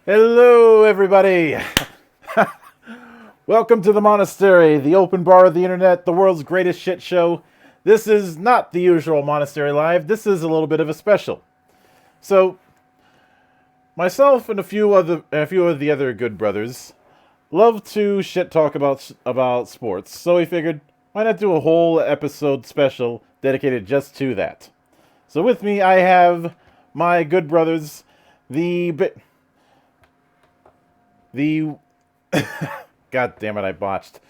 Hello, everybody. Welcome to the Monastery, the open bar of the internet, the world's greatest shit show. This is not the usual Monastery Live. This is a little bit of a special. So, myself and a few of the other good brothers love to shit talk about sports. So we figured, why not do a whole episode special dedicated just to that? So with me, I have my good brothers, the God damn it, I botched.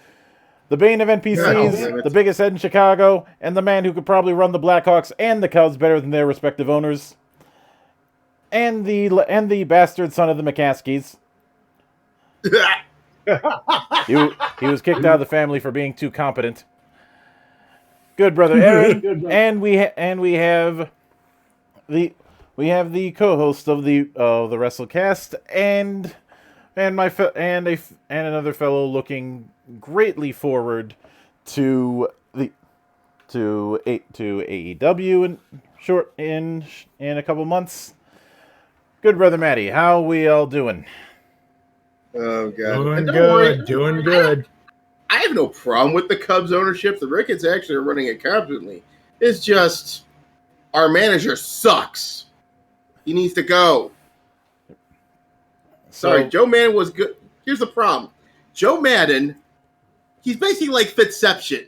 The bane of NPCs, the biggest head in Chicago, and the man who could probably run the Blackhawks and the Cubs better than their respective owners. And the bastard son of the McCaskies. He was kicked out of the family for being too competent. Good brother Aaron, and we have the co-host of the WrestleCast and another fellow looking greatly forward to AEW in a couple months. Good brother Matty, how we all doing? Oh god, doing good. I have no problem with the Cubs ownership. The Ricketts actually are running it competently. It's just our manager sucks. He needs to go. Sorry, Joe Madden was good. Here's the problem. Joe Madden, he's basically like Fitzception.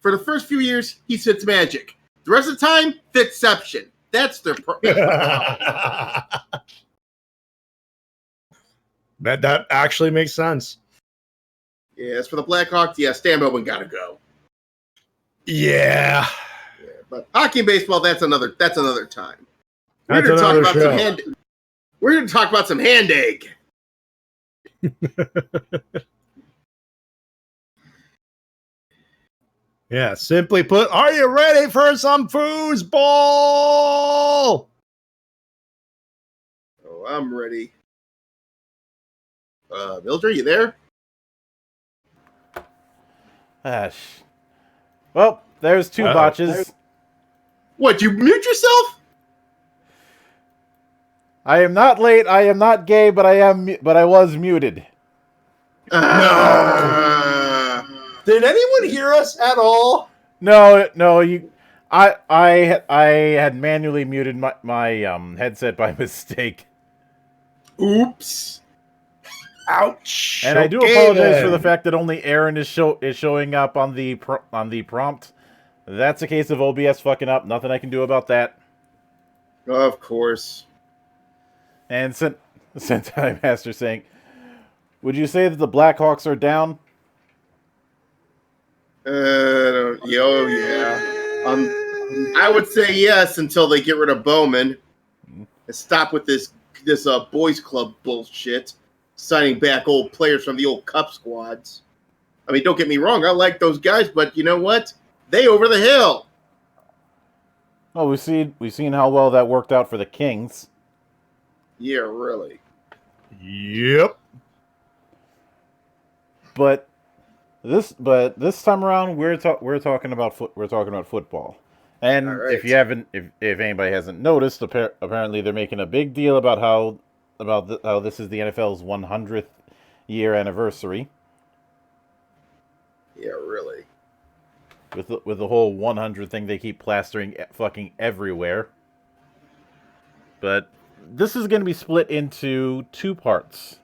For the first few years, he's Fitzmagic. The rest of the time, Fitzception. That's their problem. That actually makes sense. Yeah, as for the Blackhawks, yeah, Stan Bowman gotta go. Yeah. But hockey and baseball, that's another time. We're That's going to talk another about show. We're going to talk about some hand egg. Yeah, simply put, are you ready for some foosball? Oh, I'm ready. Mildred, you there? Well, there's two botches. What, you mute yourself? I am not late. I am not gay, but I was muted. No. Did anyone hear us at all? No. I had manually muted my headset by mistake. Oops. Ouch. And I do apologize for the fact that only Aaron is showing up on the prompt. That's a case of OBS fucking up. Nothing I can do about that. Of course. And Sentai Master saying, would you say that the Blackhawks are down? Yeah. I would say yes until they get rid of Bowman and stop with this boys club bullshit, signing back old players from the old Cup squads. I mean, don't get me wrong, I like those guys, but you know what? They over the hill. Oh, we've seen how well that worked out for the Kings. Yeah, really. Yep. But this time around we're talking about football. And right. if anybody hasn't noticed, apparently they're making a big deal about how this is the NFL's 100th year anniversary. Yeah, really. With the whole 100 thing they keep plastering fucking everywhere. But this is going to be split into two parts.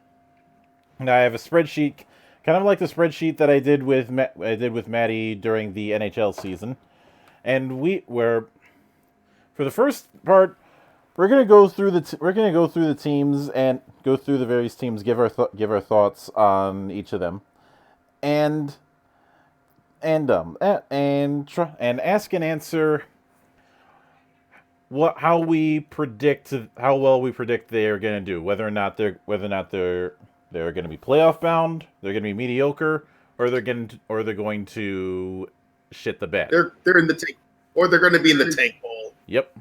And I have a spreadsheet, kind of like the spreadsheet that I did with Maddie during the NHL season. And for the first part, we're going to go through the teams and go through the various teams, give our thoughts on each of them, and ask and answer how well we predict they are going to do, whether or not they're going to be playoff bound, they're going to be mediocre, or they're going to shit the bed. They're in the tank, or they're going to be in the tank bowl. Yep.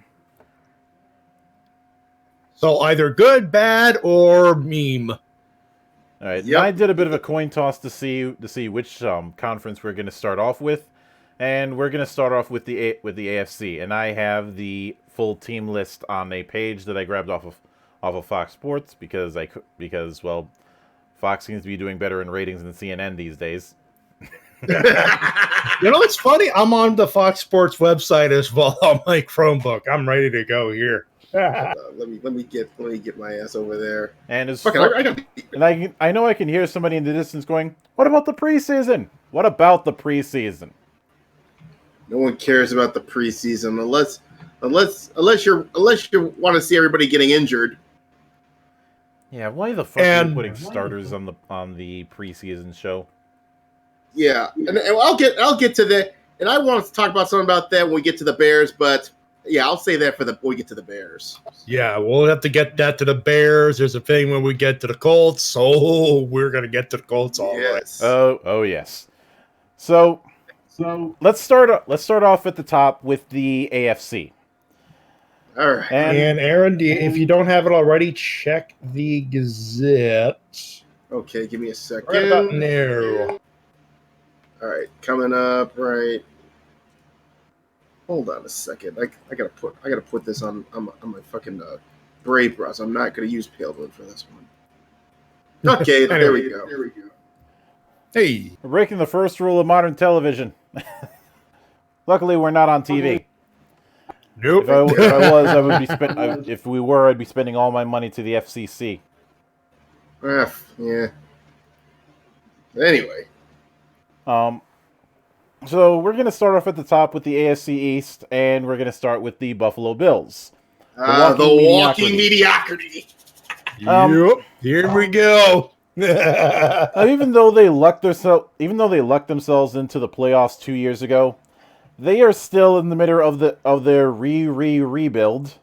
So either good, bad, or meme. All right. Yep. I did a bit of a coin toss to see which conference we're going to start off with, and we're going to start off with the AFC. And I have the full team list on a page that I grabbed off off of Fox Sports because well, Fox seems to be doing better in ratings than CNN these days. You know, it's funny. I'm on the Fox Sports website as well on my Chromebook. I'm ready to go here. let me get my ass over there. And as Fuck it, I got. I know I can hear somebody in the distance going, "What about the preseason? What about the preseason?" No one cares about the preseason unless you want to see everybody getting injured. Yeah, why the fuck are you putting starters on the preseason show? Yeah, and I'll get to that, and I want to talk about something about that when we get to the Bears, but yeah, I'll say that when we get to the Bears. Yeah, we'll have to get that to the Bears. There's a thing when we get to the Colts, so we're gonna get to the Colts all right. Oh yes. So let's start off at the top with the AFC. All right. And Aaron, if you don't have it already, check the Gazette. Okay, give me a second. Right about now. All right, coming up. Right. Hold on a second. I gotta put this on my fucking Brave browser. I'm not gonna use Palewood for this one. Okay, there we go. Hey, We're breaking the first rule of modern television. Luckily, we're not on TV. nope. If I was, I would be if we were, I'd be spending all my money to the FCC. Yeah. Anyway. So we're going to start off at the top with the AFC East, and we're going to start with the Buffalo Bills. The walking mediocrity. Yep. Here we go. Now, even though they lucked themselves into the playoffs 2 years ago, they are still in the middle of their rebuild.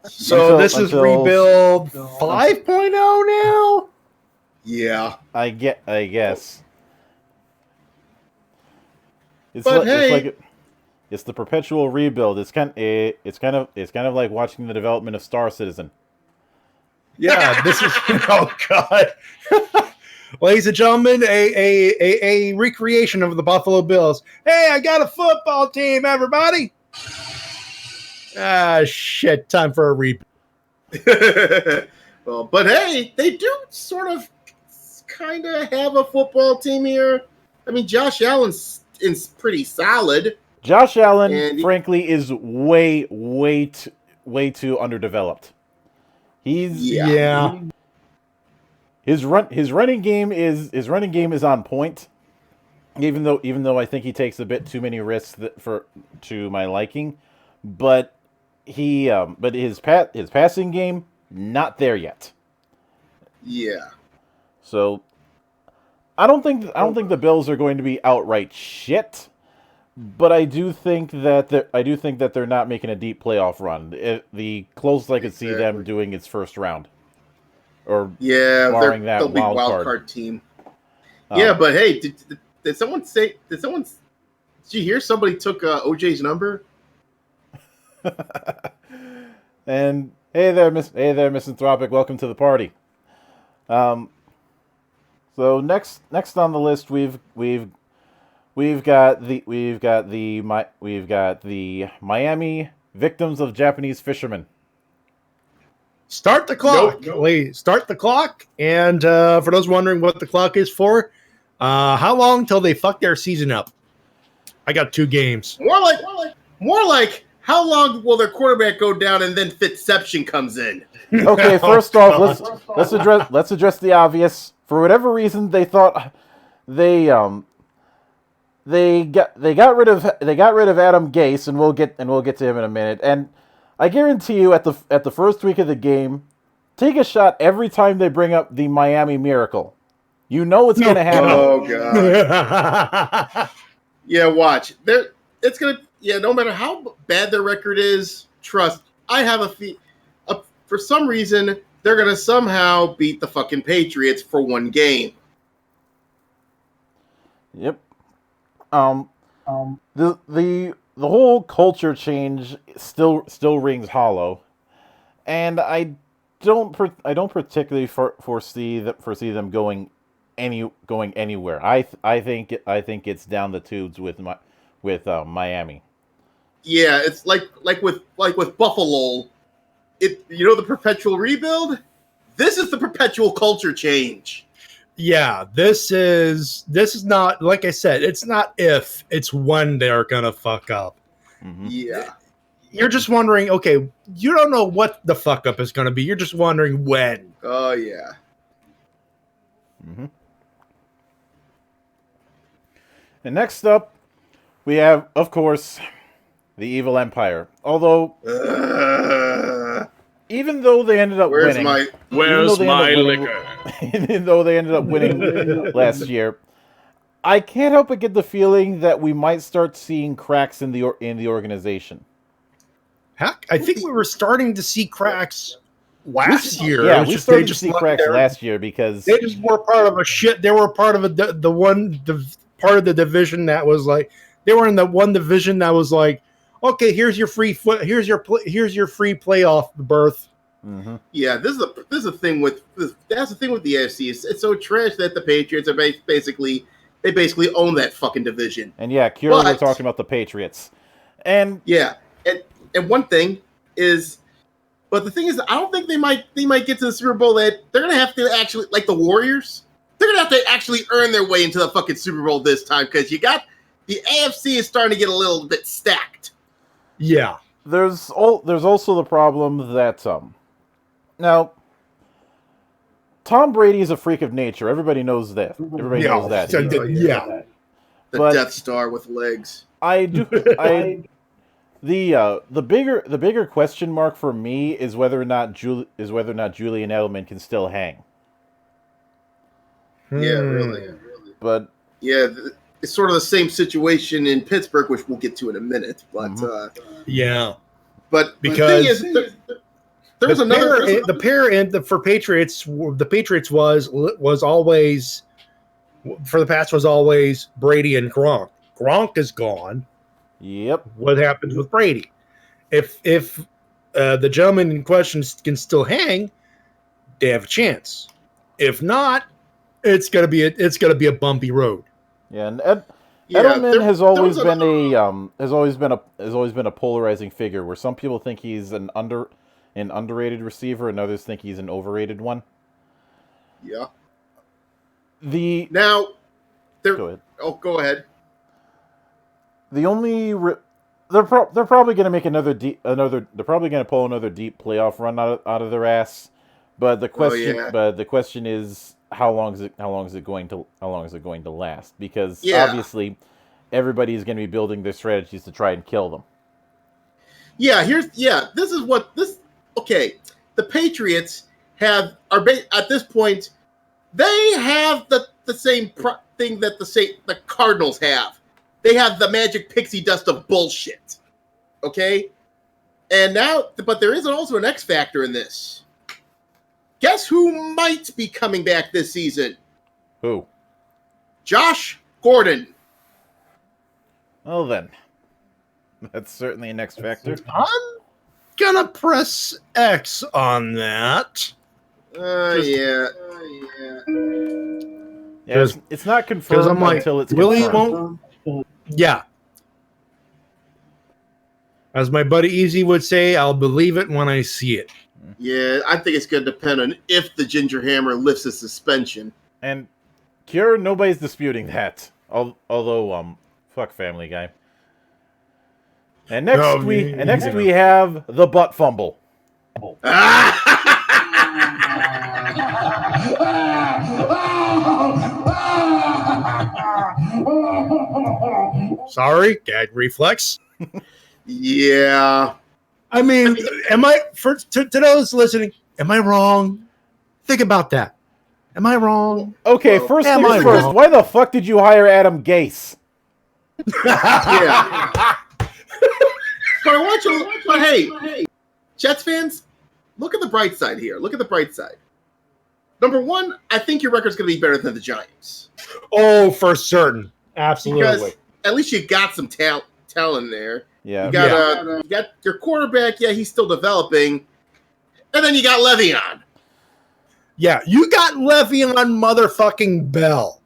So this is rebuild 5.0 now. Yeah. I guess. It's the perpetual rebuild. It's kind of like watching the development of Star Citizen. Yeah, this is oh god. Ladies and gentlemen, a recreation of the Buffalo Bills. Hey, I got a football team, everybody. Ah, shit, time for a rebuild. Well, but hey, they do sort of kind of have a football team here. I mean, Josh Allen's pretty solid. Josh Allen, frankly, is way too underdeveloped. His running game is on point. Even though I think he takes a bit too many risks to my liking, but his passing game not there yet. Yeah. So I don't think the Bills are going to be outright shit, but I do think that they're not making a deep playoff run. The closest I could see them doing is first round, or barring that they'll be wild card team. Yeah, but hey, did someone say? Did you hear somebody took OJ's number? And hey there, Misanthropic. Welcome to the party. So next on the list, we've got the Miami victims of Japanese fishermen. Start the clock. Nope. Start the clock. And for those wondering what the clock is for, how long till they fuck their season up? I got 2 games. More like how long will their quarterback go down and then Fitzception comes in? Okay, first off, let's address the obvious. For whatever reason, they thought they got rid of Adam Gase, and we'll get to him in a minute. And I guarantee you, at the first week of the game, take a shot every time they bring up the Miami Miracle. You know it's going to happen. Oh god. Yeah, watch. It's gonna. Yeah, no matter how bad their record is, trust. I have for some reason, they're going to somehow beat the fucking Patriots for one game. Yep. The whole culture change still rings hollow, and I don't particularly foresee them going anywhere. I think it's down the tubes with Miami. Yeah, it's like with Buffalo. the perpetual rebuild? This is the perpetual culture change. Yeah, this is not, like I said, it's not if, it's when they're gonna fuck up. Mm-hmm. Yeah. You're just wondering, okay, you don't know what the fuck up is gonna be. You're just wondering when. Oh, yeah. Mm-hmm. And next up, we have, of course, the Evil Empire. Although, even though they ended up winning, Where's my liquor? even though they ended up winning last year, I can't help but get the feeling that we might start seeing cracks in the organization. Heck, I think we were starting to see cracks last year. Yeah, It was we just- started they to see cracks last year because they just were part of a shit. They were part of part of the division that was like, they were in the one division that was like, okay, here's your free here's your free playoff berth. Mm-hmm. Yeah, this is a thing with this. That's the thing with the AFC. It's so trash that the Patriots are basically own that fucking division. And yeah, Kira, we're talking about the Patriots. And yeah, and one thing is, but the thing is, I don't think they might get to the Super Bowl. That they're gonna have to actually, like the Warriors, they're gonna have to actually earn their way into the fucking Super Bowl this time, because you got the AFC is starting to get a little bit stacked. Yeah, there's also the problem that now Tom Brady is a freak of nature. Everybody knows that. Everybody knows that. Yeah. The Death Star with legs. The bigger question mark for me is whether or not Julian Edelman can still hang. Yeah, really. But yeah, it's sort of the same situation in Pittsburgh, which we'll get to in a minute. But yeah, but because the thing is, there was the pair for Patriots. The Patriots was always, for the past, was always Brady and Gronk. Gronk is gone. Yep. What happens with Brady? If the gentleman in question can still hang, they have a chance. If not, it's gonna be a bumpy road. Yeah, and Edelman has always been a polarizing figure, where some people think he's an underrated receiver, and others think he's an overrated one. Yeah. Go ahead. Oh, go ahead. The only they're probably going to make they're probably going to pull another deep playoff run out of their ass, but the question is how long is it going to last? Because obviously everybody's going to be building their strategies to try and kill them. Yeah, the Patriots are at this point, they have the same thing that the Cardinals have. They have the magic pixie dust of bullshit. Okay? And now, but there is also an X factor in this. Guess who might be coming back this season? Who? Josh Gordon. Well then, that's certainly an X factor. I'm gonna press X on that. Yeah. Yeah, it's not confirmed until it's confirmed. Yeah. As my buddy Easy would say, I'll believe it when I see it. Yeah, I think it's going to depend on if the Ginger Hammer lifts his suspension. And Cure, nobody's disputing that. Although, fuck Family Guy. And next we have the butt fumble. Sorry, gag reflex. Yeah. I mean, to those listening, am I wrong? Think about that. Am I wrong? Okay, first things first. Why the fuck did you hire Adam Gase? Yeah. But I want you. But hey, Jets fans, look at the bright side here. Look at the bright side. Number one, I think your record's going to be better than the Giants. Oh, for certain, absolutely. Because at least you got some talent there. Yeah. You got your quarterback. Yeah, he's still developing. And then you got Le'Veon. Yeah, you got Le'Veon motherfucking Bell.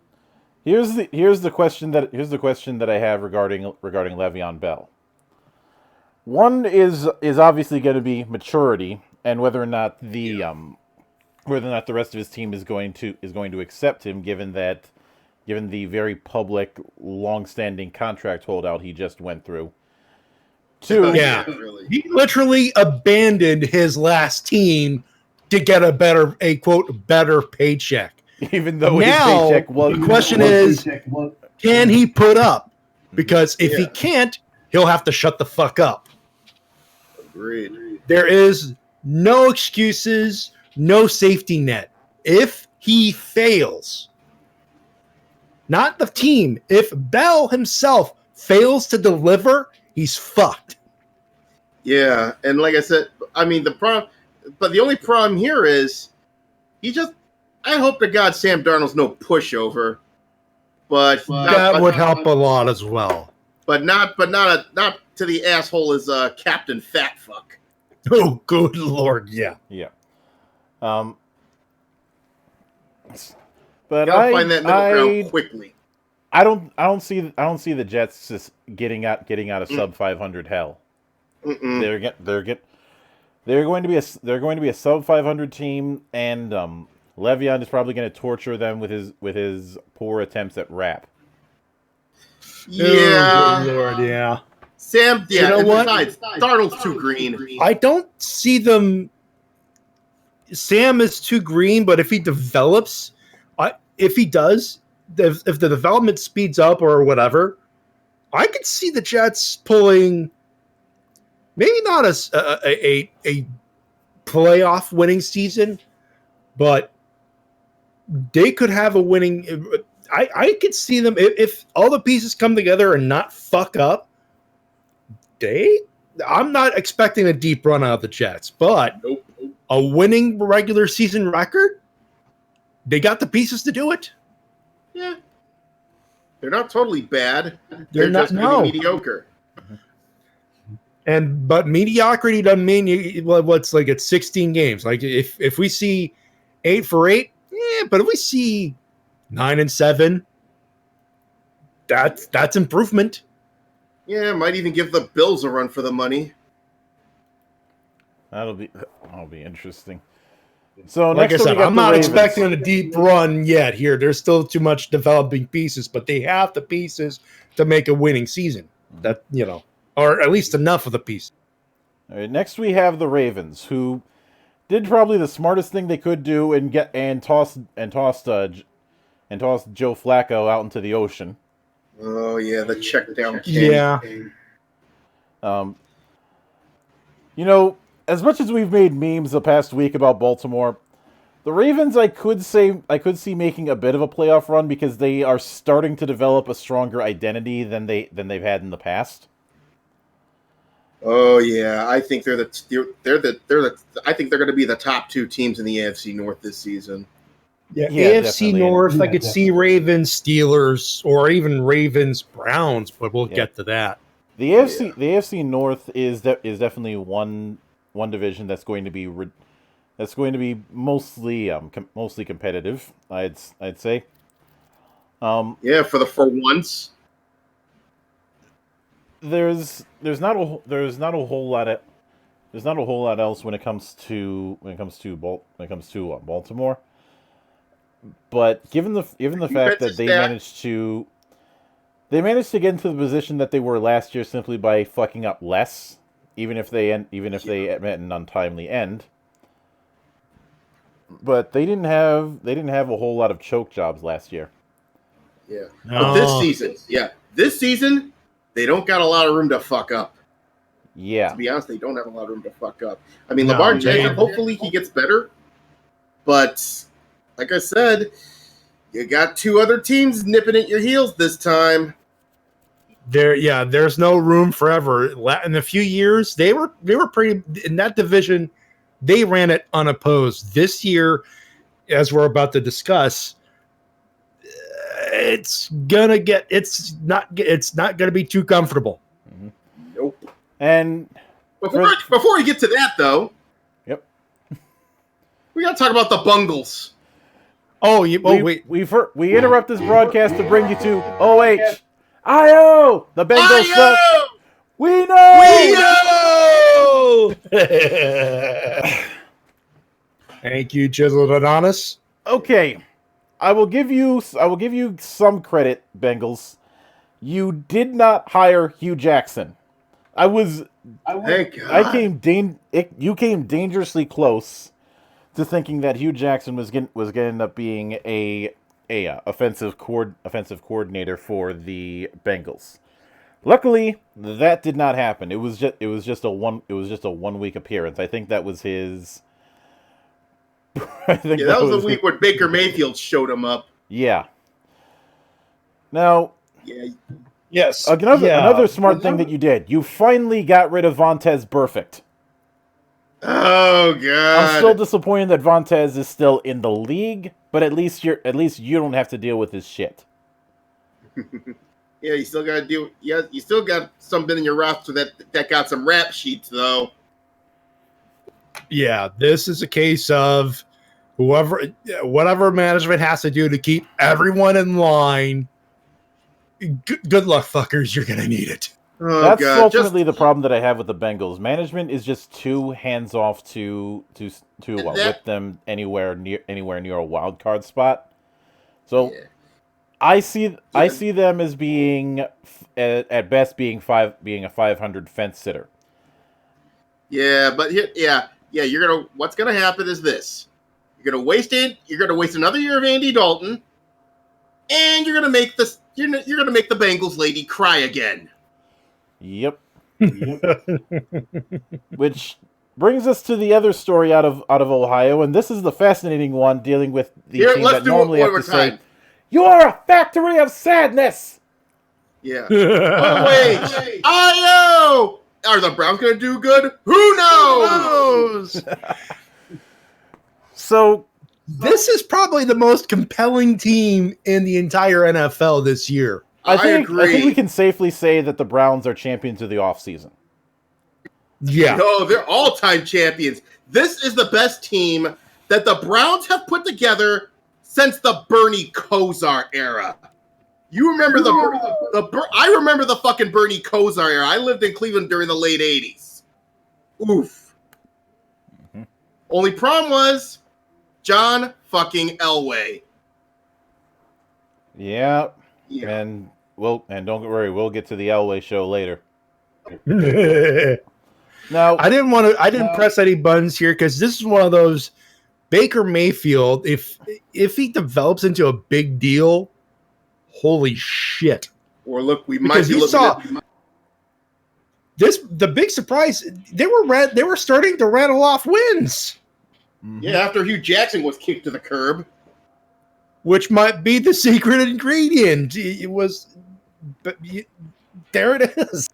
Here's the question that I have regarding Le'Veon Bell. One is obviously going to be maturity, whether or not the rest of his team is going to accept him, given the very public, long-standing contract holdout he just went through. Two, Yeah, he literally abandoned his last team to get a quote better paycheck. even though Now, his paycheck was the question is, can he put up? Because if he can't, he'll have to shut the fuck up. Agreed. There is no excuses, no safety net. If he fails, not the team, if Bell himself fails to deliver, he's fucked. Yeah, and like I said, I mean the only problem here is I hope to God Sam Darnold's no pushover, but That would help a lot as well. But not to the asshole as Captain Fat Fuck. Oh, good Lord, yeah. Yeah. But Gotta find that middle ground quickly. I don't see the Jets just getting out of sub 500 hell. They're going to be a sub 500 team, and Le'Veon is probably going to torture them with his poor attempts at rap. Yeah, Oh, good Lord, yeah. Sam. Yeah, you know what? Besides, Darnold's too green. I don't see them. Sam is too green, but if he develops, if he does, if the development speeds up or whatever, I could see the Jets pulling maybe not a playoff winning season, but they could have a winning. I could see them if all the pieces come together and not fuck up. I'm not expecting a deep run out of the Jets, but a winning regular season record, they got the pieces to do it. Yeah, they're not totally bad. They're not just really mediocre. But mediocrity doesn't mean what's like it's 16 games. Like if we see 8 for 8, but if we see 9-7, that's improvement. Yeah, might even give the Bills a run for the money. That'll be interesting. So like I said, I'm not Ravens. expecting a deep run yet here. There's still too much developing pieces, but they have the pieces to make a winning season. That, or at least enough of the pieces. All right, next we have the Ravens, who did probably the smartest thing they could do and tossed Joe Flacco out into the ocean. Oh yeah, the check down king. Yeah. As much as we've made memes the past week about Baltimore, the Ravens I could see making a bit of a playoff run because they are starting to develop a stronger identity than they've had in the past. Oh yeah, I think I think they're going to be the top 2 teams in the AFC North this season. Yeah, AFC definitely. North, I could see Ravens, Steelers, or even Ravens, Browns, but we'll get to that. The AFC North is definitely one division that's going to be mostly competitive. I'd say. For once. There's not a whole lot else when it comes to Baltimore. But given the fact that they managed to get into the position that they were last year simply by fucking up less, even if they met an untimely end. But they didn't have a whole lot of choke jobs last year. Yeah. But this season, they don't got a lot of room to fuck up. Yeah. To be honest, they don't have a lot of room to fuck up. I mean, Lamar Jackson, hopefully he gets better. But like I said, you got 2 other teams nipping at your heels this time. There's no room forever. In a few years, they were pretty in that division. They ran it unopposed. This year, as we're about to discuss, it's not gonna be too comfortable. Mm-hmm. Nope. And before we get to that, though, yep, we gotta talk about the Bungles. We interrupt this broadcast to bring you to OHIO. The Bengals suck. We know. Thank you, Chiseled Adonis. Okay, I will give you some credit, Bengals. You did not hire Hugh Jackson. Thank God. You came dangerously close to thinking that Hugh Jackson was going to end up being a offensive coordinator for the Bengals. Luckily, that did not happen. It was just a 1 week appearance. I think that was his. That was the week where Baker Mayfield showed him up. Yeah. Now. Yeah. Yes. Another smart thing that you did. You finally got rid of Vontez Burfict. Oh God. I'm still disappointed that Vontez is still in the league, but at least you don't have to deal with his shit. Yeah, you still got to deal. Yeah, you still got something in your roster that got some rap sheets though. Yeah, this is a case of whatever management has to do to keep everyone in line. Good luck, fuckers. You're gonna need it. Oh, That's God. ultimately the problem that I have with the Bengals. Management is just too hands off to whip them anywhere near a wild card spot. So Yeah. I see them as being at best being a 500 fence sitter. Yeah, but what's gonna happen is this: you're gonna waste another year of Andy Dalton, and you're gonna make the Bengals lady cry again. Yep. Which brings us to the other story out of Ohio, and this is the fascinating one dealing with the team that normally have to say, "You are a factory of sadness." Yeah. Oh wait, IO. Are the Browns going to do good? Who knows? So this is probably the most compelling team in the entire NFL this year. I think agree. we can safely say that the Browns are champions of the offseason. Yeah. No, they're all-time champions. This is the best team that the Browns have put together since the Bernie Kosar era. You remember I remember the fucking Bernie Kosar era. I lived in Cleveland during the late 80s. Oof. Mm-hmm. Only problem was John fucking Elway. Yeah. And don't worry, we'll get to the Elway show later. Now, I didn't press any buttons here because this is one of those Baker Mayfield. If he develops into a big deal, holy shit! Or look, we because might be looking at this. The big surprise, they were starting to rattle off wins. Mm-hmm. Yeah, after Hugh Jackson was kicked to the curb, which might be the secret ingredient. There it is.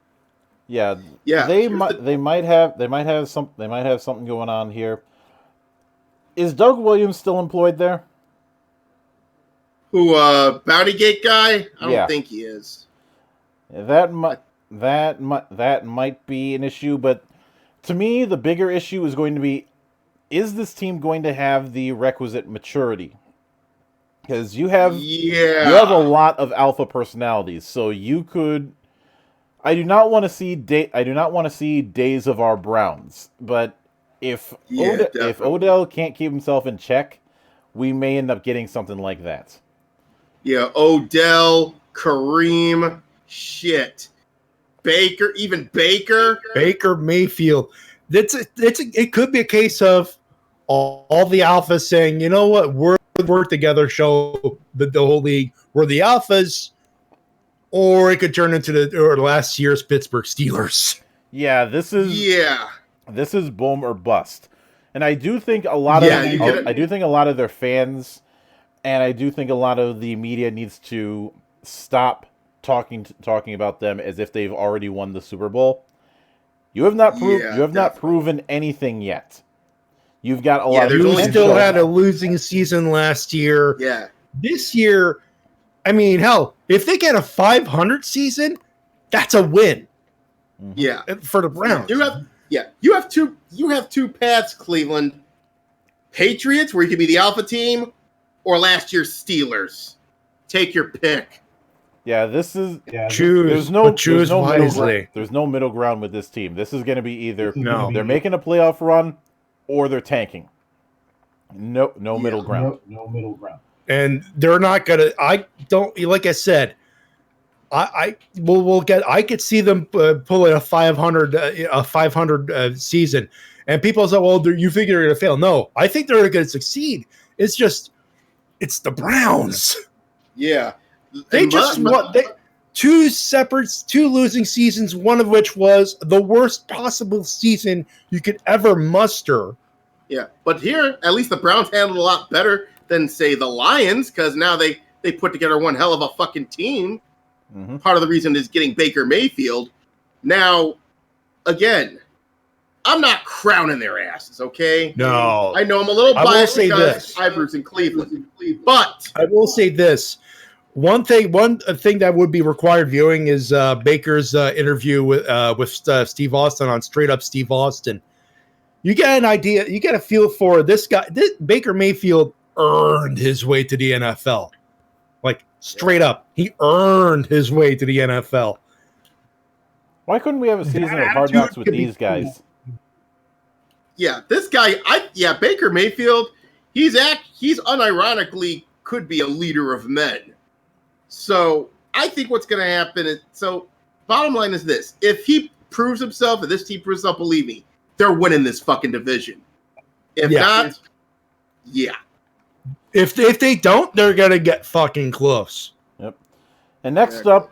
Yeah. They might have something going on here. Is Doug Williams still employed there? Who, Bountygate guy? I don't think he is. That might be an issue, but to me, the bigger issue is going to be: is this team going to have the requisite maturity? Because you have a lot of alpha personalities, so you could. I do not want to see days of our Browns, but if Odell can't keep himself in check, we may end up getting something like that. Yeah, Odell, Kareem, shit, Baker Mayfield. It could be a case of all the alphas saying, you know what, we're work together, show the whole league we're the alphas, or it could turn into last year's Pittsburgh Steelers. Yeah, this is boom or bust, and I do think a lot of their fans, and I do think a lot of the media needs to stop talking about them as if they've already won the Super Bowl. You have not proven anything yet. You've got a lot of. You still had a losing season last year. Yeah. This year, I mean, hell, if they get a 500 season, that's a win. Yeah. For the Browns. You have two paths, Cleveland. Patriots, where you can be the alpha team, or last year's Steelers. Take your pick. Yeah, this is choose wisely. There's no middle ground with this team. This is going to be either they're making a playoff run or they're tanking. No middle ground. No middle ground. And they're not gonna. I don't like I said. I could see them pulling a 500 season, and people say, "Well, you think they're going to fail?" No, I think they're going to succeed. It's the Browns. Yeah, They just won two losing seasons, one of which was the worst possible season you could ever muster. Yeah, but here at least the Browns handled a lot better than say the Lions, because now they put together one hell of a fucking team. Mm-hmm. Part of the reason is getting Baker Mayfield. Now, again, I'm not crowning their asses, okay? No. I know I'm a little biased because this. I roots in Cleveland. But I will say this. One thing that would be required viewing is Baker's interview with Steve Austin on Straight Up Steve Austin. You get an idea, you get a feel for this guy. Baker Mayfield earned his way to the NFL. Like, straight up, he earned his way to the NFL. Why couldn't we have a season of Hard Knocks with these guys? yeah, this guy, Baker Mayfield, he's unironically could be a leader of men. So I think what's going to happen is, bottom line is this: if he proves himself, if this team proves himself, believe me, they're winning this fucking division. If not, yeah. If they don't, they're gonna get fucking close. Yep. And next up,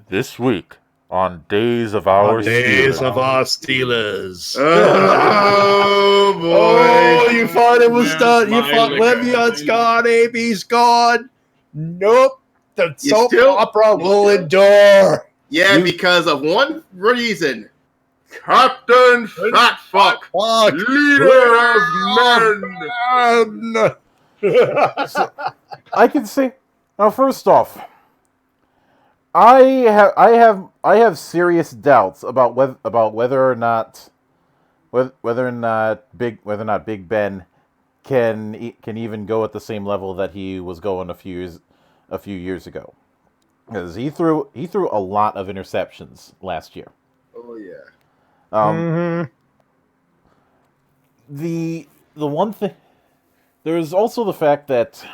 this week on Days of Our Steelers. Oh boy! Oh, you thought it was done. You thought liquor? Le'Veon's gone. AB's gone. Nope. The soap opera will endure. Yeah, because of one reason. Captain Fat Fuck, leader of men. I can say now. First off, I have serious doubts about whether or not Big Ben can even go at the same level that he was going a few years ago, because he threw a lot of interceptions last year. Oh yeah. The one thing, there's also the fact that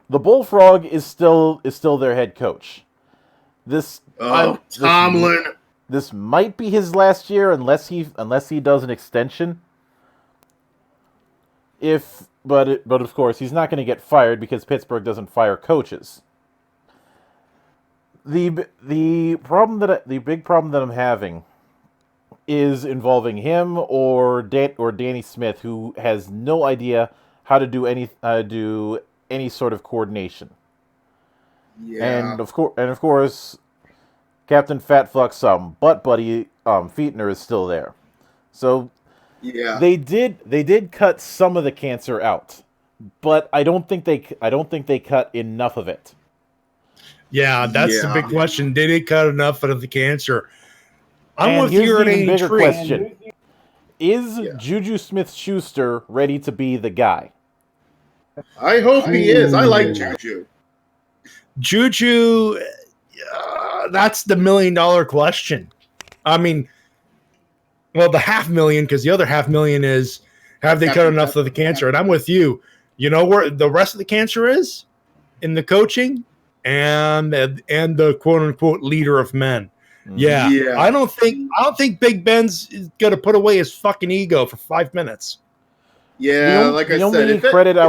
the Bullfrog is still their head coach. Tomlin. This might be his last year unless he does an extension. But of course he's not going to get fired because Pittsburgh doesn't fire coaches. The big problem that I'm having is involving him or Danny Smith, who has no idea how to do any sort of coordination. Yeah. And of course, Captain Fatfuck's butt buddy Feetner is still there. So yeah, they did cut some of the cancer out, but I don't think they cut enough of it. Yeah, that's the big question. Did they cut enough of the cancer? I'm with here's you the on even bigger tree. question: is Juju Smith-Schuster ready to be the guy? I hope he is. I like Juju. Juju, that's the $1 million question. I mean, well, the $500,000, because the other $500,000 is, have they cut enough of the cancer? And I'm with you. You know where the rest of the cancer is? In the coaching and the quote unquote leader of men. Yeah. I don't think Big Ben's gonna put away his fucking ego for 5 minutes. Yeah, the only credit I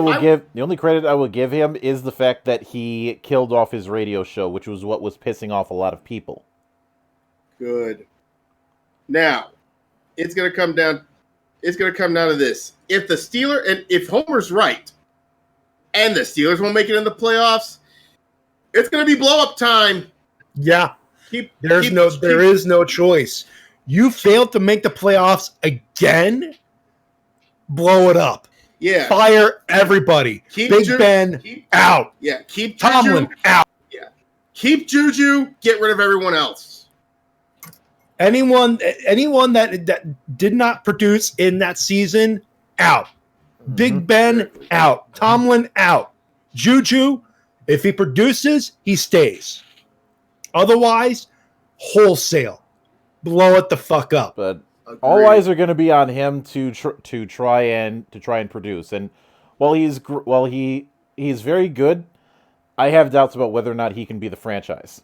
will give him is the fact that he killed off his radio show, which was what was pissing off a lot of people. Good. Now, it's gonna come down to this. If the Steelers, and if Homer's right, and the Steelers won't make it in the playoffs, it's gonna be blow up time. Yeah. There is no choice. You failed to make the playoffs again, blow it up. Yeah. Fire everybody. Big Ben out. Yeah. Keep Tomlin Juju out. Yeah. Keep Juju. Get rid of everyone else. Anyone that did not produce in that season, out. Big Ben out. Tomlin out. Juju, if he produces, he stays. Otherwise, wholesale. Blow it the fuck up. But All eyes are going to be on him to try and produce. And while he's very good, I have doubts about whether or not he can be the franchise.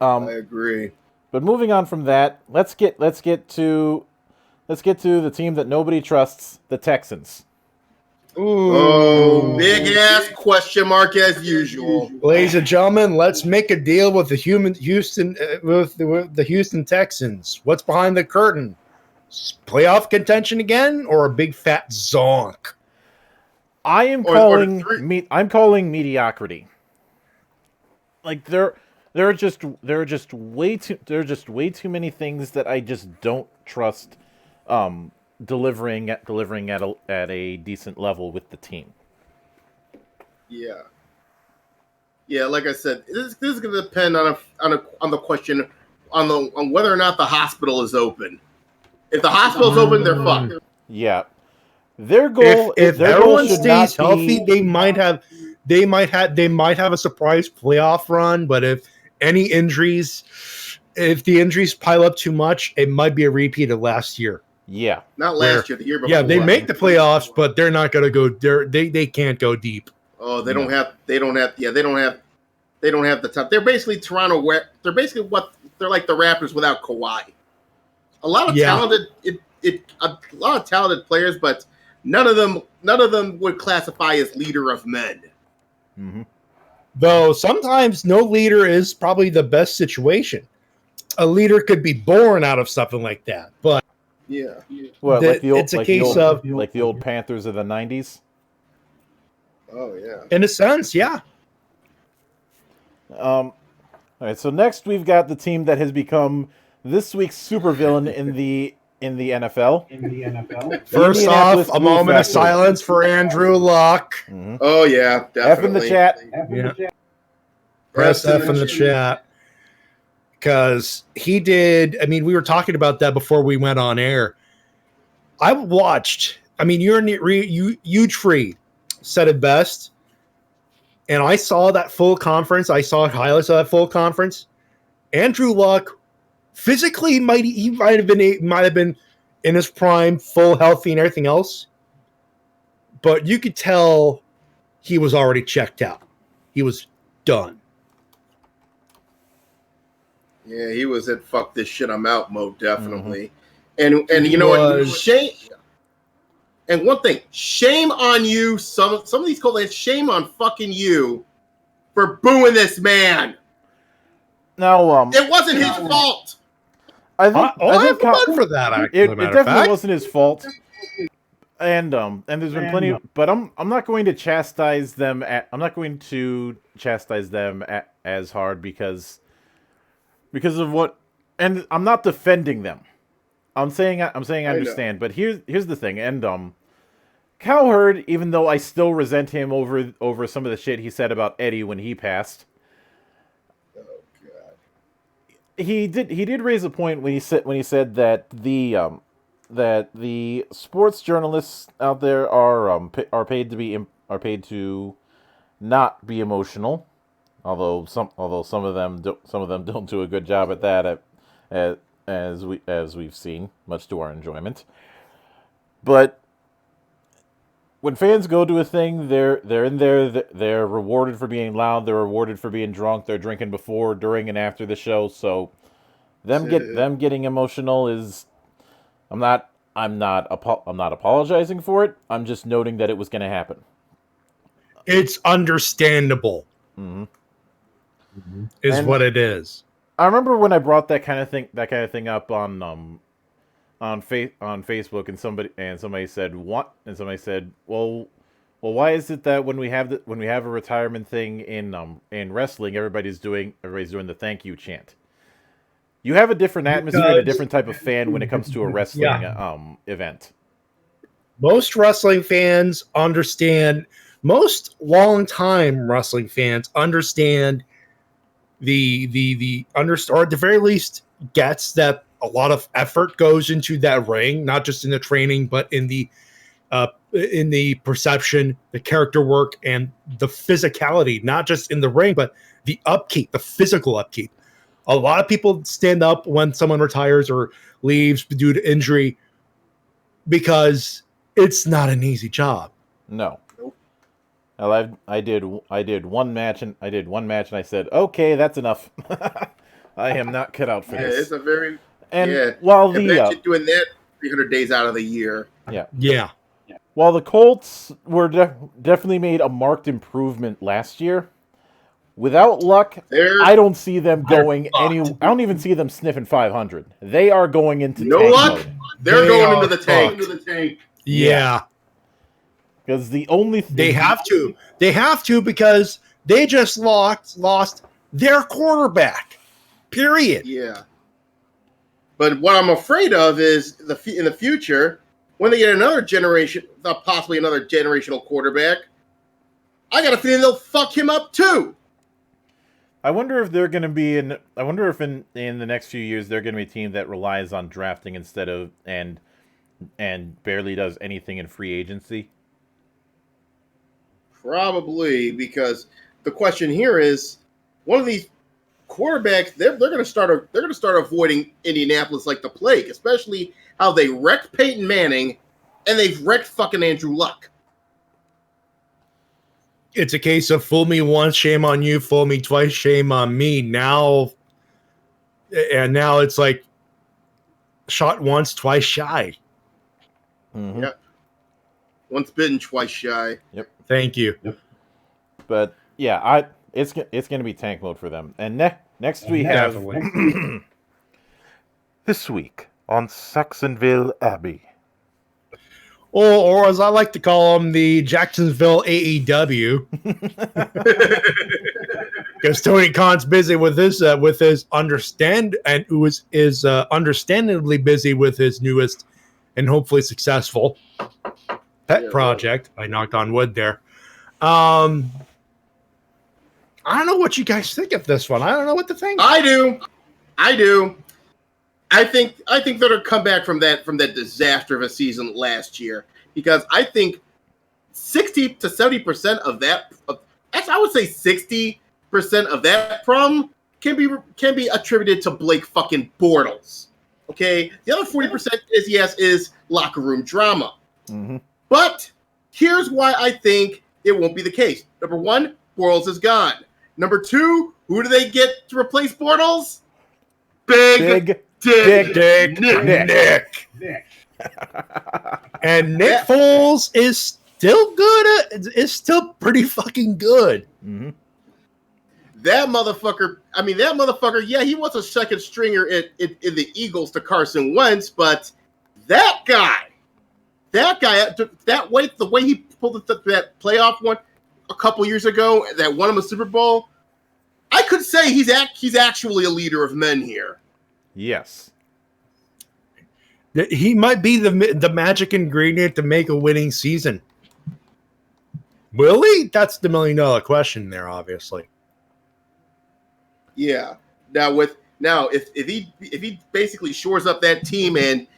I agree. But moving on from that, let's get to the team that nobody trusts, the Texans. Ooh. Oh, big ass question mark as usual. Ladies and gentlemen, let's make a deal with the Houston Texans. What's behind the curtain? Playoff contention again, or a big fat zonk? I'm calling mediocrity. Like there are just way too many things that I just don't trust delivering at a decent level with the team. Yeah. Like I said, this is going to depend on the question on whether or not the hospital is open. If the hospital's open, they're fucked. Yeah. Their goal if their everyone goal should stays not healthy, they might have a surprise playoff run. But if the injuries pile up too much, it might be a repeat of last year. Yeah, not last year, the year before. Yeah, they make the playoffs, but they're not going to go. They can't go deep. Oh, they don't have the top. They're basically Toronto. They're basically they're like the Raptors without Kawhi. A lot of talented players, but none of them would classify as leader of men. Mm-hmm. Though sometimes no leader is probably the best situation. A leader could be born out of something like that, but yeah. Well, it's a case of the old Panthers of the 90s. Oh yeah. In a sense, yeah. All right. So next we've got the team that has become this week's supervillain in the NFL. First off, a moment of silence for Andrew Luck. Mm-hmm. Oh yeah, definitely. F in the chat. Press F in the chat. Because he did. I mean, we were talking about that before we went on air. I watched. I mean, Huge Free said it best, and I saw that full conference. I saw highlights of that full conference. Andrew Luck, physically, might have been in his prime, full healthy, and everything else. But you could tell he was already checked out. He was done. Yeah, he was at fuck this shit, I'm out mode, definitely. Mm-hmm. And you know what? Shame. And one thing, shame on you. Some of these Colts, shame on fucking you for booing this man. No, it wasn't his fault. I think fun for that. It definitely wasn't his fault. And there's been plenty. But I'm not going to chastise them. I'm not going to chastise them as hard because of what. And I'm not defending them. I'm saying I understand. But here's the thing. And Cowherd, even though I still resent him over some of the shit he said about Eddie when he passed. Oh God. He did raise a point when he said that the sports journalists out there are paid to not be emotional, although some of them don't do a good job at that as we've seen, much to our enjoyment. But when fans go to a thing, they're in there. They're rewarded for being loud. They're rewarded for being drunk. They're drinking before, during, and after the show. So them getting emotional is. I'm not apologizing for it. I'm just noting that it was going to happen. It's understandable. Mm-hmm. Is what it is. I remember when I brought that kind of thing up on Facebook, and somebody said what, and somebody said, well, why is it that when we have a retirement thing in wrestling, everybody's doing the thank you chant? You have a different atmosphere and a different type of fan when it comes to a wrestling event. Most wrestling fans understand. Most longtime wrestling fans understand or at the very least gets that a lot of effort goes into that ring, not just in the training, but in the perception, the character work, and the physicality, not just in the ring, but the upkeep, the physical upkeep. A lot of people stand up when someone retires or leaves due to injury because it's not an easy job. No. Well, I did one match and I said, okay, that's enough. I am not cut out for this. It's a very while imagine doing that 300 days out of the year. Yeah. While the Colts were definitely made a marked improvement last year, without luck, I don't see them going I don't even see them sniffing 500. They are going into tank mode. They're going into the tank. Yeah. Because the only they have to because they just lost their quarterback. Period. Yeah. But what I'm afraid of is in the future, when they get another generation, possibly another generational quarterback, I got a feeling they'll fuck him up too. I wonder if they're going to be in the next few years they're going to be a team that relies on drafting instead of and barely does anything in free agency. Probably, because the question here is one of these quarterbacks they're going to start avoiding Indianapolis like the plague, especially how they wrecked Peyton Manning and they've wrecked fucking Andrew Luck. It's a case of fool me once, shame on you, fool me twice, shame on me. Now it's like shot once, twice shy. Mm-hmm. Yep. Once bitten, twice shy. Yep. Thank you. Yep. But yeah, it's going to be tank mode for them. And next we have this week on Saxonville Abbey. Or as I like to call them, the Jacksonville AEW. Because Tony Khan's busy with his understandably busy with his newest and hopefully successful pet project. I knocked on wood there. I don't know what you guys think of this one. I don't know what to think. I do. I think they're gonna come back from that disaster of a season last year, because I think 60 to 70% of that, actually I would say 60% of that problem can be attributed to Blake fucking Bortles. Okay, the other 40% is locker room drama. Mm-hmm. But here's why I think it won't be the case. Number one, Bortles is gone. Number two, who do they get to replace Bortles? Big Dick Nick. And Nick Foles is still good. Is still pretty fucking good. Mm-hmm. That motherfucker. Yeah, he was a second stringer in the Eagles to Carson Wentz, but that guy, the way he pulled that playoff one a couple years ago that won him a Super Bowl, I could say he's actually a leader of men here. Yes. He might be the magic ingredient to make a winning season. Will he? That's the $1 million question there, obviously. Yeah. Now if he basically shores up that team, and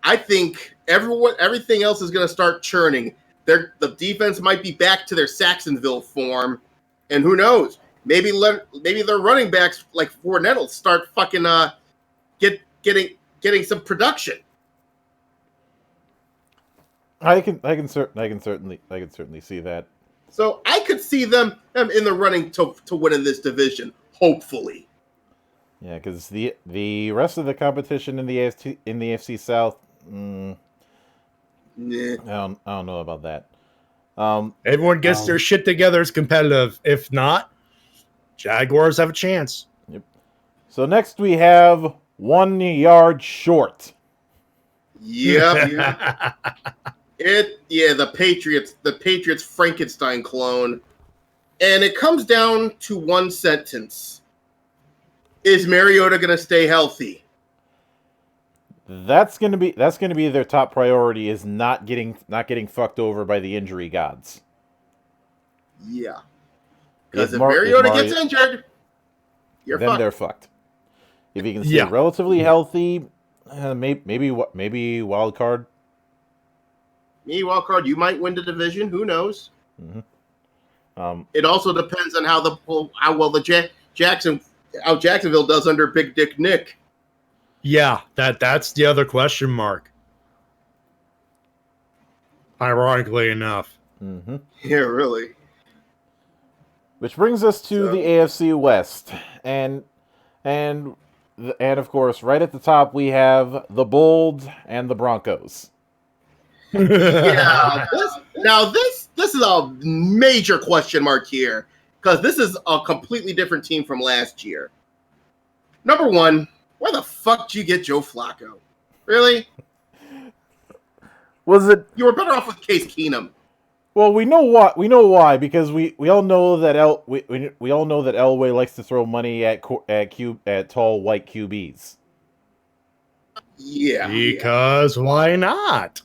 I think everything else is going to start churning. The defense might be back to their Saxonville form, and who knows? Maybe their running backs like Fournette will start fucking getting some production. I can certainly see that. So I could see them in the running to win in this division, hopefully. Yeah, because the rest of the competition in the AFC South, I don't know about that. Everyone gets their shit together is competitive. If not, Jaguars have a chance. Yep. So next we have 1 yard short. Yeah. The Patriots Frankenstein clone. And it comes down to one sentence. Is Mariota going to stay healthy? That's gonna be their top priority, is not getting fucked over by the injury gods. Yeah. Because if Mariota gets injured, they're fucked. If he can stay relatively healthy, maybe wild card. Maybe wild card, you might win the division. Who knows? Mm-hmm. It also depends on how well the how Jacksonville does under Big Dick Nick. Yeah, that's the other question mark. Ironically enough. Mm-hmm. Yeah, really. Which brings us to the AFC West, and of course, right at the top we have the Bold and the Broncos. Yeah. This is a major question mark here because this is a completely different team from last year. Number one, where the fuck did you get Joe Flacco? Really? Was it? You were better off with Case Keenum. Well, we know why. We know why because we all know that we all know that Elway likes to throw money at tall white QBs. Yeah. Because why not?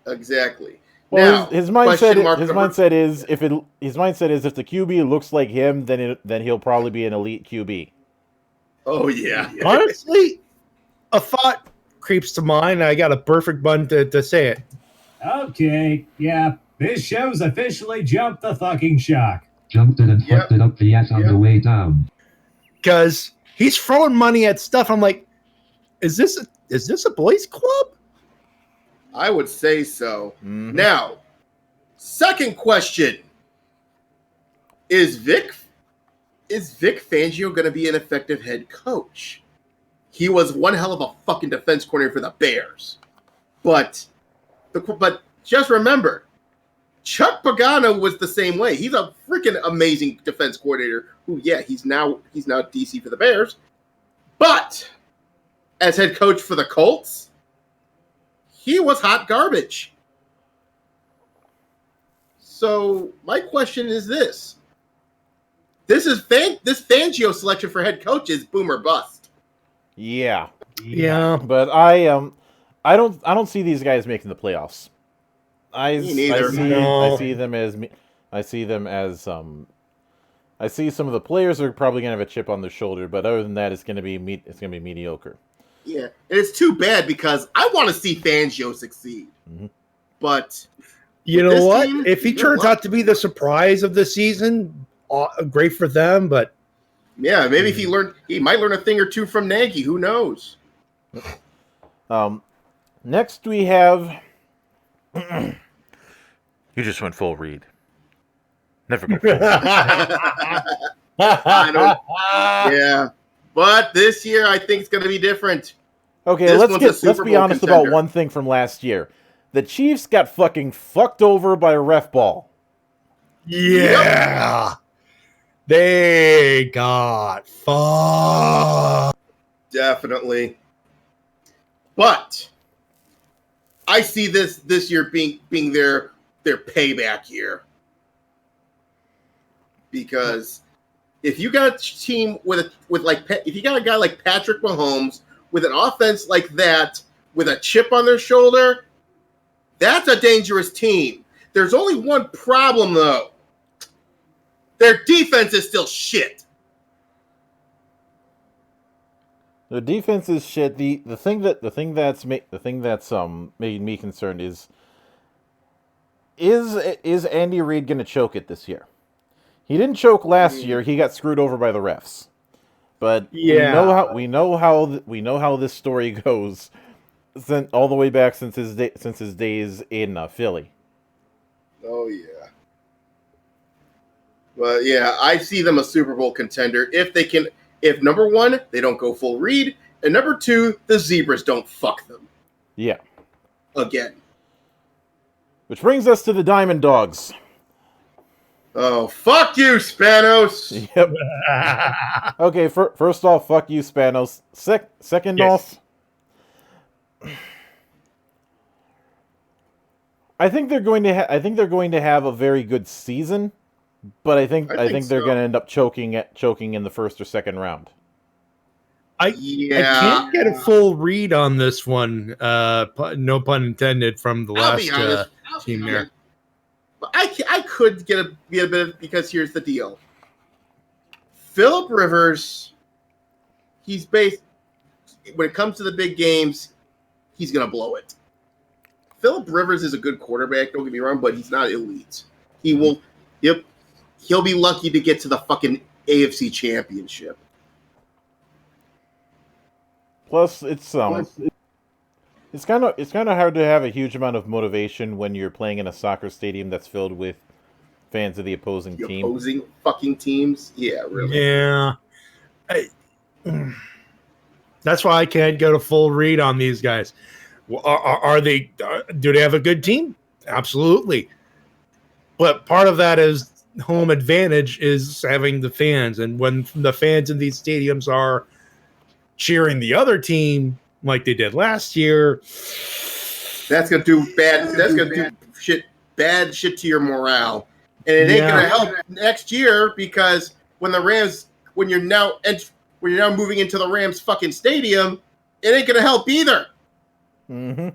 Exactly. Well, Now, his mindset is if the QB looks like him, then he'll probably be an elite QB. Oh yeah. Honestly, a thought creeps to mind. I got a perfect button to say it. Okay, yeah. This show's officially jumped the fucking shock. Jumped it and fucked it up the ass on the way down. Because he's throwing money at stuff. I'm like, is this a boys' club? I would say so. Mm-hmm. Now, second question: Is Vic Fangio going to be an effective head coach? He was one hell of a fucking defense coordinator for the Bears, but just remember, Chuck Pagano was the same way. He's a freaking amazing defense coordinator. Who, yeah, he's now DC for the Bears, but as head coach for the Colts, he was hot garbage. So my question is this: this Fangio selection for head coach is boom or bust. Yeah, but I don't see these guys making the playoffs. I see some of the players are probably gonna have a chip on their shoulder, but other than that, it's gonna be mediocre. Yeah, and it's too bad because I want to see Fangio succeed. Mm-hmm. But you know what? If he turns out to be the surprise of the season, great for them. But yeah, maybe if he might learn a thing or two from Nagy. Who knows? Next we have. You just went full read. Never go full read. Yeah, but this year I think it's going to be different. Okay, let's be honest about one thing from last year. The Chiefs got fucking fucked over by a ref ball. Yeah. Yep. They got fucked. Definitely. But I see this year being their payback year. Because if you got a team if you got a guy like Patrick Mahomes with an offense like that with a chip on their shoulder, that's a dangerous team. There's only one problem though. Their defense is still shit. The defense is shit. The thing that's made me concerned is Andy Reid going to choke it this year? He didn't choke last year. He got screwed over by the refs. But yeah, we know how this story goes, all the way back since his days in Philly. Oh yeah. But yeah, I see them a Super Bowl contender if number one, they don't go full Reid, and number two, the Zebras don't fuck them. Yeah. Again. Which brings us to the Diamond Dogs. Oh, fuck you, Spanos! Yep. Okay, first off, fuck you, Spanos. Second off, I think they're going to have a very good season, but I think they're going to end up choking in the first or second round. I can't get a full read on this one. No pun intended from the last team there. But I could get a bit of, because here's the deal. Phillip Rivers, when it comes to the big games, he's going to blow it. Phillip Rivers is a good quarterback, don't get me wrong, but he's not elite. He'll be lucky to get to the fucking AFC Championship. Plus, it's kind of hard to have a huge amount of motivation when you're playing in a soccer stadium that's filled with fans of the opposing The team. opposing fucking teams. Yeah, really. Yeah. That's why I can't go to full read on these guys. Are they? Do they have a good team? Absolutely. But part of that is home advantage is having the fans, and when the fans in these stadiums are cheering the other team like they did last year, that's gonna do bad. That's gonna do bad shit to your morale, and it ain't gonna help next year because when you're now moving into the Rams fucking stadium, it ain't gonna help either. Mm-hmm.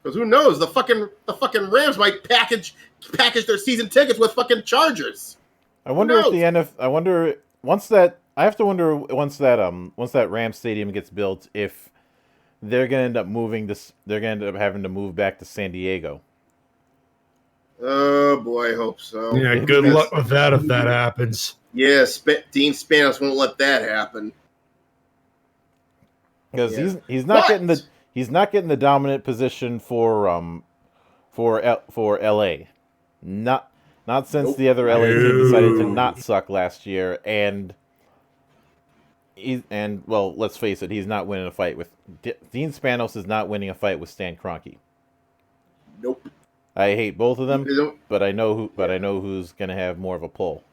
Because who knows? The fucking Rams might package their season tickets with fucking Chargers. I wonder if once that Rams stadium gets built, if they're gonna end up they're gonna end up having to move back to San Diego. Oh boy, I hope so. yeah, good luck with that if that happens. Yeah, Dean Spanos won't let that happen. Because he's not getting the dominant position for LA. Not since the other LA team decided to not suck last year, and let's face it, he's not winning a fight with Dean Spanos is not winning a fight with Stan Kroenke. Nope. I hate both of them, but I know who's gonna have more of a pull.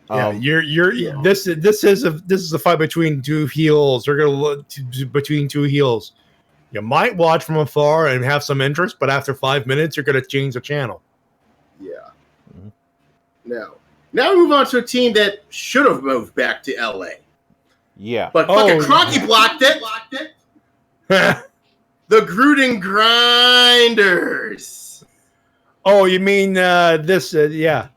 This is a fight between two heels. We're gonna look between two heels. You might watch from afar and have some interest, but after 5 minutes, you're gonna change the channel. Yeah. Mm-hmm. Now we move on to a team that should have moved back to LA. Yeah. But fucking Kroenke blocked it. The Gruden Grinders. Oh, you mean this? Yeah.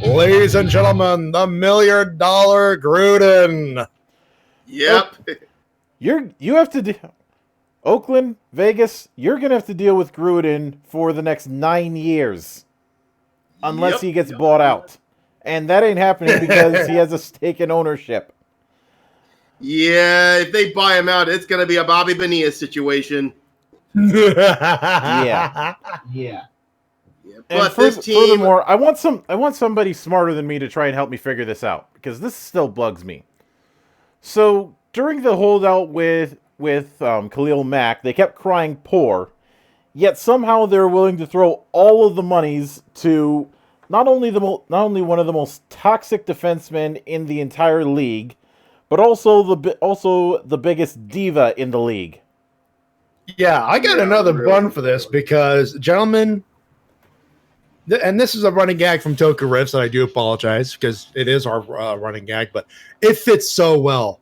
Ladies and gentlemen, the $1 million Gruden. Yep. You have to Oakland, Vegas, you're gonna have to deal with Gruden for the next 9 years, unless he gets bought out, and that ain't happening because he has a stake in ownership. Yeah, if they buy him out, it's gonna be a Bobby Bonilla situation. Yeah. But furthermore, I want somebody smarter than me to try and help me figure this out, because this still bugs me. So during the holdout with Khalil Mack, they kept crying poor, yet somehow they're willing to throw all of the monies to not only one of the most toxic defensemen in the entire league, but also the biggest diva in the league. Yeah, I got another bun for this because, gentlemen, and this is a running gag from Toka Riffs, and I do apologize because it is our running gag, but it fits so well.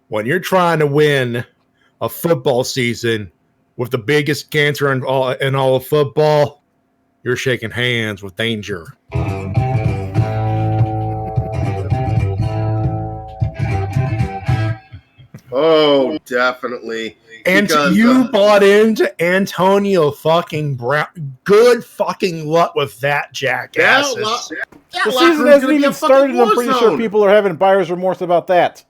When you're trying to win a football season with the biggest cancer in all of football, you're shaking hands with danger. Oh, definitely. And you bought into Antonio fucking Brown. Good fucking luck with that, jackass. The season hasn't even started, and I'm pretty sure people are having buyer's remorse about that.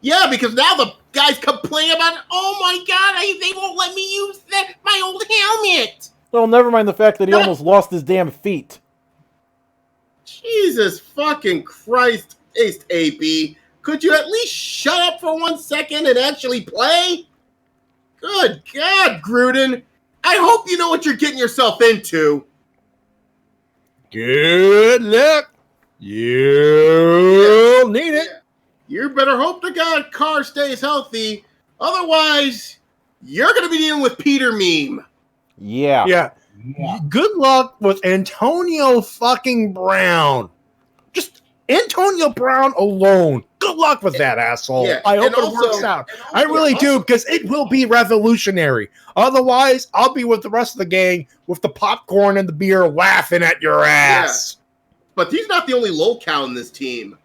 Yeah, because now the guys complain about, oh my god, they won't let me use my old helmet. Well, never mind the fact that he almost lost his damn feet. Jesus fucking Christ, Ace AB. Could you at least shut up for 1 second and actually play? Good God, Gruden. I hope you know what you're getting yourself into. Good luck. You'll need it. You better hope to God Carr stays healthy. Otherwise, you're going to be dealing with Peter Meme. Yeah. Good luck with Antonio fucking Brown. Just Antonio Brown alone. Good luck with that, asshole. Yeah. I hope it works out. I really do, because it will be revolutionary. Otherwise, I'll be with the rest of the gang with the popcorn and the beer laughing at your ass. Yeah. But he's not the only locale in this team.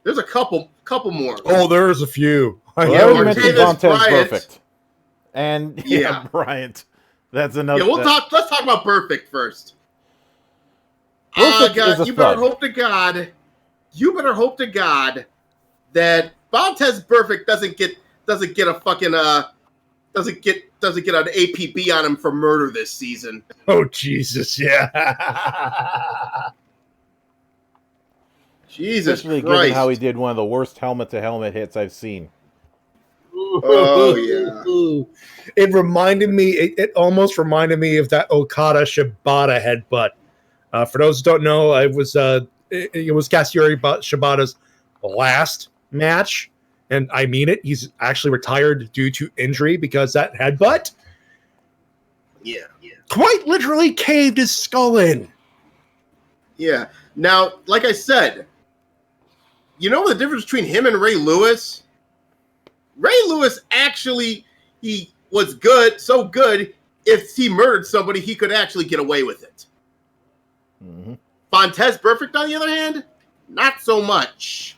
There's a couple more. Oh, there's a few. Well, you mentioned Vontez Perfect. And, Bryant. That's another. Yeah, let's talk about Perfect first. Perfect is a you better thug. hope to God. You better hope to God that Vontez Perfect doesn't get a fucking doesn't get an APB on him for murder this season. Oh Jesus, yeah. Jesus Especially Christ. given how he did one of the worst helmet-to-helmet hits I've seen. Oh, yeah. It reminded me. It almost reminded me of that Okada Shibata headbutt. For those who don't know, it was Katsuyori Shibata's last match, and I mean it. He's actually retired due to injury because that headbutt, quite literally caved his skull in. Yeah. Now, like I said, you know the difference between him and Ray Lewis? Ray Lewis actually, he was good, so good, if he murdered somebody, he could actually get away with it. Mm-hmm. Vontez Perfect, on the other hand, not so much.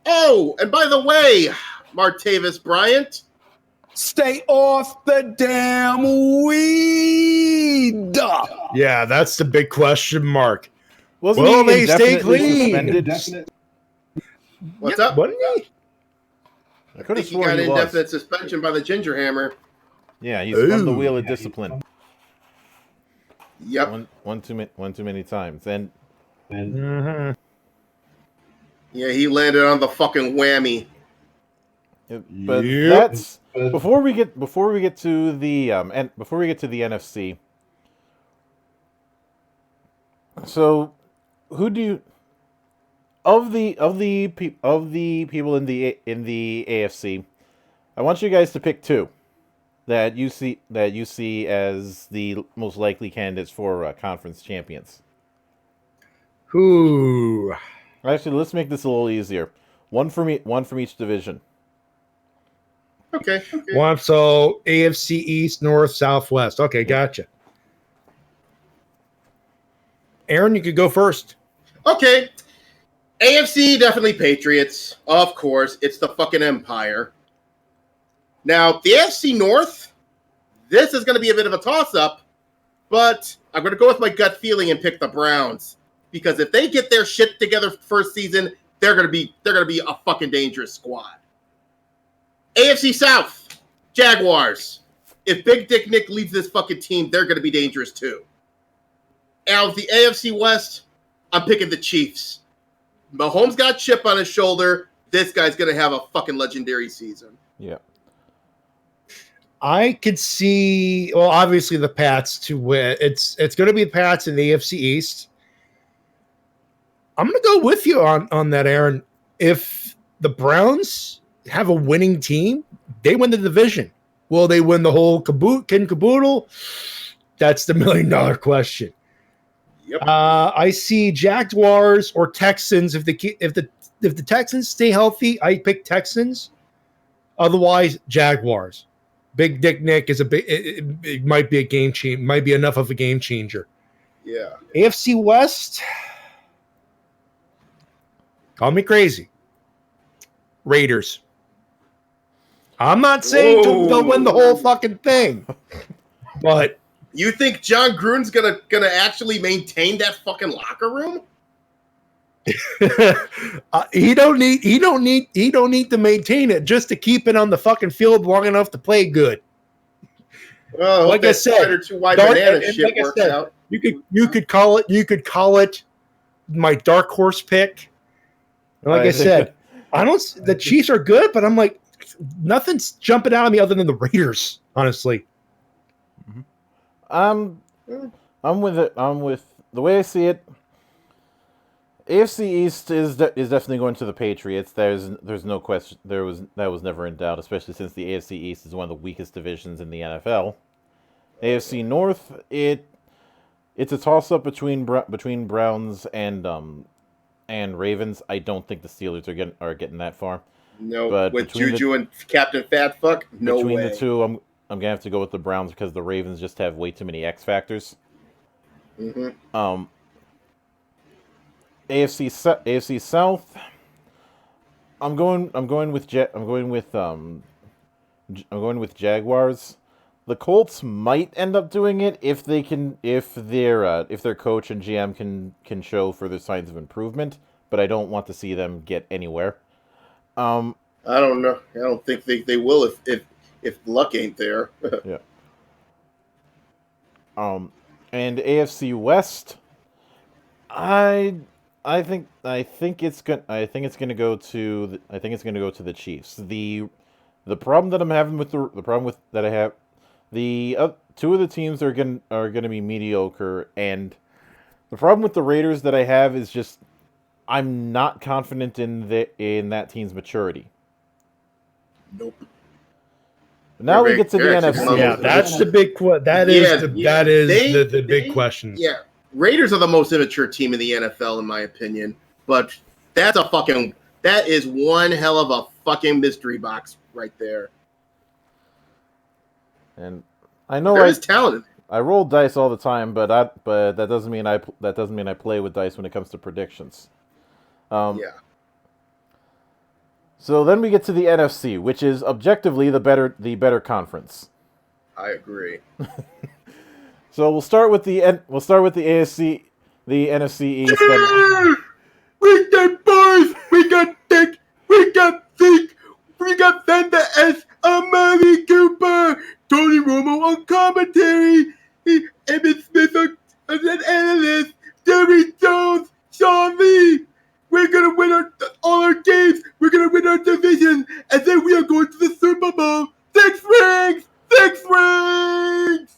Oh, and by the way, Martavis Bryant, Stay off the damn weed. Yeah, that's the big question mark. Wasn't Will he they stay indefinitely clean? suspended? what's up? Wasn't he? I I could have think he sworn got he indefinite was. suspension by the Ginger Hammer. Yeah, he's on the Ooh. wheel of discipline Yep. one too many times, and Mm-hmm. Yeah, he landed on the fucking whammy. but Yep. that's before we get to the before we get to the NFC. So, who do you of the people in the AFC? I want you guys to pick two that you see as the most likely candidates for conference champions. Ooh. Actually, let's make this a little easier. One from each division. Okay. One, so AFC East, North, Southwest. Okay, gotcha. Aaron, you could go first. Okay. AFC, definitely Patriots. Of course. It's the fucking Empire. Now, the AFC North, this is going to be a bit of a toss-up, but I'm going to go with my gut feeling and pick the Browns. Because if they get their shit together first season, they're going to be a fucking dangerous squad. AFC South, Jaguars. If Big Dick Nick leads this fucking team, they're going to be dangerous too. Out of the AFC West, I'm picking the Chiefs. Mahomes got chip on his shoulder. This guy's going to have a fucking legendary season. Yeah. I could see, well, obviously the Pats to win. It's going to be the Pats in the AFC East. I'm going to go with you on that, Aaron. If the Browns have a winning team, they win the division. Will they win the whole caboodle? That's the $1 million question. Yep. I see Jaguars or Texans. If the Texans stay healthy, I pick Texans. Otherwise, Jaguars. Big Dick Nick is it might be a game changer. Might be enough of a game changer. Yeah. AFC West. Call me crazy. Raiders. I'm not saying they'll win the whole fucking thing, but You think John Gruden's gonna actually maintain that fucking locker room? he don't need to maintain it just to keep it on the fucking field long enough to play good. Oh, Like I said, too wide banana and shit like I works said, out. You could call it my dark horse pick. And like I said, the Chiefs are good, but I'm like, nothing's jumping out at me other than the Raiders, honestly. I'm with it. I'm with the way I see it. AFC East is definitely going to the Patriots. There's no question. That was never in doubt, especially since the AFC East is one of the weakest divisions in the NFL. AFC North, it's a toss up between Browns and Ravens. I don't think the Steelers are getting that far. No, but with Juju and Captain Fat Fuck, no between way. the two, I'm gonna have to go with the Browns because the Ravens just have way too many X factors. Mm-hmm. AFC South. I'm going with Jaguars. The Colts might end up doing it if they can, if their coach and GM can show further signs of improvement. But I don't want to see them get anywhere. I don't know. I don't think they will if luck ain't there. Yeah. And AFC West, I think it's gonna go to the Chiefs. The problem that I'm having with two of the teams are gonna be mediocre, and the problem with the Raiders that I have is just I'm not confident in that team's maturity. Nope. Now we get to the NFC. Yeah, that's the big the big question. Yeah, Raiders are the most immature team in the NFL, in my opinion. But that is one hell of a fucking mystery box right there. And I know there is talent. I roll dice all the time, but that doesn't mean I play with dice when it comes to predictions. Yeah. So then we get to the NFC, which is objectively the better conference. I agree. So we'll start with the AFC, the NFC East. We got boys. We got Dick. We got Zeke. We got Fender S. Amari Cooper. Tony Romo on commentary. Emmitt Smith as an analyst. Jerry Jones. Sean Lee. We're going to win all our games. We're going to win our division. And then we are going to the Super Bowl. 6 rings. 6 rings.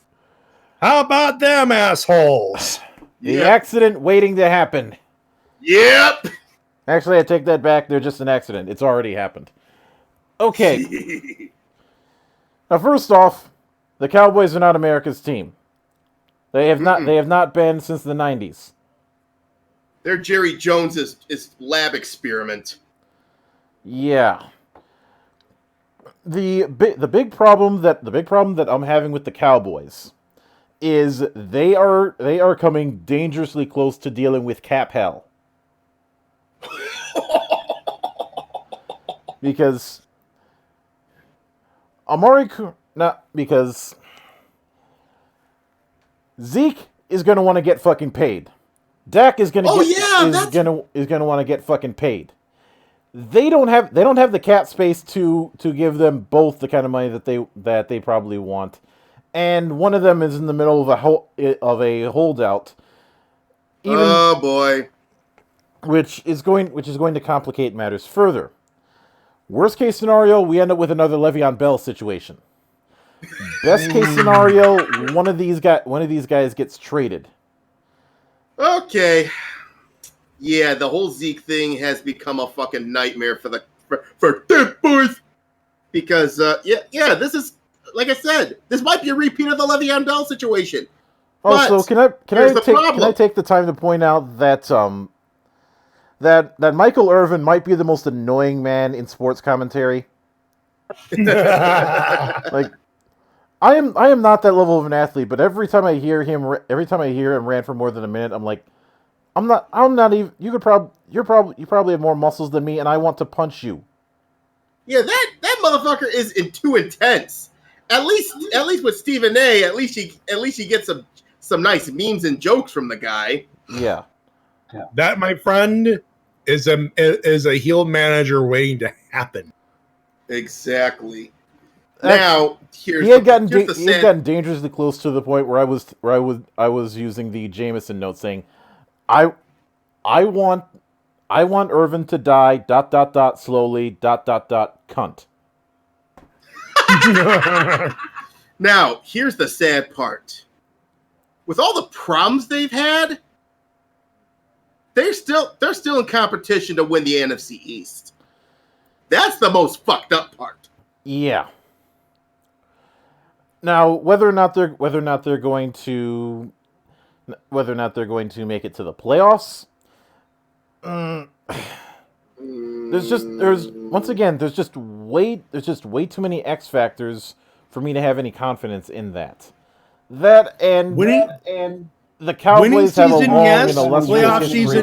How about them assholes? The accident waiting to happen. Yep. Actually, I take that back. They're just an accident. It's already happened. Okay. Now, first off, the Cowboys are not America's team. They have not been since the 90s. They're Jerry Jones's lab experiment. Yeah. The big problem that I'm having with the Cowboys is they are coming dangerously close to dealing with cap hell. Because Zeke is going to want to get fucking paid. Dak is going to want to get fucking paid. They don't have the cap space to give them both the kind of money that they probably want, and one of them is in the middle of a holdout. Oh boy, which is going to complicate matters further. Worst case scenario, we end up with another Le'Veon Bell situation. Best case scenario, one of these guys gets traded. Okay. Yeah, the whole Zeke thing has become a fucking nightmare for them boys. Because this is, like I said, this might be a repeat of the Le'Veon Bell situation. Also, can I take the time to point out that that Michael Irvin might be the most annoying man in sports commentary. Like, I am not that level of an athlete, but every time I hear him rant for more than a minute, I'm like, I'm not even. You probably have more muscles than me, and I want to punch you. Yeah, that motherfucker is too intense. At least with Stephen A, at least he gets some nice memes and jokes from the guy. Yeah. That, my friend, is a heel manager waiting to happen. Exactly. Now, he had gotten dangerously close to the point where I was using the Jameson note saying, I want Irvin to die ... slowly ... cunt. Now, here's the sad part. With all the problems they've had, they're still in competition to win the NFC East. That's the most fucked up part. Yeah. Now, whether or not they're going to make it to the playoffs, there's just way too many X factors for me to have any confidence in that. That and the Cowboys have a long and illustrious history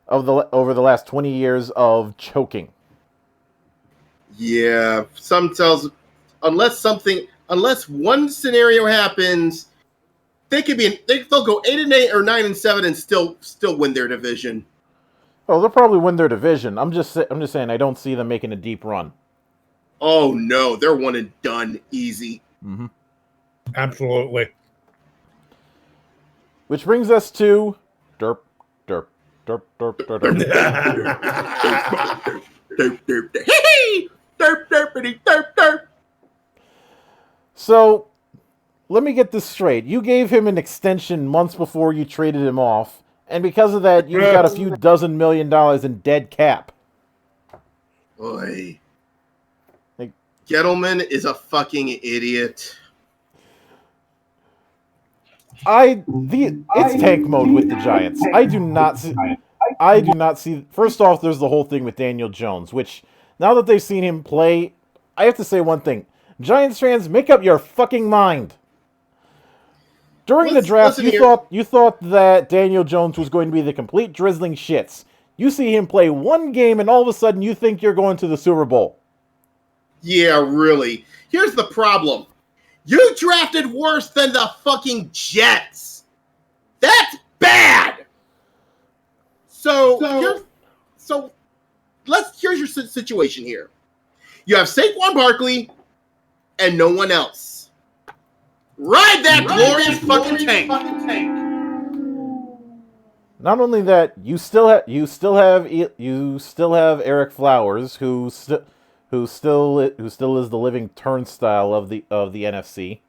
over the last 20 years of choking. Yeah, unless something unless one scenario happens, they'll go 8-8 or 9-7 and still win their division. Oh, they'll probably win their division. I'm just saying I don't see them making a deep run. Oh no, they're one and done easy. Mm-hmm. Absolutely. Which brings us to derp, derp, derp, derp, derp, derp. Derp, derp, derp. Hee-hee! Derp, derpity, derp, derp. So, let me get this straight. You gave him an extension months before you traded him off, and because of that, you've got a few dozen $1 million in dead cap. Oy. Like, Gettleman is a fucking idiot. It's tank mode with the Giants. I do not see. First off, there's the whole thing with Daniel Jones, which now that they've seen him play, I have to say one thing: Giants fans, make up your fucking mind. During the draft, you thought that Daniel Jones was going to be the complete drizzling shits. You see him play one game, and all of a sudden, you think you're going to the Super Bowl. Yeah, really. Here's the problem. You drafted worse than the fucking Jets. That's bad. Here's your situation here. You have Saquon Barkley and no one else. Ride that glorious fucking tank. Not only that, you still have Eric Flowers, who still is the living turnstile of the NFC.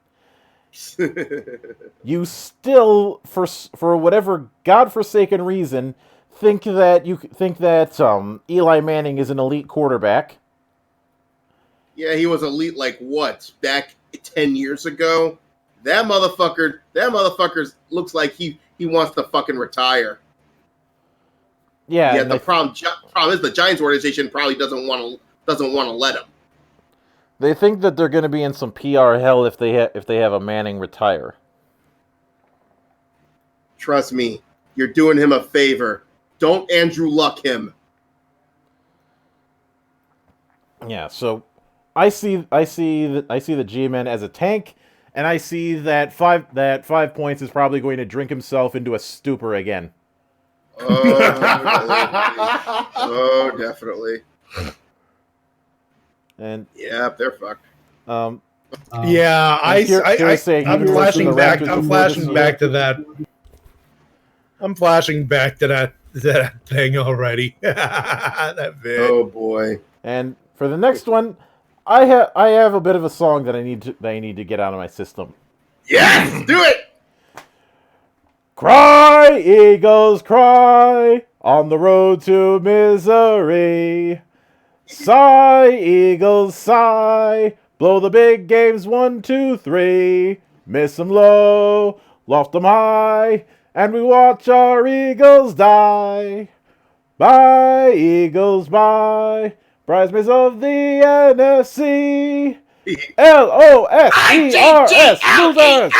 You still, for whatever godforsaken reason, think that Eli Manning is an elite quarterback. Yeah, he was elite like what? Back 10 years ago? That motherfucker looks like he wants to fucking retire. Yeah, the problem is the Giants organization probably doesn't want to let him. They think that they're going to be in some PR hell if they have a Manning retire. Trust me, you're doing him a favor. Don't Andrew Luck him. Yeah, so I see the G-Man as a tank, and I see that 5 points is probably going to drink himself into a stupor again. Oh, definitely. And yeah, they're fucked. I'm flashing back. I'm flashing back to that. I'm flashing back to that thing already. That vid. Oh boy! And for the next one, I have a bit of a song that I need to get out of my system. Yes, do it. Cry, Eagles, cry on the road to misery. Sigh, Eagles, sigh. Blow the big games 1, 2, 3. Miss them low, loft them high, and we watch our Eagles die. Bye, Eagles, bye. Bridesmaids of the NFC. LOSERS, losers.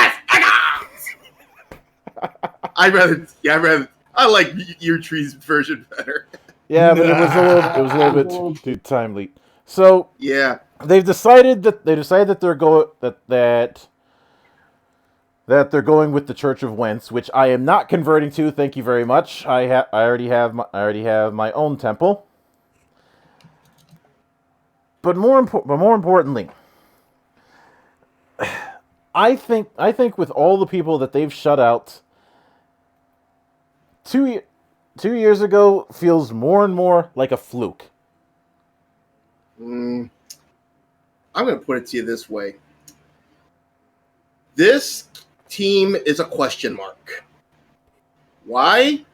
I like your tree's version better. Yeah, but it was a little bit too timely. So yeah, they've decided that they're going with the Church of Wentz, which I am not converting to. Thank you very much. I already have my own temple. But more importantly, I think with all the people that they've shut out, 2 years ago feels more and more like a fluke. I'm going to put it to you this way. This team is a question mark. Why?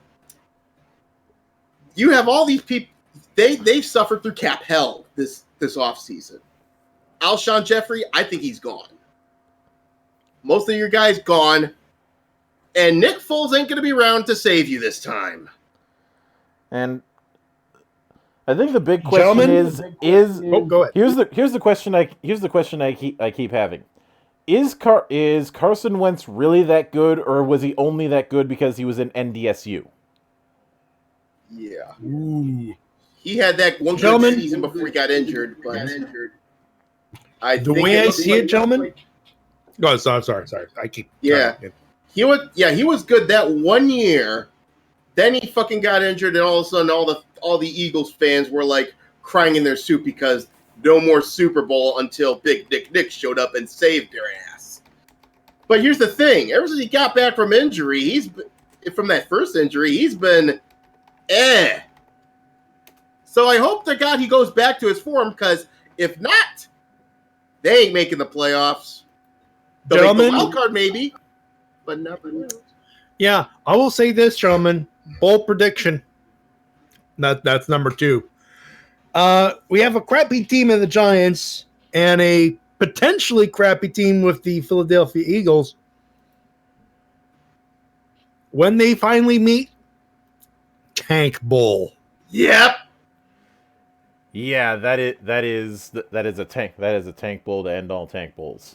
You have all these people. They've suffered through cap hell this offseason. Alshon Jeffrey, I think he's gone. Most of your guys gone. And Nick Foles ain't going to be around to save you this time. And I think the big question is go ahead. Here's the question I keep having. Is Carson Wentz really that good, or was he only that good because he was in NDSU? Yeah. Ooh. He had that one good season before he got injured, but the way I see it, gentlemen, Oh, sorry. I keep He was good that 1 year. Then he fucking got injured, and all of a sudden, all the Eagles fans were like crying in their soup because no more Super Bowl until Big Dick Nick showed up and saved their ass. But here's the thing: ever since he got back from injury, from that first injury, he's been So I hope to God he goes back to his form, because if not, they ain't making the playoffs. They'll make the wild card maybe, but nothing else. Yeah, I will say this, gentlemen. Bold prediction. That's number 2. We have a crappy team in the Giants and a potentially crappy team with the Philadelphia Eagles. When they finally meet, Tank Bowl. Yep. Yeah, that is a tank bowl to end all tank bowls.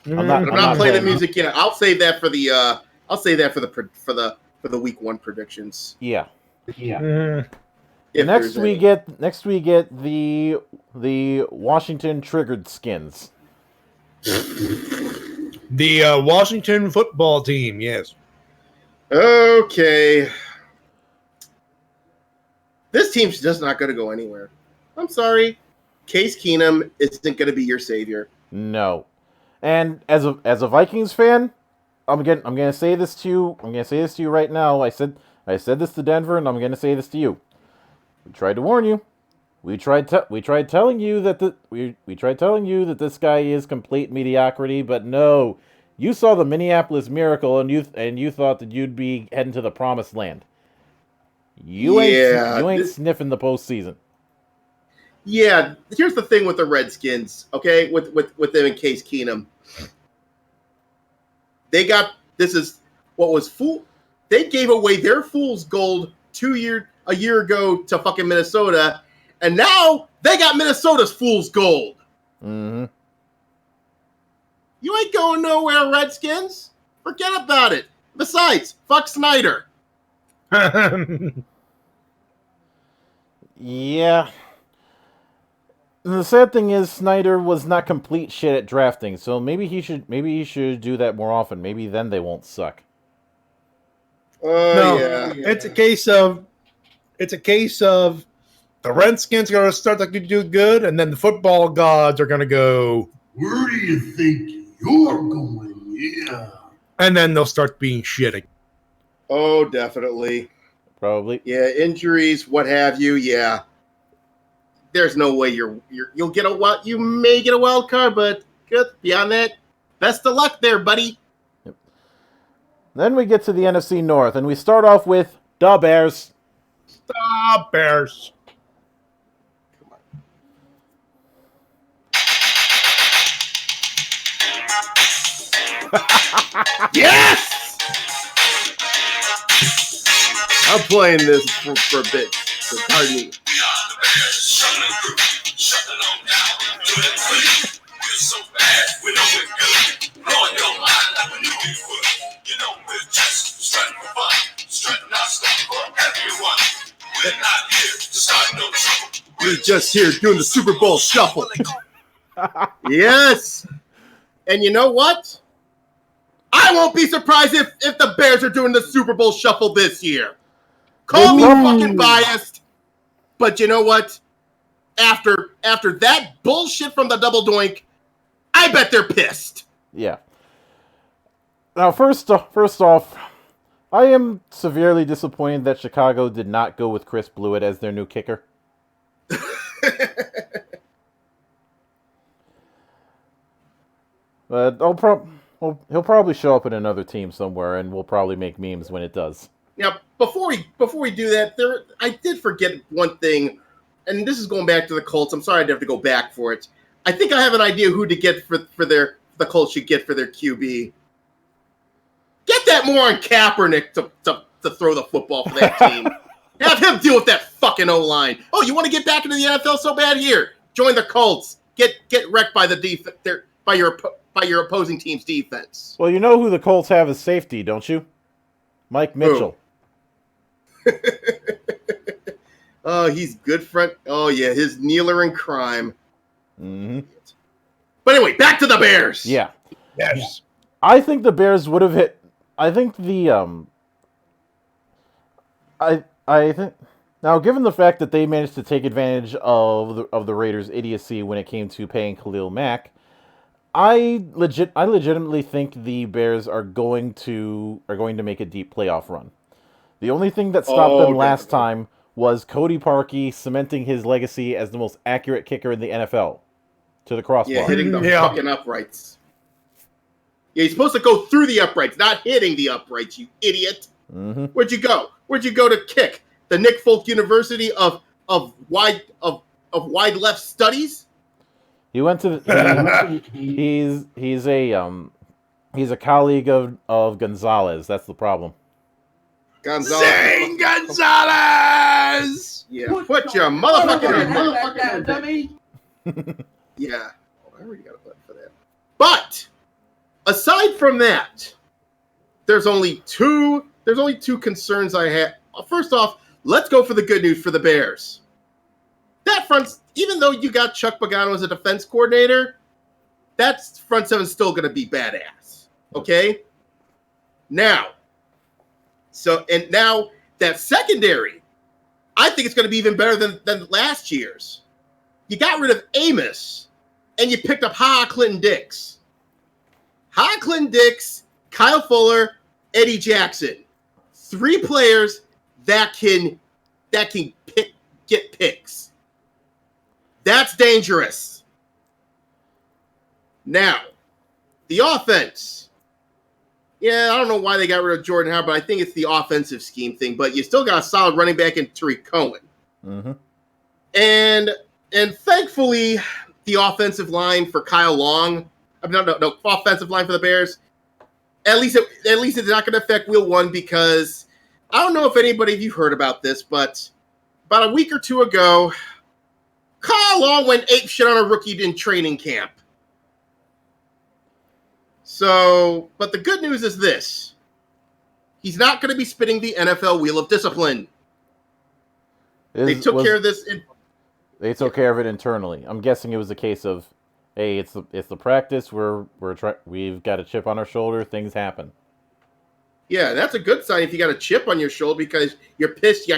I'm not playing the music yet. I'll save that for the week 1 predictions. Yeah. If Next we get the Washington Triggered Skins. The Washington football team, yes. Okay. This team's just not going to go anywhere. I'm sorry. Case Keenum isn't going to be your savior. No. And as a Vikings fan, I'm gonna say this to you. I'm gonna say this to you right now. I said this to Denver, and I'm gonna say this to you. We tried to warn you. We tried telling you that this guy is complete mediocrity, but no. You saw the Minneapolis Miracle, and you thought that you'd be heading to the promised land. You ain't sniffing the postseason. Yeah, here's the thing with the Redskins, okay? With them and Case Keenum. They gave away their fool's gold a year ago to fucking Minnesota, and now they got Minnesota's fool's gold. Mm-hmm. You ain't going nowhere, Redskins. Forget about it. Besides, fuck Snyder. Yeah. The sad thing is Snyder was not complete shit at drafting, so maybe he should do that more often. Maybe then they won't suck. It's a case of the Redskins are going to start to do good, and then the football gods are going to go, where do you think you're going? Yeah. And then they'll start being shitty. Oh, definitely. Probably. Yeah, injuries, what have you. Yeah. There's no way you'll get you may get a wild card, but good. Beyond that, best of luck there, buddy. Yep. Then we get to the NFC North, and we start off with the Bears. The Bears. Yes! I'm playing this for a bit, so pardon me. We're just here doing the Super Bowl shuffle. Yes. And you know what? I won't be surprised if the Bears are doing the Super Bowl shuffle this year. Call me fucking biased, but you know what? After that bullshit from the double doink, I bet they're pissed. Yeah. Now, first off, I am severely disappointed that Chicago did not go with Chris Blewett as their new kicker. But he'll probably show up in another team somewhere, and we'll probably make memes when it does. Now, before we do that, I did forget one thing, and this is going back to the Colts. I'm sorry I'd have to go back for it. I think I have an idea who to get for the Colts should get for their QB. Get that moron Kaepernick to throw the football for that team. Have him deal with that fucking O-line. Oh, you want to get back into the NFL so bad? Here, join the Colts. Get wrecked by by your opposing team's defense. Well, you know who the Colts have as safety, don't you? Mike Mitchell. Oh, he's good front. Oh, yeah, his kneeler in crime. Mm-hmm. But anyway, back to the Bears. Yeah. Yes. I think the Bears would have hit. I think the I think now, given the fact that they managed to take advantage of the Raiders' idiocy when it came to paying Khalil Mack, I legitimately think the Bears are going to make a deep playoff run. The only thing that stopped them last time was Cody Parkey cementing his legacy as the most accurate kicker in the NFL to the crossbar. Yeah, hitting the fucking uprights. Yeah, you're supposed to go through the uprights, not hitting the uprights, you idiot. Mm-hmm. Where'd you go? Where'd you go to kick? The Nick Folk University of wide left studies? He went to the, he's a colleague of Gonzalez. That's the problem. Zane Gonzalez! Yeah, put your motherfucking dummy. Yeah, I already got a button for that. But aside from that, there's only two concerns I have. First off, let's go for the good news for the Bears. That front, even though you got Chuck Pagano as a defense coordinator, that front seven's still going to be badass. Okay? Now that secondary, I think it's going to be even better than last year's. You got rid of Amos, and you picked up Clinton Dix. Clinton Dix, Kyle Fuller, Eddie Jackson. 3 players that can get picks. That's dangerous. Now, the offense. Yeah, I don't know why they got rid of Jordan Howard, but I think it's the offensive scheme thing. But you still got a solid running back in Tariq Cohen. Mm-hmm. And thankfully, the offensive line for Kyle Long. No, offensive line for the Bears. At least it's not going to affect Wheel 1 because I don't know if anybody of you heard about this, but about a week or two ago, Kyle Long went apeshit on a rookie in training camp. So, but the good news is this. He's not going to be spinning the NFL wheel of discipline. They took care of this. They took care of it internally. I'm guessing it was a case of, hey, it's the practice. We've got a chip on our shoulder. Things happen. Yeah, that's a good sign if you got a chip on your shoulder because you're pissed.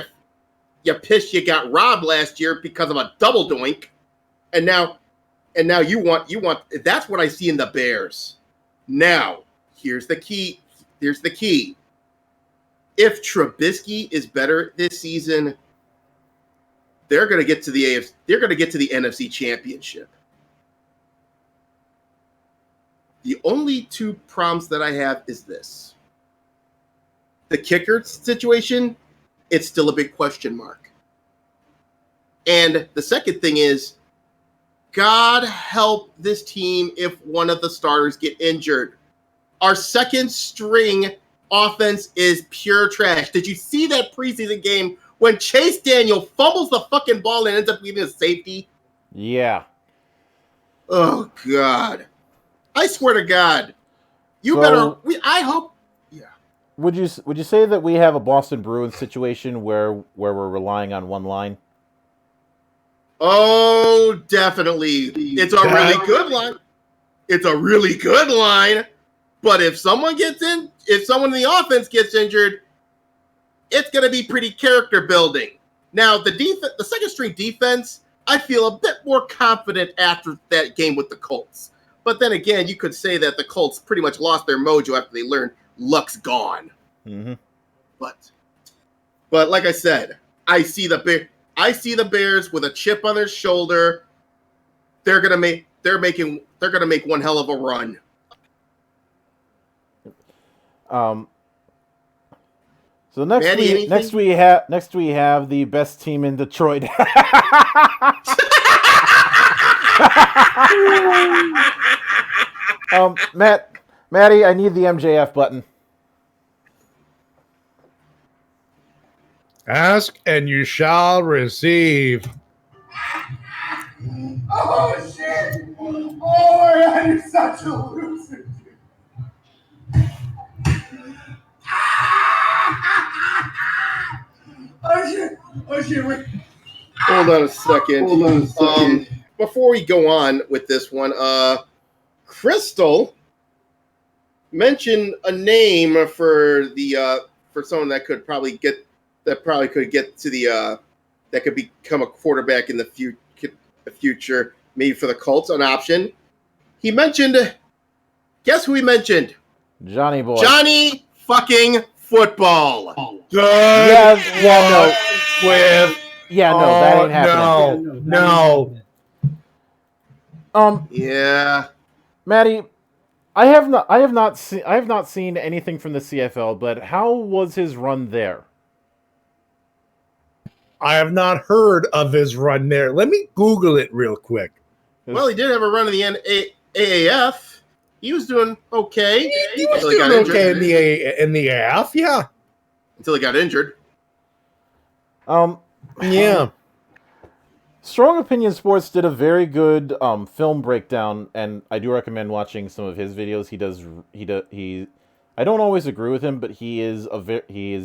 You're pissed you got robbed last year because of a double doink, and now you want. That's what I see in the Bears. Now, here's the key. If Trubisky is better this season, they're going to get to the AFC. They're going to get to the NFC Championship. The only 2 problems that I have is this. The kicker situation, it's still a big question mark. And the second thing is, God help this team if one of the starters get injured. Our second string offense is pure trash. Did you see that preseason game when Chase Daniel fumbles the fucking ball and ends up getting a safety? Yeah. Oh, God. I swear to God. I hope. Yeah. Would you say that we have a Boston Bruins situation where we're relying on one line? Oh, definitely. It's a really good line. It's a really good line. But if someone in the offense gets injured, it's going to be pretty character building. Now, the second string defense, I feel a bit more confident after that game with the Colts. But then again, you could say that the Colts pretty much lost their mojo after they learned luck's gone. Mm-hmm. But like I said, I see the Bears with a chip on their shoulder. They're gonna make one hell of a run. So next we have the best team in Detroit. Maddie, I need the MJF button. Ask and you shall receive. Oh shit! Oh, you're such a loser. Oh shit! Wait. Hold on a second. Before we go on with this one, Crystal mention a name for the for someone that could probably get to the that could become a quarterback in the future, maybe for the Colts, an option. He mentioned, guess who he mentioned? Johnny boy. Johnny fucking Football. Yeah, no. With Yeah, no, that ain't happening. No. Yeah. Matty, I have not seen anything from the CFL, but how was his run there? I have not heard of his run there. Let me Google it real quick. Well, he did have a run in the AAF. He was doing okay. He was doing okay in the AF, yeah. Until he got injured. Yeah. Strong Opinion Sports did a very good film breakdown, and I do recommend watching some of his videos. He I don't always agree with him, but he is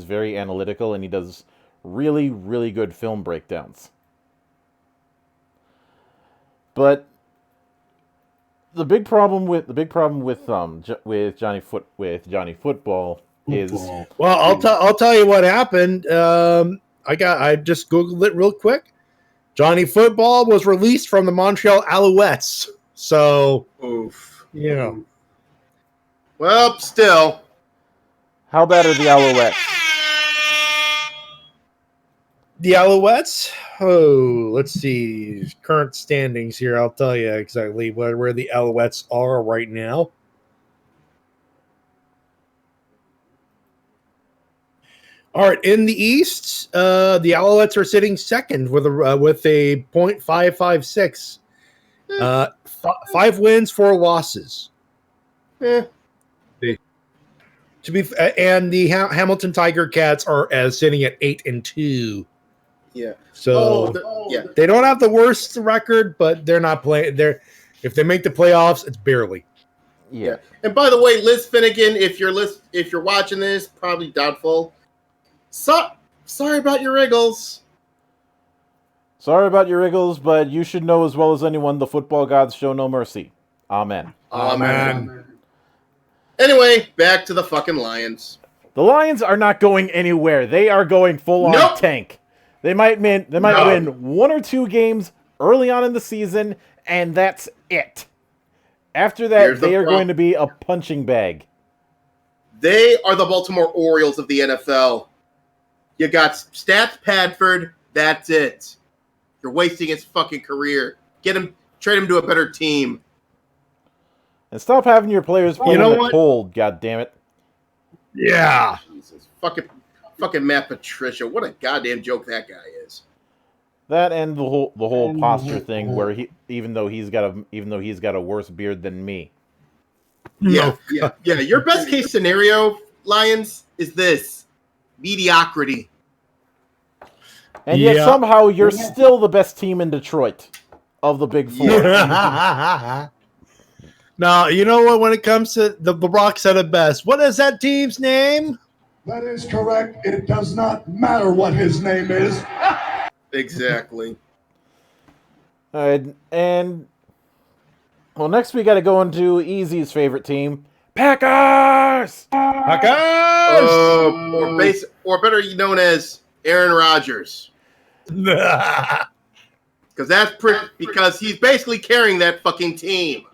very analytical, and he does really, really good film breakdowns. But the big problem with Johnny Football is well, I'll tell you what happened. I just Googled it real quick. Johnny Football was released from the Montreal Alouettes. So, oof. Yeah. Well, still. How bad are the Alouettes? The Alouettes? Oh, let's see. Current standings here. I'll tell you exactly where the Alouettes are right now. All right, in the East, the Alouettes are sitting second with a .556. 5 wins, 4 losses. And the Hamilton Tiger Cats are sitting at 8-2. Yeah. So they don't have the worst record, but they're not playing. If they make the playoffs, it's barely. Yeah. And by the way, Liz Finnegan, if you're watching this, probably doubtful. Sorry about your wriggles. Sorry about your wriggles, but you should know as well as anyone the football gods show no mercy. Amen. Amen. Anyway, back to the fucking Lions. The Lions are not going anywhere. They are going full on tank. They might win 1 or 2 games early on in the season, and that's it. After that, they are going to be a punching bag. They are the Baltimore Orioles of the NFL. You got Stats Padford. That's it. You're wasting his fucking career. Trade him to a better team. And stop having your players play in the cold, goddammit. Yeah. Jesus. Fucking Matt Patricia. What a goddamn joke that guy is. That and the whole posture thing where even though he's got a worse beard than me. Yeah. Your best case scenario, Lions, is this. Mediocrity. And yet somehow you're still the best team in Detroit of the Big Four. Now, you know what? When it comes to the Brock said it best. What is that team's name? That is correct. It does not matter what his name is. Exactly. All right, and next we got to go into Easy's favorite team, Packers. Or better known as Aaron Rodgers. Because he's basically carrying that fucking team.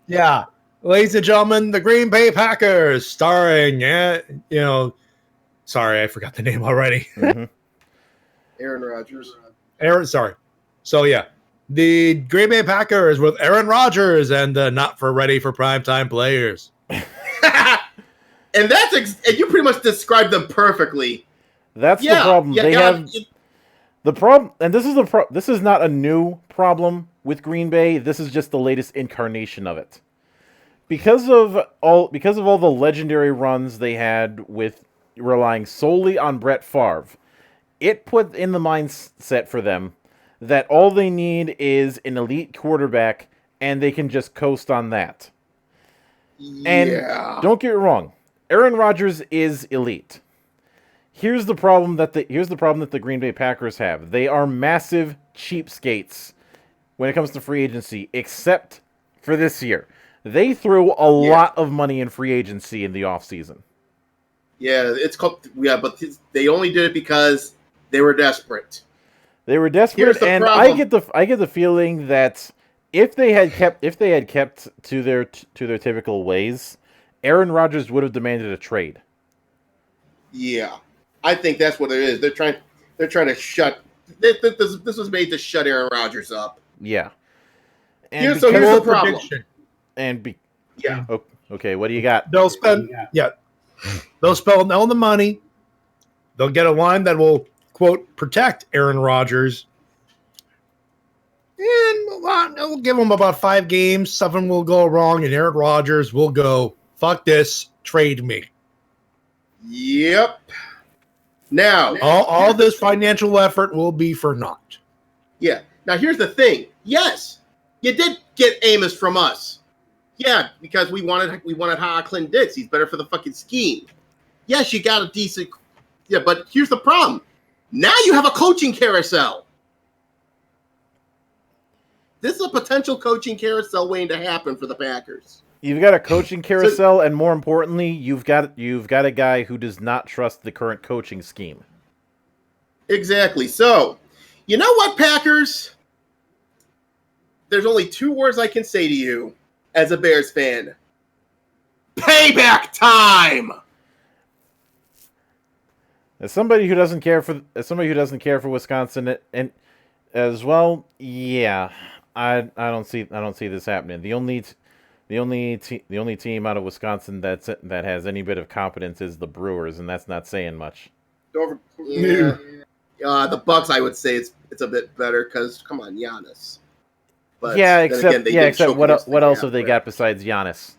Yeah. Ladies and gentlemen, the Green Bay Packers, starring, sorry, I forgot the name already. Mm-hmm. Aaron Rodgers. Sorry. So, yeah. The Green Bay Packers with Aaron Rodgers and not for ready for primetime players. And and you pretty much described them perfectly. That's the problem. They have the problem, and this is not a new problem with Green Bay. This is just the latest incarnation of it. Because of all the legendary runs they had with relying solely on Brett Favre, it put in the mindset for them that all they need is an elite quarterback, and they can just coast on that. And don't get me wrong, Aaron Rodgers is elite. Here's the problem that the Green Bay Packers have. They are massive cheapskates when it comes to free agency, except for this year. They threw a lot of money in free agency in the offseason. Yeah, but they only did it because they were desperate. They were desperate, Here's the and problem. I get the feeling that if they had kept to their typical ways, Aaron Rodgers would have demanded a trade. Yeah, I think that's what it is. They're trying to shut. This was made to shut Aaron Rodgers up. Yeah. And Here's the problem. Prediction. Yeah. Okay, what do you got? They'll spend they'll spend all the money. They'll get a line that will, quote, protect Aaron Rodgers. And we'll give him about 5 games. Something will go wrong, and Aaron Rodgers will go, fuck this, trade me. Yep. Now, all this financial effort will be for naught. Yeah. Now, here's the thing. Yes, you did get Amos from us. Yeah, because we wanted Clint Dix. He's better for the fucking scheme. Yes, you got a decent. Yeah, but here's the problem. Now you have a coaching carousel. This is a potential coaching carousel waiting to happen for the Packers. You've got a coaching carousel, and more importantly, you've got a guy who does not trust the current coaching scheme. Exactly. So, you know what, Packers? There's only 2 words I can say to you as a Bears fan. Payback time. As somebody who doesn't care for Wisconsin and as well, yeah, I don't see this happening. The only team out of Wisconsin that has any bit of competence is the Brewers, and that's not saying much. Yeah. The Bucks, I would say it's a bit better because come on, Giannis. But except what else have they got besides Giannis?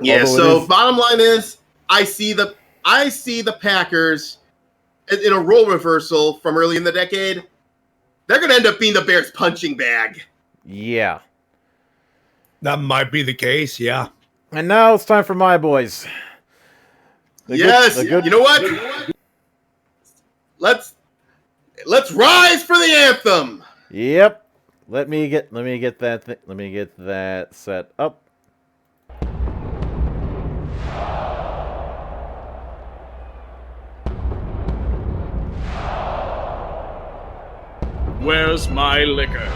Yeah. So bottom line is, I see the Packers in a role reversal from early in the decade. They're going to end up being the Bears' punching bag. Yeah. That might be the case, yeah. And now it's time for my boys. You know what? Let's rise for the anthem. Yep. Let me get that set up. Where's my liquor?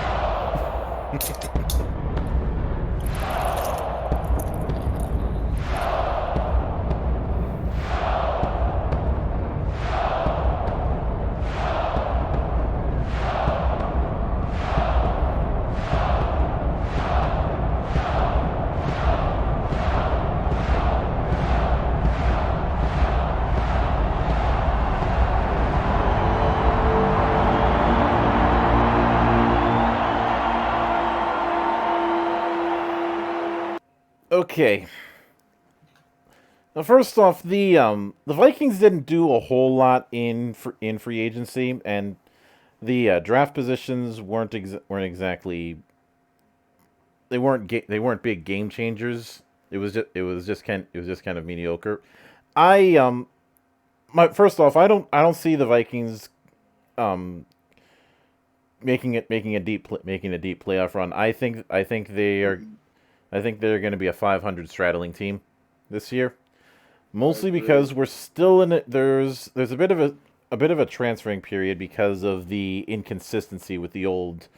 Okay. Now, first off, the Vikings didn't do a whole lot in free agency, and the draft positions weren't exactly they weren't big game changers. It was just kind of mediocre. First off, I don't see the Vikings making a deep playoff run. I think they're going to be a 500 straddling team this year, mostly because we're still in it. There's a bit of a transferring period because of the inconsistency with the old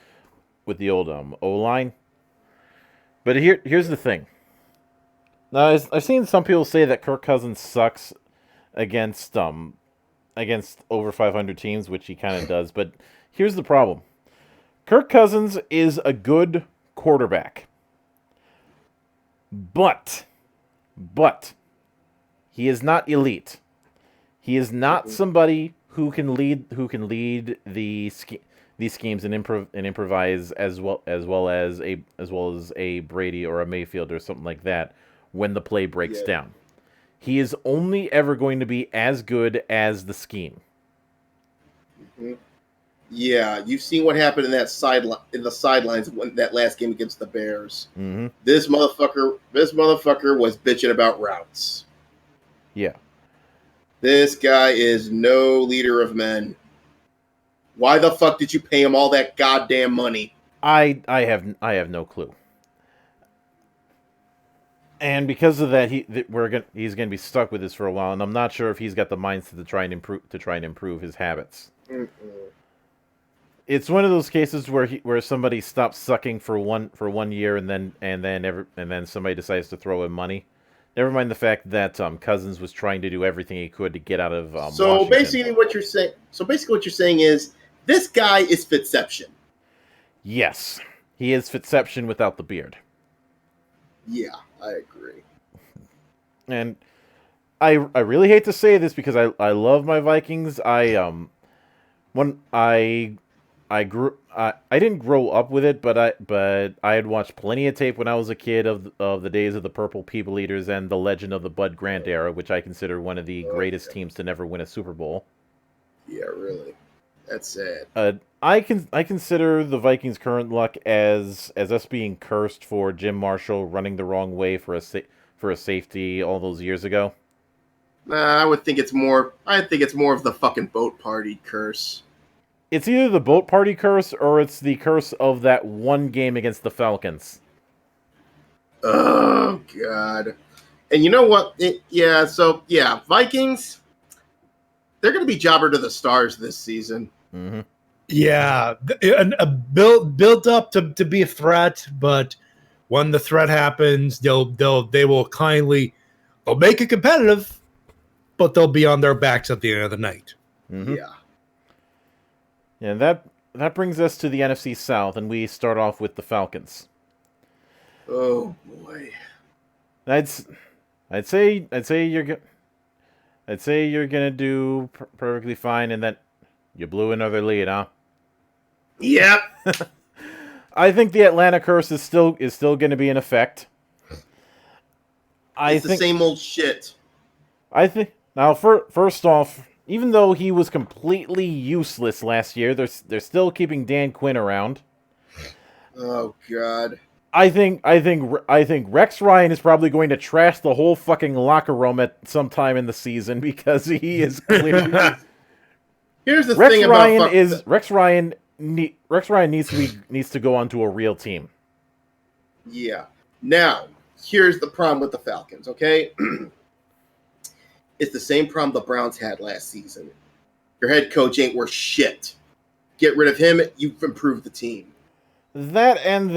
O-line. But here's the thing. Now, I've seen some people say that Kirk Cousins sucks against over 500 teams, which he kind of does. But here's the problem. Kirk Cousins is a good quarterback. But he is not elite. He is not somebody who can lead these schemes and improvise as well as a Brady or a Mayfield or something like that when the play breaks down. He is only ever going to be as good as the scheme. Mm-hmm. Yeah, you've seen what happened in the sidelines when that last game against the Bears. Mm-hmm. This motherfucker was bitching about routes. Yeah. This guy is no leader of men. Why the fuck did you pay him all that goddamn money? I have no clue. And because of that, he's gonna be stuck with this for a while, and I'm not sure if he's got the mindset to try and improve his habits. Mm-mm. It's one of those cases where somebody stops sucking for 1 year, and then somebody decides to throw him money. Never mind the fact that Cousins was trying to do everything he could to get out of So Washington. basically, what you're saying is this guy is Fitzception. Yes, he is Fitzception without the beard. Yeah, I agree. And I really hate to say this because I love my Vikings. I didn't grow up with it, but I had watched plenty of tape when I was a kid of the days of the Purple People Eaters and the Legend of the Bud Grant era, which I consider one of the greatest teams to never win a Super Bowl. Yeah, really. That's sad. I consider the Vikings' current luck as us being cursed for Jim Marshall running the wrong way for a safety all those years ago. Nah, I think it's more of the fucking boat party curse. It's either the boat party curse or it's the curse of that one game against the Falcons. Oh God! And you know what? Vikings. They're going to be jobber to the stars this season. Mm-hmm. Yeah, built up to be a threat, but when the threat happens, they will kindly they'll make it competitive, but they'll be on their backs at the end of the night. Mm-hmm. Yeah. And that brings us to the NFC South, and we start off with the Falcons. Oh boy. I'd say you're gonna do perfectly fine, and that you blew another lead, huh? Yep. I think the Atlanta curse is still going to be in effect. It's the same old shit. I think now, first off, even though he was completely useless last year, they're still keeping Dan Quinn around. Oh God. I think Rex Ryan is probably going to trash the whole fucking locker room at some time in the season because he is clearly. Here's the Rex thing Ryan about is Rex Ryan. Rex Ryan needs to go onto a real team. Yeah. Now, here's the problem with the Falcons. Okay. It's the same problem the Browns had last season. Your head coach ain't worth shit. Get rid of him. You've improved the team. That and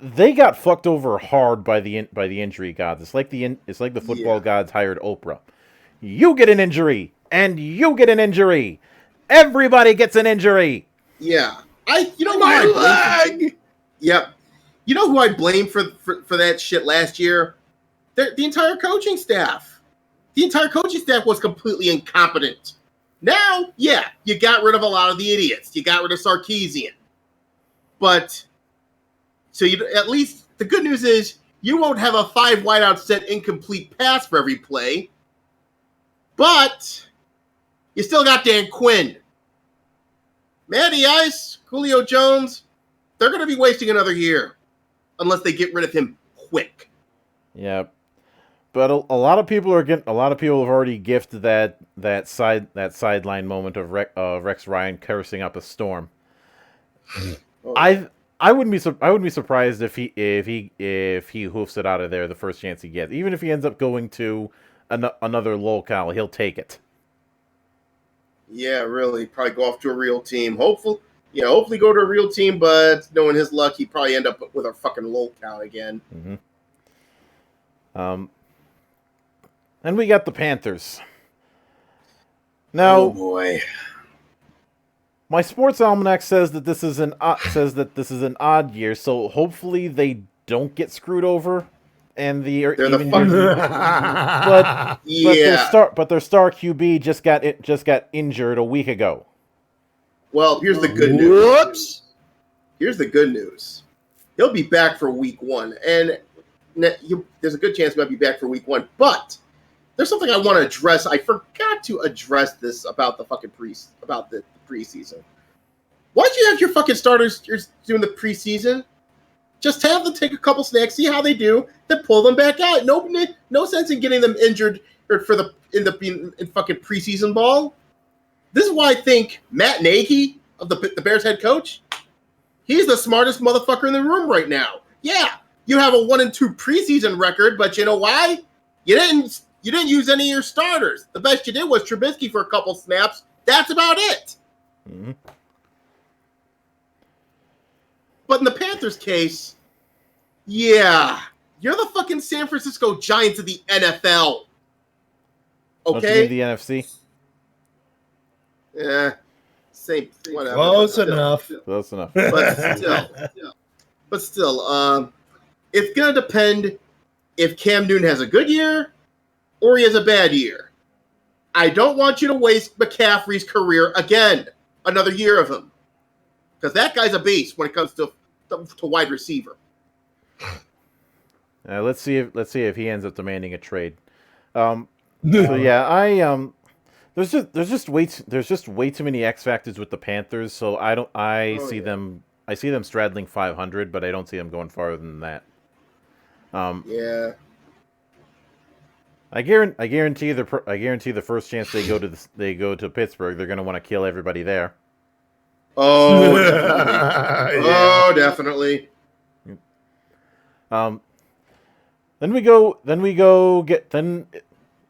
they got fucked over hard by the injury gods. It's like the football gods hired Oprah. You get an injury, and you get an injury. Everybody gets an injury. Yeah. You know My leg. Yep. You know who I blame for that shit last year? The entire coaching staff. The entire coaching staff was completely incompetent. Now, yeah, you got rid of a lot of the idiots. You got rid of Sarkisian. But, so at least the good news is you won't have a 5 wideout set incomplete pass for every play. But, you still got Dan Quinn. Matty Ice, Julio Jones, they're going to be wasting another year. Unless they get rid of him quick. Yeah. But a lot of people have already gifted that sideline moment of Rex Ryan cursing up a storm. I wouldn't be surprised if he hoofs it out of there the first chance he gets. Even if he ends up going to another locale, he'll take it. Yeah, really. Probably go off to a real team. Hopefully go to a real team, but knowing his luck, he'd probably end up with a fucking locale again. Mm-hmm. And we got the Panthers. Now, oh boy. My sports almanac says that this is an odd year, so hopefully they don't get screwed over. And they're the fucking but their star QB just got injured a week ago. Well, here's the good news. Whoops. Here's the good news. He'll be back for week 1, and there's a good chance he might be back for week 1. But there's something I want to address. I forgot to address this about the preseason. Why'd you have your fucking starters doing the preseason? Just have them take a couple snacks, see how they do, then pull them back out. No sense in getting them injured in fucking preseason ball. This is why I think Matt Nagy, of the Bears head coach, he's the smartest motherfucker in the room right now. Yeah, you have a 1-2 preseason record, but you know why? You didn't use any of your starters. The best you did was Trubisky for a couple snaps. That's about it. Mm-hmm. But in the Panthers' case, yeah, you're the fucking San Francisco Giants of the NFL. Okay? The NFC? Yeah. Same, whatever. Close enough. Close enough. But still, it's going to depend if Cam Newton has a good year or he has a bad year. I don't want you to waste McCaffrey's career again. Another year of him. Because that guy's a beast when it comes to wide receiver. Let's see if he ends up demanding a trade. So yeah, there's just way too many X factors with the Panthers. So I see them straddling 500, but I don't see them going farther than that. Yeah. I guarantee the first chance they go to Pittsburgh, they're going to want to kill everybody there. Oh, definitely. Oh, definitely. Then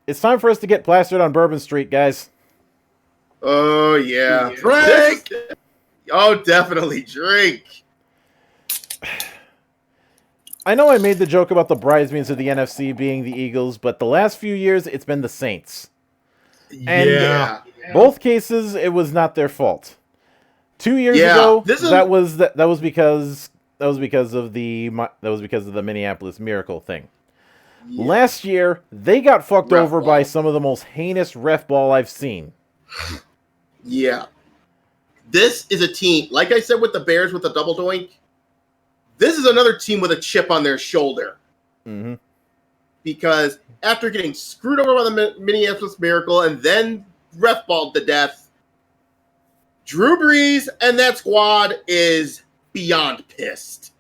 it's time for us to get plastered on Bourbon Street, guys. Oh yeah. Drink. Oh, definitely drink. I know I made the joke about the bridesmaids of the NFC being the Eagles, but the last few years it's been the Saints. And both cases it was not their fault. 2 years ago, that was because of the Minneapolis Miracle thing. Yeah. Last year, they got fucked over by some of the most heinous ref ball I've seen. Yeah. This is a team, like I said with the Bears with the double doink, this is another team with a chip on their shoulder. Mm-hmm. Because after getting screwed over by the Minneapolis Miracle and then ref balled to death, Drew Brees and that squad is beyond pissed.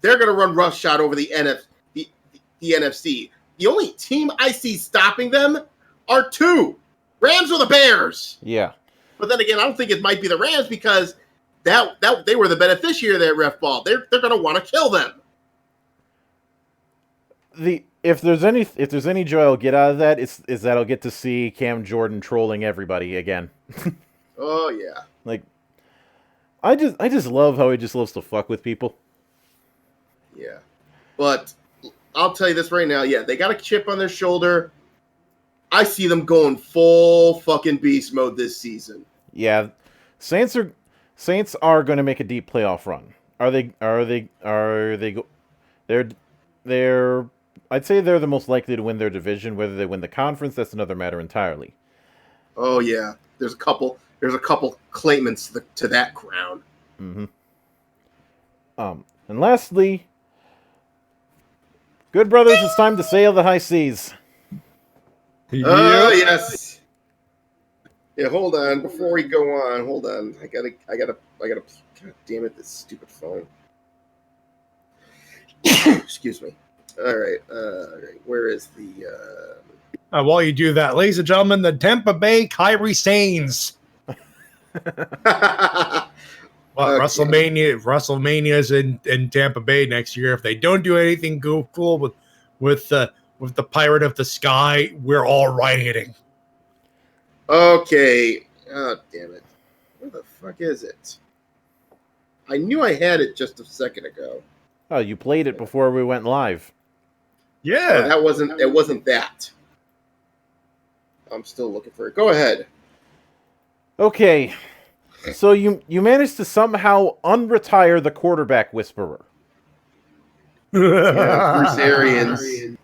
They're going to run roughshod over the NFC. The only team I see stopping them are two. Rams or the Bears. Yeah. But then again, I don't think it might be the Rams because that they were the beneficiary of that ref ball. They're going to want to kill them. If there's any joy I'll get out of that, is that I'll get to see Cam Jordan trolling everybody again. Oh yeah. Like I just love how he just loves to fuck with people. Yeah. But I'll tell you this right now, yeah, they got a chip on their shoulder. I see them going full fucking beast mode this season. Yeah. Saints are going to make a deep playoff run. They're I'd say they're the most likely to win their division. Whether they win the conference, that's another matter entirely. Oh yeah. There's a couple claimants to that crown. Mm-hmm. And lastly, good brothers, it's time to sail the high seas. Oh yes. Yeah, hold on. Before we go on, hold on. I gotta. God damn it! This stupid phone. Excuse me. All right. Where is the? While you do that, ladies and gentlemen, the Tampa Bay Kyrie Saints. WrestleMania's in Tampa Bay next year. If they don't do anything cool with the Pirate of the Sky, we're all rioting. Okay. Oh damn it! Where the fuck is it? I knew I had it just a second ago. Oh, you played it before we went live. Yeah, it wasn't that. I'm still looking for it. Go ahead. Okay. So you managed to somehow unretire the quarterback whisperer. Yeah, Bruce Arians.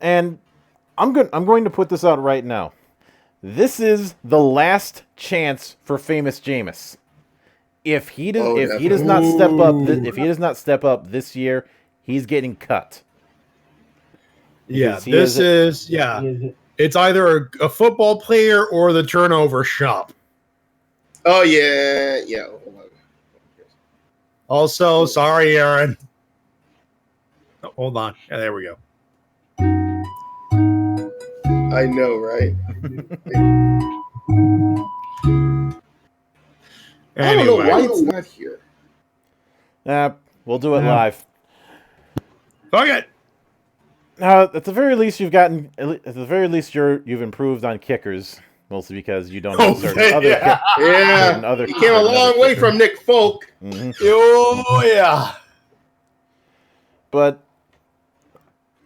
And I'm going to put this out right now. This is the last chance for famous Jameis. If he does not step up this year, he's getting cut. Yeah, it's either a football player or the turnover shop. Oh yeah. Hold on. Also, sorry, Aaron. Oh, hold on. Yeah, there we go. I know, right? Anyway. I don't know why it's not here. We'll do it Yeah. live. Fuck it. Now, at the very least, you've improved on kickers, mostly because you don't have certain other yeah. Yeah, other- he came a long way from Nick Folk. Mhm. Oh yeah. But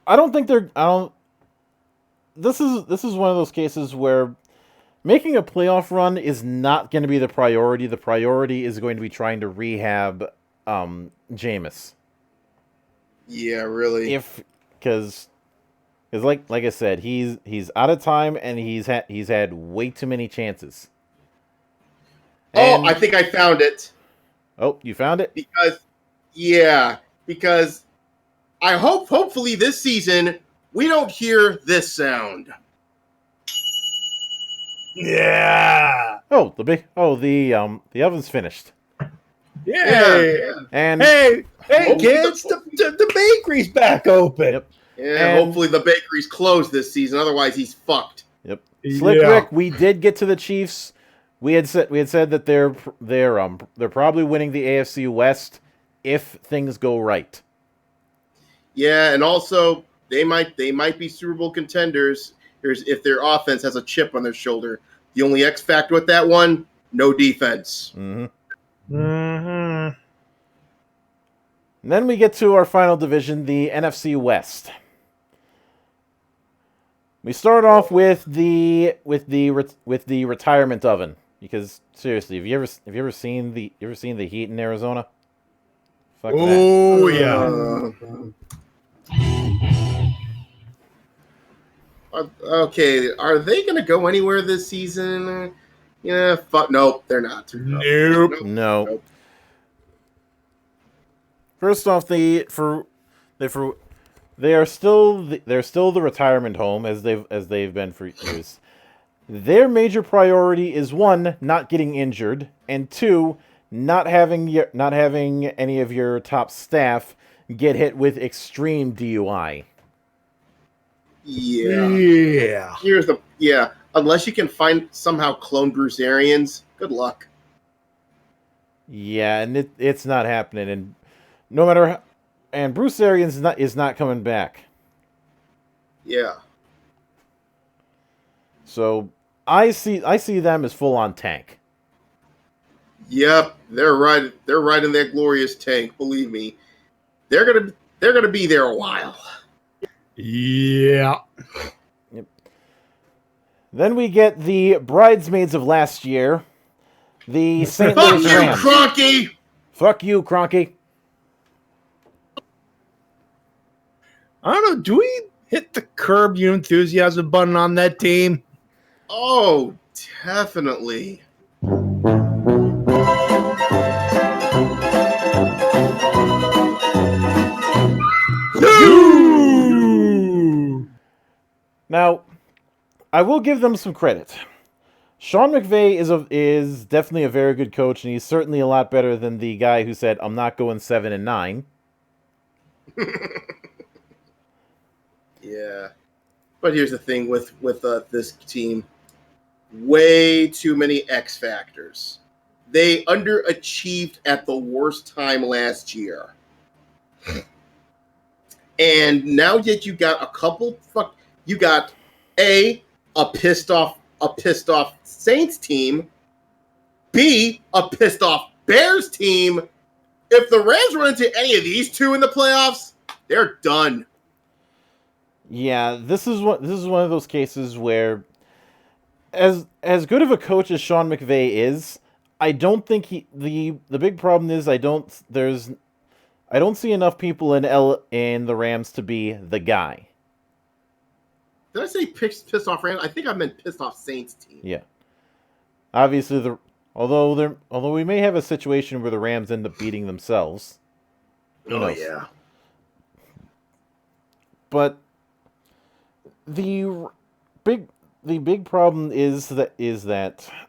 I don't think they're. I don't. This is one of those cases where making a playoff run is not going to be the priority. The priority is going to be trying to rehab Jameis. Yeah, really. Because like I said, he's out of time and he's had way too many chances. And, I think I found it. Oh, you found it? Because I hopefully this season we don't hear this sound. Yeah. The oven's finished. Yeah. And Hey, Hopefully kids, the bakery's back open. Yep. Yeah, And- hopefully the bakery's closed this season. Otherwise, he's fucked. Yep. Slick Yeah. Rick, we did get to the Chiefs. We had said that they're probably winning the AFC West if things go right. Yeah, and also they might be Super Bowl contenders if their offense has a chip on their shoulder. The only X factor with that one, no defense. Mm-hmm. Mm-hmm. And then we get to our final division, the NFC West. We start off with the retirement oven, because seriously, have you ever seen the heat in Arizona? Fuck that. Oh yeah. Okay, are they going to go anywhere this season? Yeah, fuck. Nope, they're not. Nope. No. Nope. First off, they are still the retirement home as they've been for years. Their major priority is, one, not getting injured, and two, not having any of your top staff get hit with extreme DUI. Yeah. Unless you can somehow clone Bruce Arians, good luck. Yeah, and it's not happening, and no matter how, and Bruce Arians is not coming back. Yeah. So I see them as full on tank. Yep, they're right. They're right in that glorious tank. Believe me, they're gonna be there a while. Yeah. Yep. Then we get the bridesmaids of last year, the St. Fuck Louis you, Rams. Cronky! Fuck you, Cronky. I don't know. Do we hit the curb your enthusiasm button on that team? Oh, definitely. Now, I will give them some credit. Sean McVay is definitely a very good coach, and he's certainly a lot better than the guy who said, "I'm not going 7-9." Yeah, but here's the thing with this team: way too many X factors. They underachieved at the worst time last year, and now that you got a couple you got a pissed off Saints team, B, a pissed off Bears team. If the Rams run into any of these two in the playoffs, they're done. Yeah, this is one of those cases where, as good of a coach as Sean McVay is, I don't think the big problem is I don't see enough people in the Rams to be the guy. Did I say pissed off Rams? I think I meant pissed off Saints team. Yeah. Obviously, although we may have a situation where the Rams end up beating themselves. Who knows? Yeah. But the big problem is that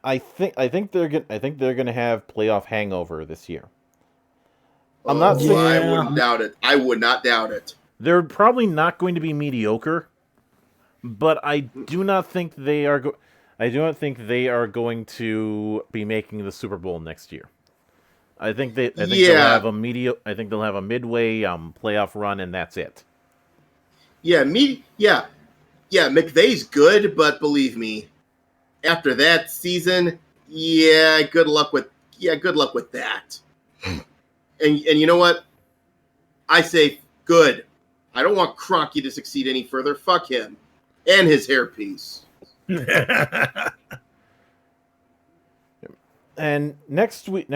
I think they're gonna have playoff hangover this year. I'm not saying I wouldn't doubt it. I would not doubt it. they're probably not going to be mediocre, but I do not think they are going to be making the Super Bowl next year. I think they'll Yeah. have a midway playoff run, and that's it. Yeah, McVay's good, but believe me, after that season, good luck with that. And you know what? I say good. I don't want Kroenke to succeed any further. Fuck him and his hairpiece. And next we've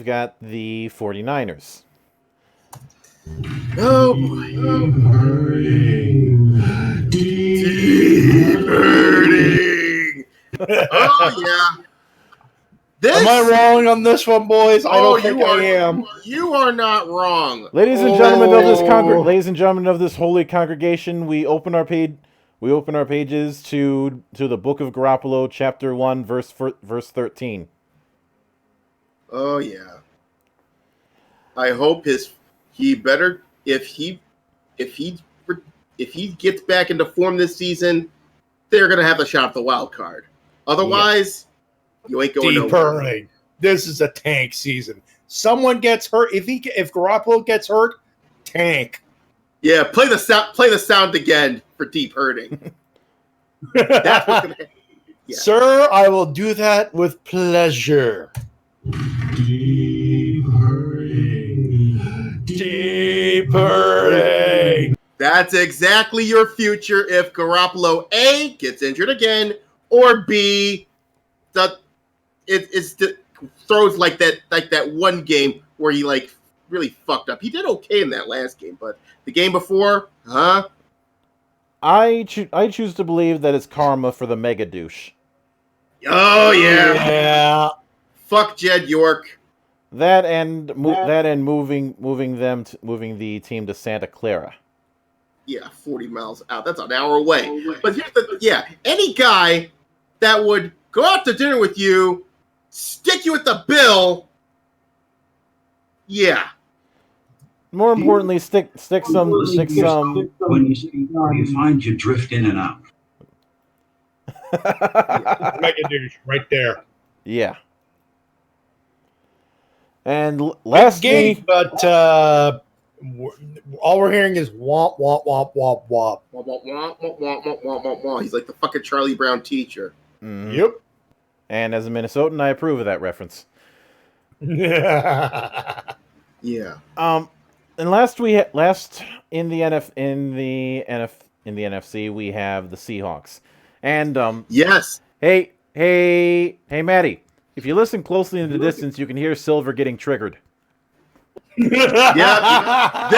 got the 49ers. Oh boy. Deep hurting. Oh yeah. Am I wrong on this one, boys? I don't think I am. You are not wrong. Ladies and gentlemen of this holy congregation, we open our pages to the Book of Garoppolo, chapter 1, verse 13. Oh yeah. I hope if he gets back into form this season, they're gonna have a shot at the wild card. Otherwise, you ain't going Deep nowhere. hurting. This is a tank season. Someone gets hurt. If Garoppolo gets hurt, tank. Yeah, play the sound again for deep hurting. That's what's gonna happen. Yeah. Sir, I will do that with pleasure. Deep hurting. Deep hurting. That's exactly your future if Garoppolo A gets injured again, or B throws like that one game where he like really fucked up. He did okay in that last game, but the game before, I choose to believe that it's karma for the mega douche. Oh yeah. Yeah. Fuck Jed York. That and moving the team to Santa Clara. Yeah, 40 miles out. That's an hour away. But here's any guy that would go out to dinner with you, stick you with the bill. Yeah. More importantly, stick some. When you find you drift in and out. Mega douche right there. Yeah. And lastly, but all we're hearing is womp womp womp womp womp. Wah, wah, wah, wah, wah, wah, wah, wah, wah. He's like the fucking Charlie Brown teacher. mhm. Yep. And as a Minnesotan, I approve of that reference. Yeah. And last in the NFC, we have the Seahawks. And Yes. hey, Maddie, if you listen closely in the distance, you can hear Silver getting triggered. Yeah.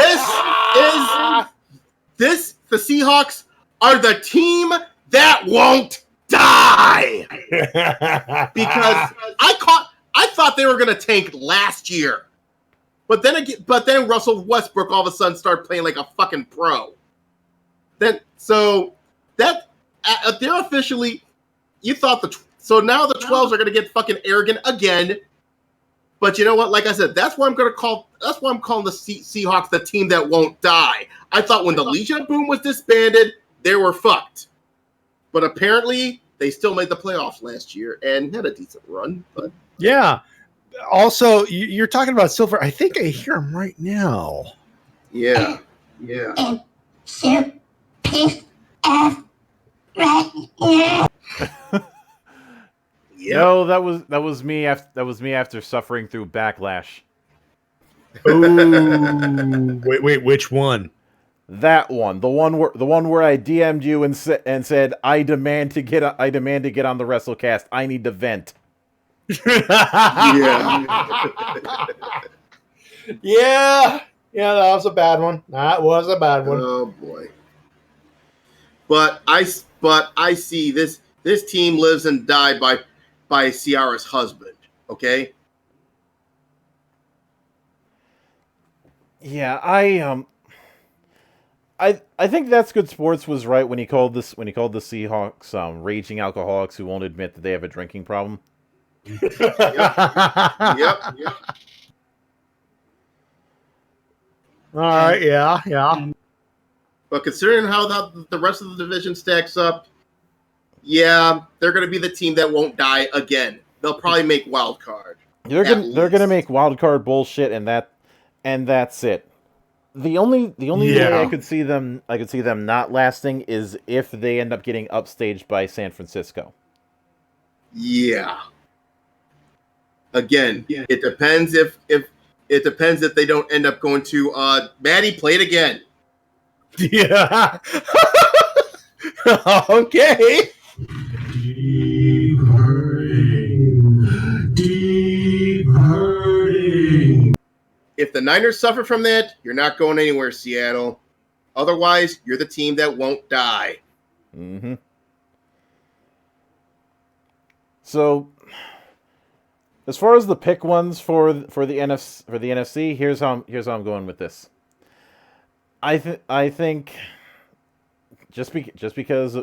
The Seahawks are the team that won't die. Because I thought they were going to tank last year. But then Russell Westbrook all of a sudden started playing like a fucking pro. They're officially, you thought so now the 12s are going to get fucking arrogant again. But you know what? Like I said, that's why I'm calling the Seahawks the team that won't die. I thought when the Legion of Boom was disbanded, they were fucked. But apparently, they still made the playoffs last year and had a decent run. But Yeah. Also, you're talking about Silver. I think I hear him right now. yeah. So pissed off right now. No, that was me. That was me after suffering through backlash. Ooh. Wait, which one? That one, the one where I DM'd you and said I demand to get on the WrestleCast. I need to vent. Yeah. Yeah, that was a bad one. That was a bad one. Oh boy. But I see this team lives and died by Ciara's husband. Okay. Yeah, I think That's Good Sports was right when he called the Seahawks raging alcoholics who won't admit that they have a drinking problem. Yep. All right, yeah. But considering how the rest of the division stacks up, yeah, they're going to be the team that won't die again. They'll probably make wild card. They're gonna make wild card bullshit, and that's it. The only way I could see them not lasting is if they end up getting upstaged by San Francisco. Yeah. Again, it depends if they don't end up going to Maddie, play it again. Yeah. Okay. Deep hurting. Deep hurting. If the Niners suffer from that, you're not going anywhere, Seattle. Otherwise, you're the team that won't die. Mm-hmm. So, as far as the pick ones for the NFC, here's how I'm going with this. I think just because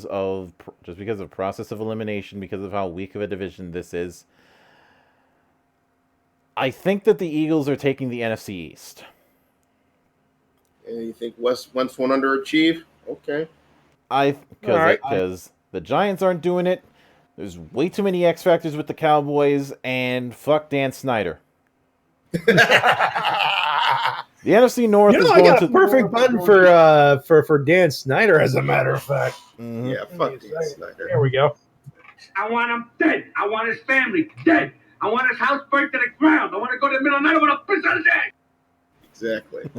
of process of elimination, because of how weak of a division this is, I think that the Eagles are taking the NFC East. And you think West wants one underachieve? Okay. Because the Giants aren't doing it. There's way too many X factors with the Cowboys, and fuck Dan Snyder. The NFC North is going to perfect button for Dan Snyder, as a matter of fact. Mm-hmm. Yeah, fuck Dan Snyder. There we go. I want him dead. I want his family dead. I want his house burnt to the ground. I want to go to the middle of the night. I want to piss on his head. Exactly.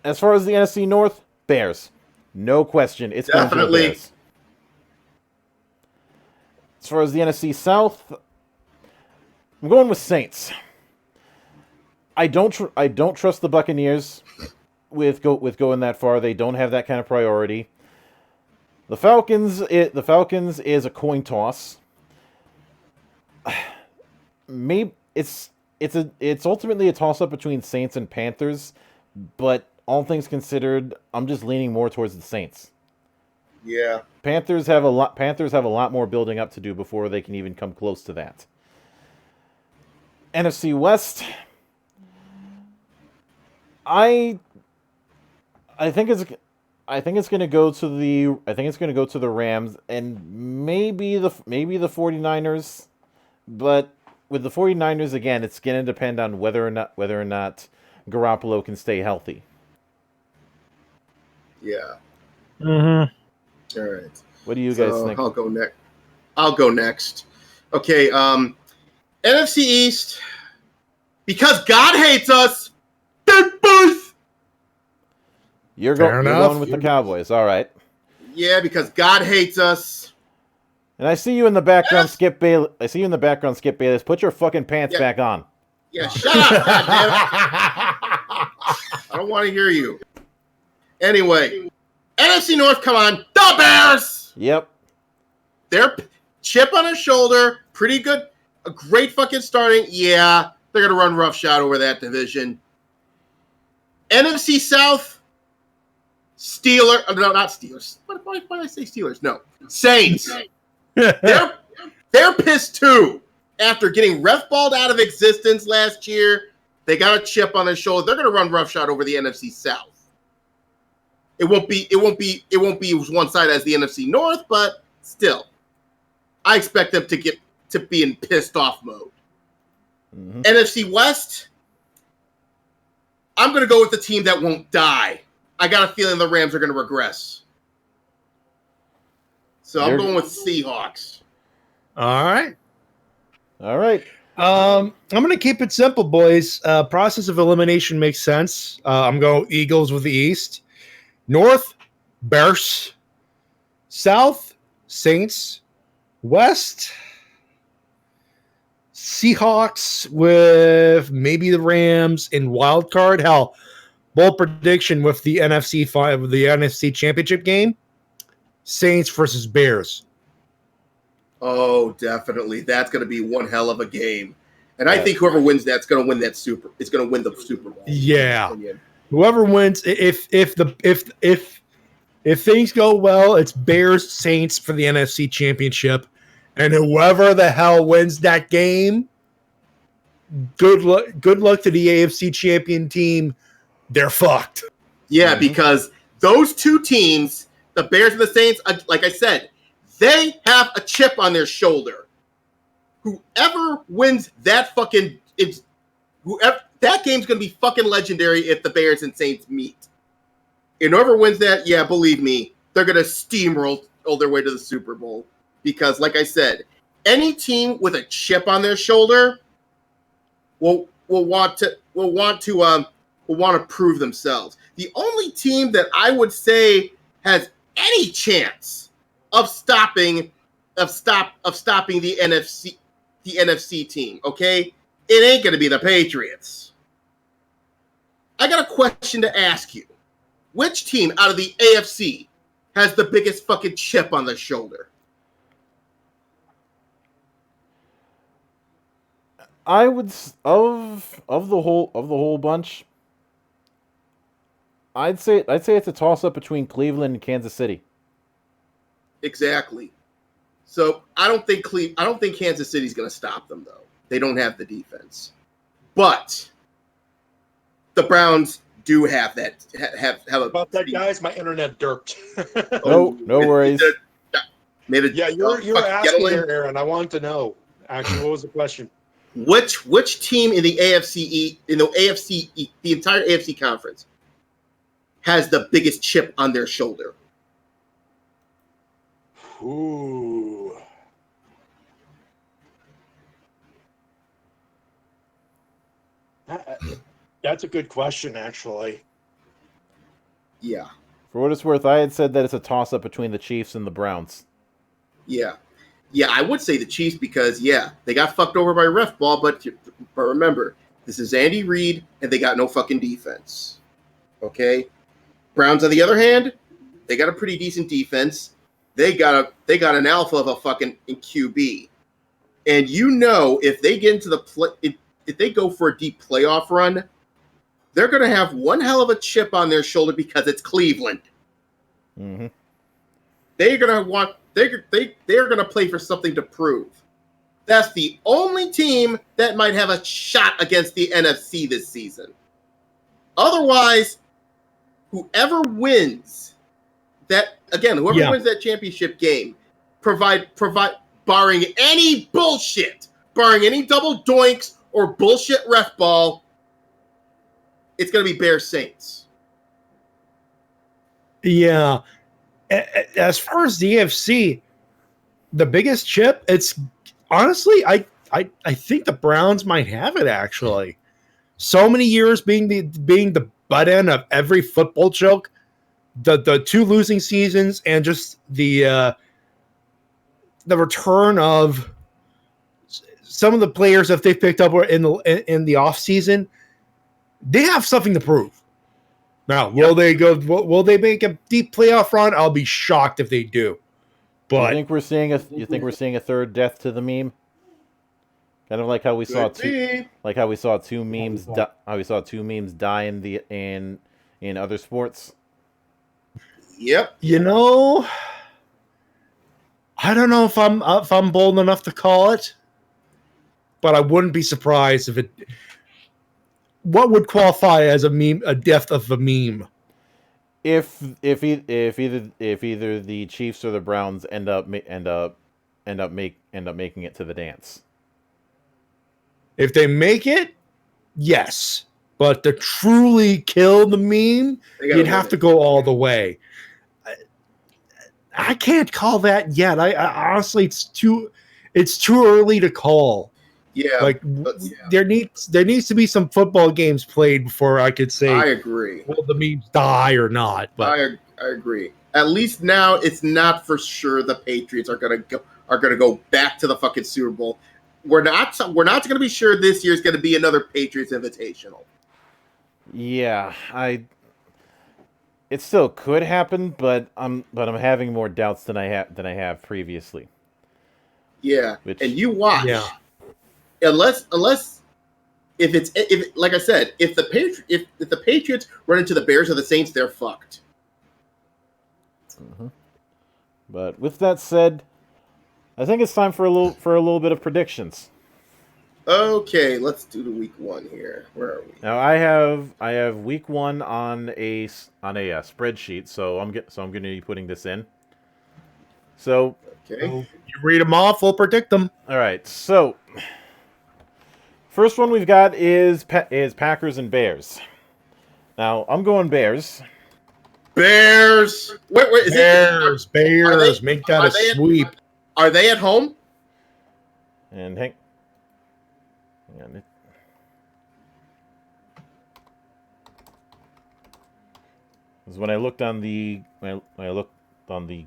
As far as the NFC North, Bears. No question. It's Definitely. going to the Bears. As far as the NFC South, I'm going with Saints. I don't trust the Buccaneers with going that far. They don't have that kind of priority. The Falcons is a coin toss. Maybe it's ultimately a toss up between Saints and Panthers, but all things considered, I'm just leaning more towards the Saints. Yeah. Panthers have a lot more building up to do before they can even come close to that. NFC West, I think it's going to go to the Rams and maybe the 49ers, but with the 49ers again, it's going to depend on whether or not Garoppolo can stay healthy. Yeah. Mm-hmm. All right. What do you guys think? I'll go next. Okay. NFC East, because God hates us. Dead boys. You're going with the Cowboys. All right. Yeah, because God hates us. And I see you in the background, Skip Bayless. Put your fucking pants back on. Yeah, shut up, goddammit. I don't want to hear you. Anyway, NFC North, come on. The Bears! Yep. They're chip on his shoulder. Pretty good. A great fucking starting. Yeah, they're going to run roughshod over that division. NFC South, Steelers. No, not Steelers. Why did I say Steelers? No. Saints. They're pissed too. After getting ref-balled out of existence last year, they got a chip on their shoulder. They're going to run roughshod over the NFC South. It won't be one side as the NFC North, but still, I expect them to be in pissed off mode. Mm-hmm. NFC West, I'm going to go with the team that won't die. I got a feeling the Rams are going to regress. So I'm going with Seahawks. All right. I'm going to keep it simple, boys. Process of elimination makes sense. I'm going Eagles with the East. North, Bears. South, Saints. West, Seahawks with maybe the Rams in wild card. Hell, bold prediction with the NFC Championship game. Saints versus Bears. Oh, definitely. That's going to be one hell of a game. And I think whoever wins that's going to win the Super Bowl. Yeah. Whoever wins, if things go well, it's Bears Saints for the NFC Championship, and whoever the hell wins that game, good luck to the AFC champion team. They're fucked. Yeah, because those two teams, the Bears and the Saints, like I said, they have a chip on their shoulder. whoever wins that that game's gonna be fucking legendary if the Bears and Saints meet. And whoever wins that, yeah, believe me, they're gonna steamroll their way to the Super Bowl. Because, like I said, any team with a chip on their shoulder will want to prove themselves. The only team that I would say has any chance of stopping the NFC team, okay? It ain't gonna be the Patriots. I got a question to ask you. Which team out of the AFC has the biggest fucking chip on their shoulder? I would of the whole bunch. I'd say it's a toss up between Cleveland and Kansas City. Exactly. So I don't think Kansas City's going to stop them though. They don't have the defense. But the Browns do have that have a about that, guys. My internet derped. No worries. You're asking here, Aaron. I wanted to know. Actually, what was the question? Which team in the the entire AFC conference has the biggest chip on their shoulder? Ooh. That's a good question, actually. Yeah. For what it's worth, I had said that it's a toss up between the Chiefs and the Browns. Yeah. Yeah, I would say the Chiefs because, yeah, they got fucked over by ref ball, but remember, this is Andy Reid, and they got no fucking defense. Okay? Browns, on the other hand, they got a pretty decent defense. They got an alpha of a fucking QB. And you know, if they get into if they go for a deep playoff run, they're going to have one hell of a chip on their shoulder because it's Cleveland. Mm-hmm. They're going to play for something to prove. That's the only team that might have a shot against the NFC this season. Otherwise, whoever wins wins that championship game, provide barring any bullshit, barring any double doinks or bullshit ref ball, it's going to be Bears Saints. Yeah. As far as the AFC, the biggest chip, it's honestly, I think the Browns might have it actually. So many years being the butt end of every football joke, the two losing seasons, and just the return of some of the players that they picked up in the offseason, they have something to prove. Now, will they make a deep playoff run? I'll be shocked if they do. But you think we're seeing a third death to the meme? Kind of like how we saw two memes die in other sports. Yep. You know, I don't know if I'm bold enough to call it, but I wouldn't be surprised if it. What would qualify as a meme, a death of a meme? If either the Chiefs or the Browns end up making it to the dance. If they make it, yes. But to truly kill the meme, you'd have to go all the way. I can't call that yet. I honestly, it's too early to call. Yeah, there needs to be some football games played before I could say. I agree. Will the memes die or not? But I agree. At least now it's not for sure the Patriots are gonna go back to the fucking Super Bowl. We're not gonna be sure this year's gonna be another Patriots Invitational. Yeah, it still could happen, but I'm having more doubts than I have previously. Yeah, and you watch. Yeah. Unless if like I said, if the Patriots run into the Bears or the Saints, they're fucked. Mm-hmm. But with that said, I think it's time for a little bit of predictions. Okay, let's do the week one here. Where are we? Now I have week one on a spreadsheet, so I'm going to be putting this in. So Okay. You read them off, we'll predict them. All right. So, first one we've got is Packers and Bears. Now, I'm going Bears. Bears. Wait, is Bears, it? Bears, make that a sweep. Are they at home? And hang on. Because when I looked on the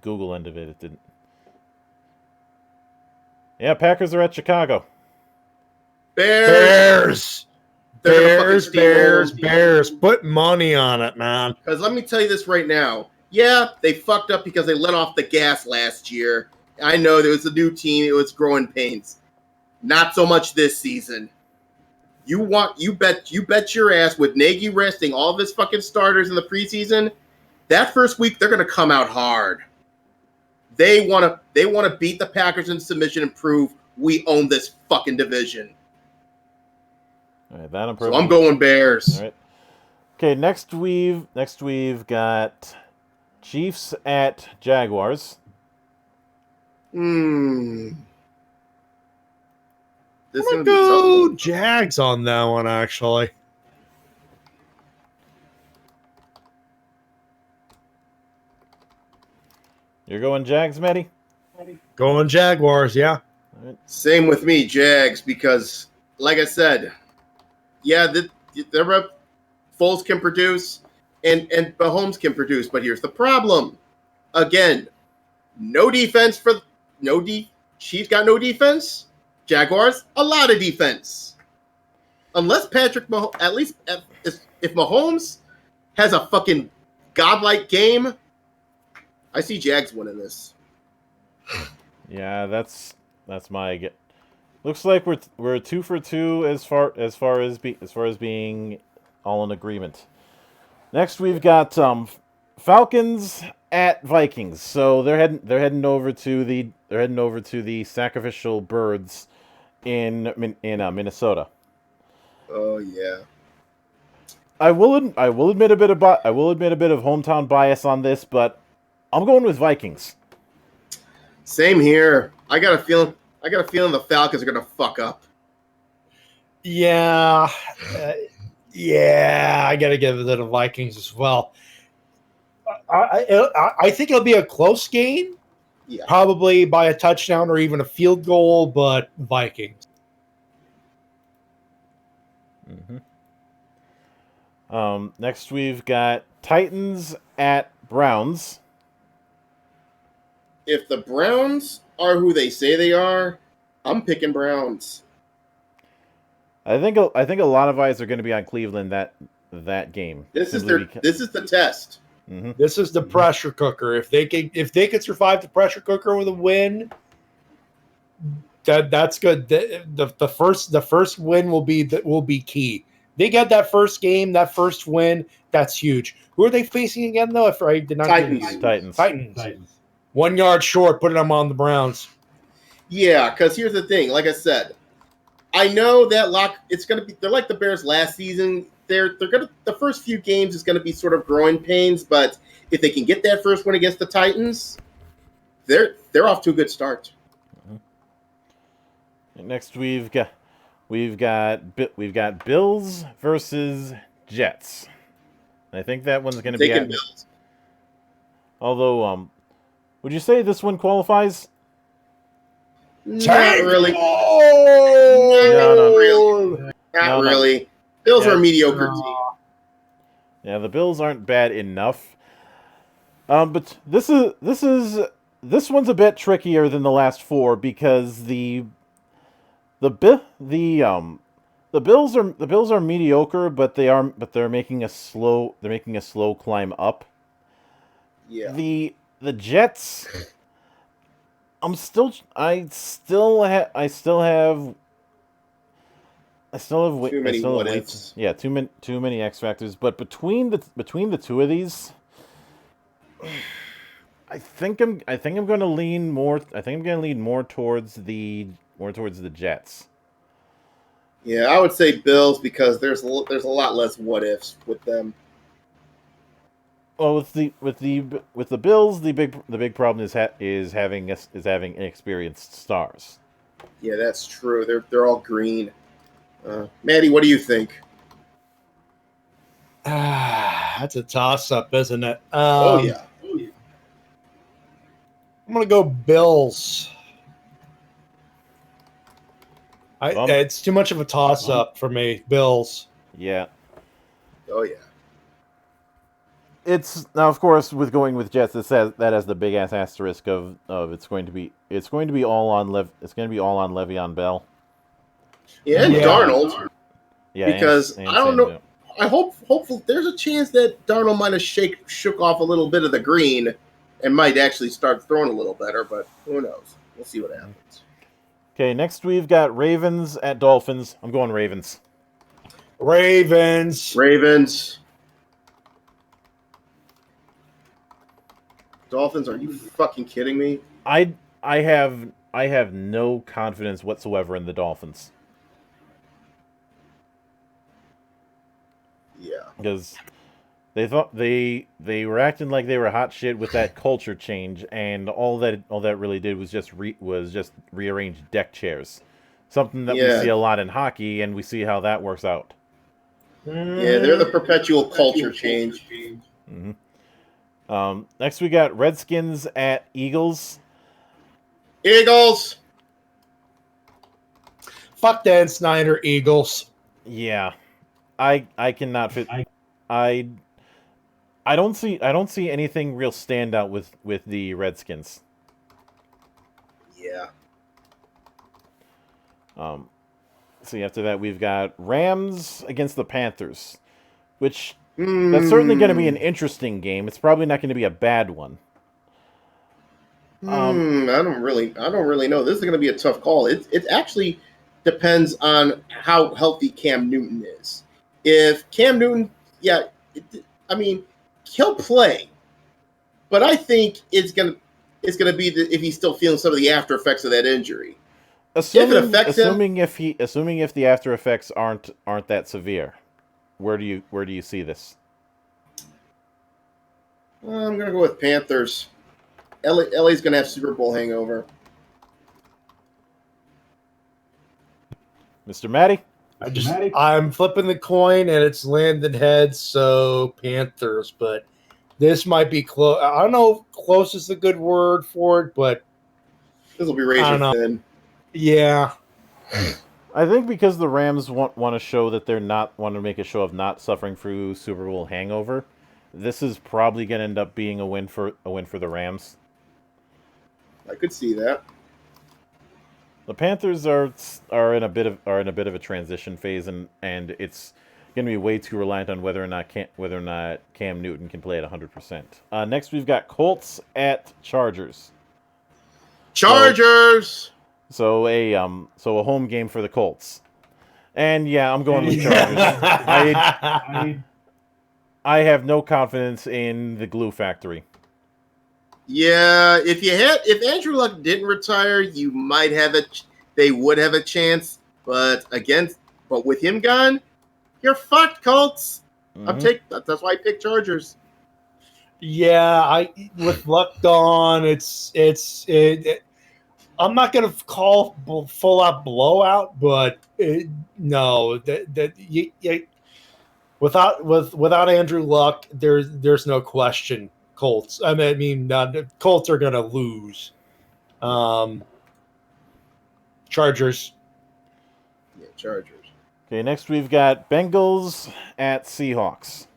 Google end of it, it didn't. Yeah, Packers are at Chicago. Bears. Bears. Put money on it, man. Because let me tell you this right now. Yeah, they fucked up because they let off the gas last year. I know there was a new team. It was growing pains. Not so much this season. You bet your ass with Nagy resting all of his fucking starters in the preseason, that first week they're going to come out hard. They want to beat the Packers in submission and prove we own this fucking division. All right, so I'm going Bears. All right. Okay, next we've got Chiefs at Jaguars. This I'm gonna go Jags on that one, actually. You're going Jags, Matty? Going Jaguars, yeah. Right. Same with me, Jags, because, like I said, yeah, Foles can produce and Mahomes can produce, but here's the problem. Again, Chiefs got no defense. Jaguars, a lot of defense. Unless Patrick Mahomes, at least if Mahomes has a fucking godlike game, I see Jags winning this. Yeah, that's my. Looks like we're 2 for 2 as far as being all in agreement. Next we've got Falcons at Vikings. So they're heading over to the sacrificial birds in Minnesota. Oh yeah. I will admit a bit of hometown bias on this, but I'm going with Vikings. Same here. I got a feeling the Falcons are going to fuck up. Yeah. I got to give it to the Vikings as well. I think it'll be a close game. Yeah. Probably by a touchdown or even a field goal, but Vikings. Mm-hmm. Next we've got Titans at Browns. If the Browns are who they say they are, I'm picking Browns. I think a lot of eyes are going to be on Cleveland that game. This is the test. Mm-hmm. This is the pressure cooker. If they could survive the pressure cooker with a win, that's good. The first win will be key. They get that first game, that first win. That's huge. Who are they facing again, though? If I did not Titans. 1 yard short, putting them on the Browns. Yeah, because here's the thing. Like I said, I know that it's going to be. They're like the Bears last season. They're gonna. The first few games is going to be sort of growing pains, but if they can get that first one against the Titans, they're off to a good start. Next we've got Bills versus Jets. I think that one's going to be at Bills. Although, would you say this one qualifies? Not really. Not really. Bills are a mediocre team. Yeah, the Bills aren't bad enough. But this one's a bit trickier than the last four because the Bills are mediocre, but they're making a slow climb up. Yeah. The Jets. I still have too many what ifs. Yeah, too many X factors. But between the two of these, I think I'm going to lean more. I think I'm going to lean more towards the Jets. Yeah, I would say Bills because there's a lot less what ifs with them. Well, with the Bills, the big problem is having inexperienced stars. Yeah, that's true. They're all green. Maddie, what do you think? That's a toss-up, isn't it? Oh yeah. I'm gonna go Bills. It's too much of a toss-up for me. Bills. Yeah. Oh yeah. It's now, of course, with going with Jets, that has the big ass asterisk of it's going to be all on Le'Veon Bell. Yeah, and Darnold. Yeah, because and I don't know. I hopefully there's a chance that Darnold might have shook off a little bit of the green and might actually start throwing a little better, but who knows? We'll see what happens. Okay, next we've got Ravens at Dolphins. I'm going Ravens. Ravens. Dolphins, are you fucking kidding me? I have no confidence whatsoever in the Dolphins. Yeah. Because they thought they were acting like they were hot shit with that culture change, and all that really did was just rearrange deck chairs. Something that we see a lot in hockey, and we see how that works out. Yeah, they're the perpetual culture change. Mm-hmm. Next we got Redskins at Eagles. Eagles. Fuck Dan Snyder, Eagles. Yeah, I cannot fit. I don't see anything real standout with the Redskins. Yeah. See, after that we've got Rams against the Panthers, which that's certainly going to be an interesting game. It's probably not going to be a bad one. I don't really know. This is going to be a tough call. It actually depends on how healthy Cam Newton is. If Cam Newton, he'll play, but I think it's gonna be if he's still feeling some of the after effects of that injury. Assuming if the after effects aren't that severe, where do you see this? I'm gonna go with Panthers. LA's gonna have Super Bowl hangover. Mr. Matty? I'm flipping the coin and it's landed heads, so Panthers, but this might be close. I don't know if close is a good word for it, but this will be razor thin. Yeah. I think because the Rams want to make a show of not suffering through Super Bowl hangover, this is probably going to end up being a win for the Rams. I could see that. The Panthers are in a bit of a transition phase, and it's going to be way too reliant on whether or not Cam Newton can play at 100%. Next, we've got Colts at Chargers. Chargers. So a home game for the Colts, and yeah, I'm going with Chargers. I have no confidence in the glue factory. Yeah, if Andrew Luck didn't retire, they would have a chance. But with him gone, you're fucked, Colts. Mm-hmm. That's why I picked Chargers. Yeah, with Luck gone, I'm not gonna call full out blowout, but no, without Andrew Luck, there's no question. Colts. The Colts are gonna lose. Chargers. Yeah, Chargers. Okay, next we've got Bengals at Seahawks.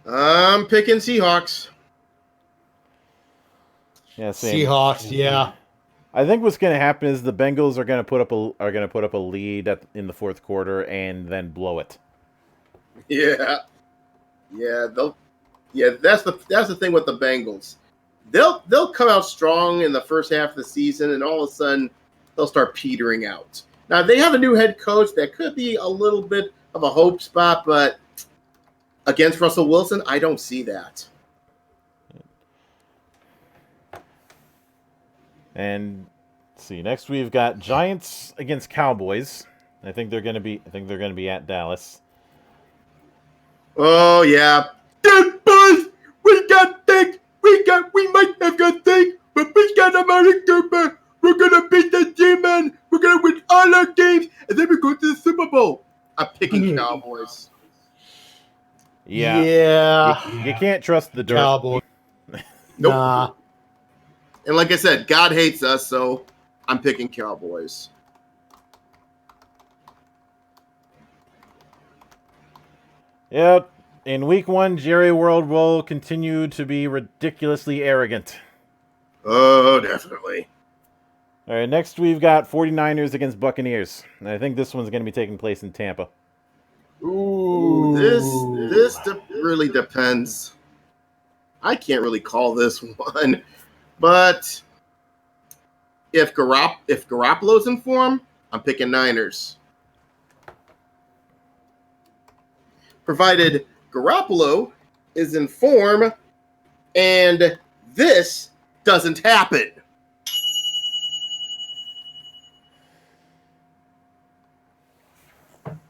I'm picking Seahawks. Yeah, same. Seahawks. Yeah. I think what's going to happen is the Bengals are going to put up a lead in the fourth quarter and then blow it. Yeah. That's the thing with the Bengals. They'll come out strong in the first half of the season, and all of a sudden they'll start petering out. Now they have a new head coach that could be a little bit of a hope spot, but against Russell Wilson, I don't see that. And let's see, next we've got Giants against Cowboys. I think they're going to be at Dallas. Oh yeah, dead by America, we're gonna beat the demon. We're gonna win all our games, and then we go to the Super Bowl. I'm picking Cowboys. Yeah. You can't trust the dirt. Cowboys. Nope. Nah. And like I said, God hates us, so I'm picking Cowboys. Yep. In week 1, Jerry World will continue to be ridiculously arrogant. Oh, definitely. All right, next we've got 49ers against Buccaneers. And I think this one's going to be taking place in Tampa. Ooh, this really depends. I can't really call this one, but if Garoppolo's in form, I'm picking Niners. Provided Garoppolo is in form and this doesn't happen.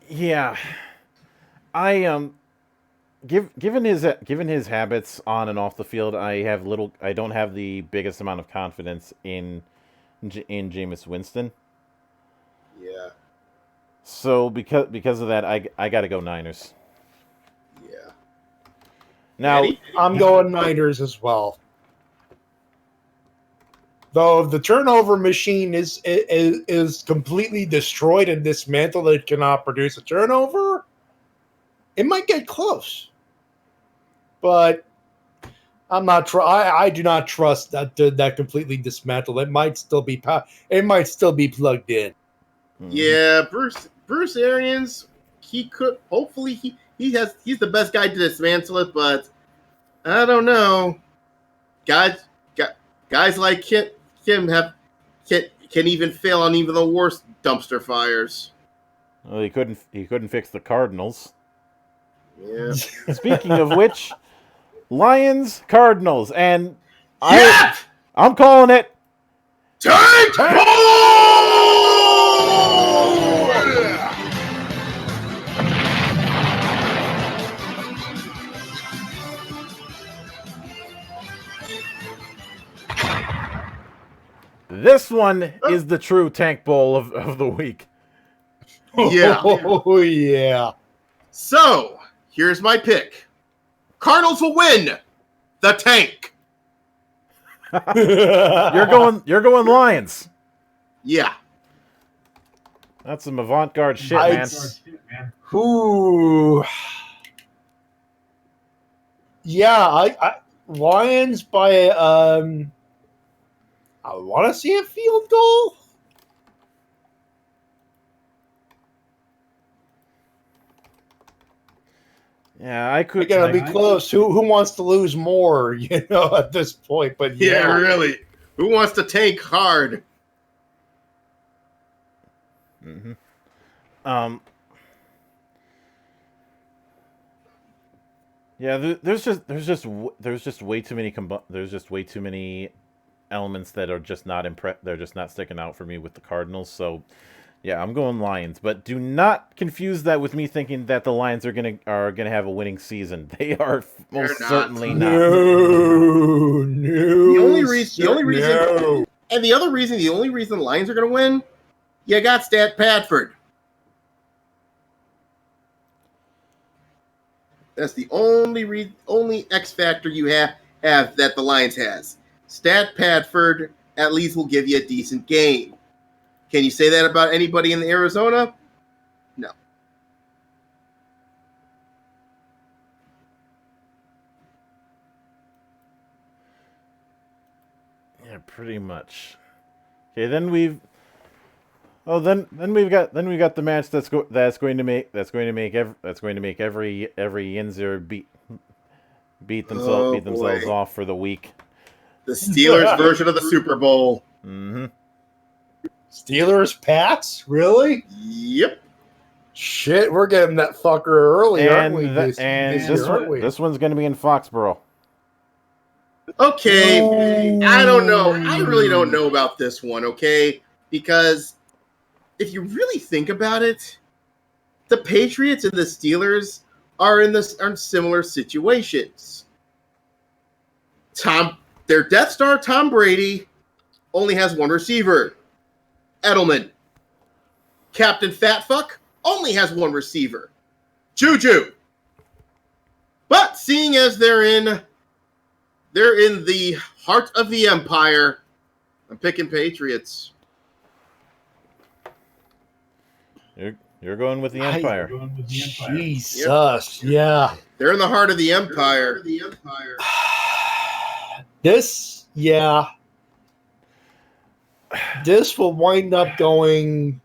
Yeah. Given his habits on and off the field, I don't have the biggest amount of confidence in Jameis Winston. Yeah. So because of that, I got to go Niners. Yeah. Now I'm going Niners as well. Though the turnover machine is completely destroyed and dismantled, it cannot produce a turnover. It might get close, but I'm not. I do not trust that completely dismantled. It might still be plugged in. Yeah, Bruce Arians. He could hopefully he's the best guy to dismantle it, but I don't know. Guys like him can even fail on even the worst dumpster fires. Well, he couldn't fix the Cardinals. Yeah. Speaking of which, Lions, Cardinals, and I'm calling it. Tank This one is the true tank bowl of the week. Yeah. Oh yeah. So here's my pick. Cardinals will win the tank. You're going Lions. Yeah. That's some avant-garde shit, man. Ooh. Yeah, I Lions by I want to see a field goal. Yeah, I could. Gotta be close. Who wants to lose more? At this point. But Yeah, really. Who wants to tank hard? Mm-hmm. Yeah, there's just way too many elements that are just not they're just not sticking out for me with the Cardinals. So, yeah, I'm going Lions, but do not confuse that with me thinking that the Lions are gonna have a winning season. They are most certainly not. No. The only reason the Lions are gonna win, you got Stat Padford. That's the only X factor you have that the Lions has. Stat Padford at least will give you a decent game. Can you say that about anybody in Arizona? No. Yeah, pretty much. Okay, then we've got the match that's going to make every Yinzer beat themselves off for the week. The Steelers version of the Super Bowl. Mm-hmm. Steelers Pats? Really? Yep. Shit, we're getting that fucker early, aren't we? This one's going to be in Foxborough. Okay, I don't know. I really don't know about this one, okay? Because if you really think about it, the Patriots and the Steelers are in similar situations. Their Death Star, Tom Brady, only has one receiver. Edelman, Captain Fatfuck, only has one receiver. Juju. But seeing as they're in the heart of the empire, I'm picking Patriots. You're going with the Empire. Jesus, yeah. They're in the heart of the empire. This will wind up going.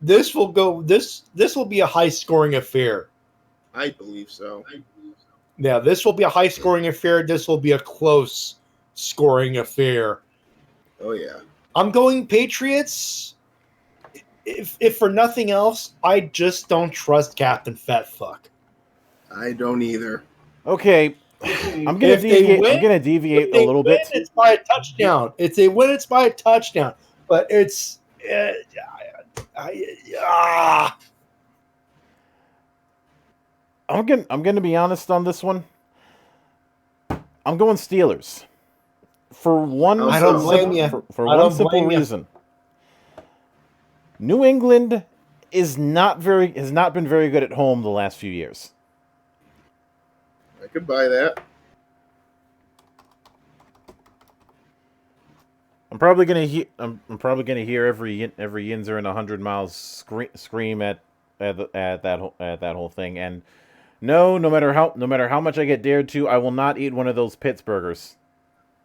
This will be a high scoring affair. I believe so. Yeah, this will be a high scoring affair. This will be a close scoring affair. Oh yeah. I'm going Patriots. If for nothing else, I just don't trust Captain Fatfuck. I don't either. Okay. I'm gonna deviate a little bit. It's by a touchdown. If they win, it's by a touchdown. But it's I'm gonna be honest on this one. I'm going Steelers for one. I don't blame you. For one simple reason. New England has not been very good at home the last few years. I could buy that. I'm probably gonna hear every Yinzer in 100 miles scream at that whole thing. And no matter how much I get dared to, I will not eat one of those Pittsburghers.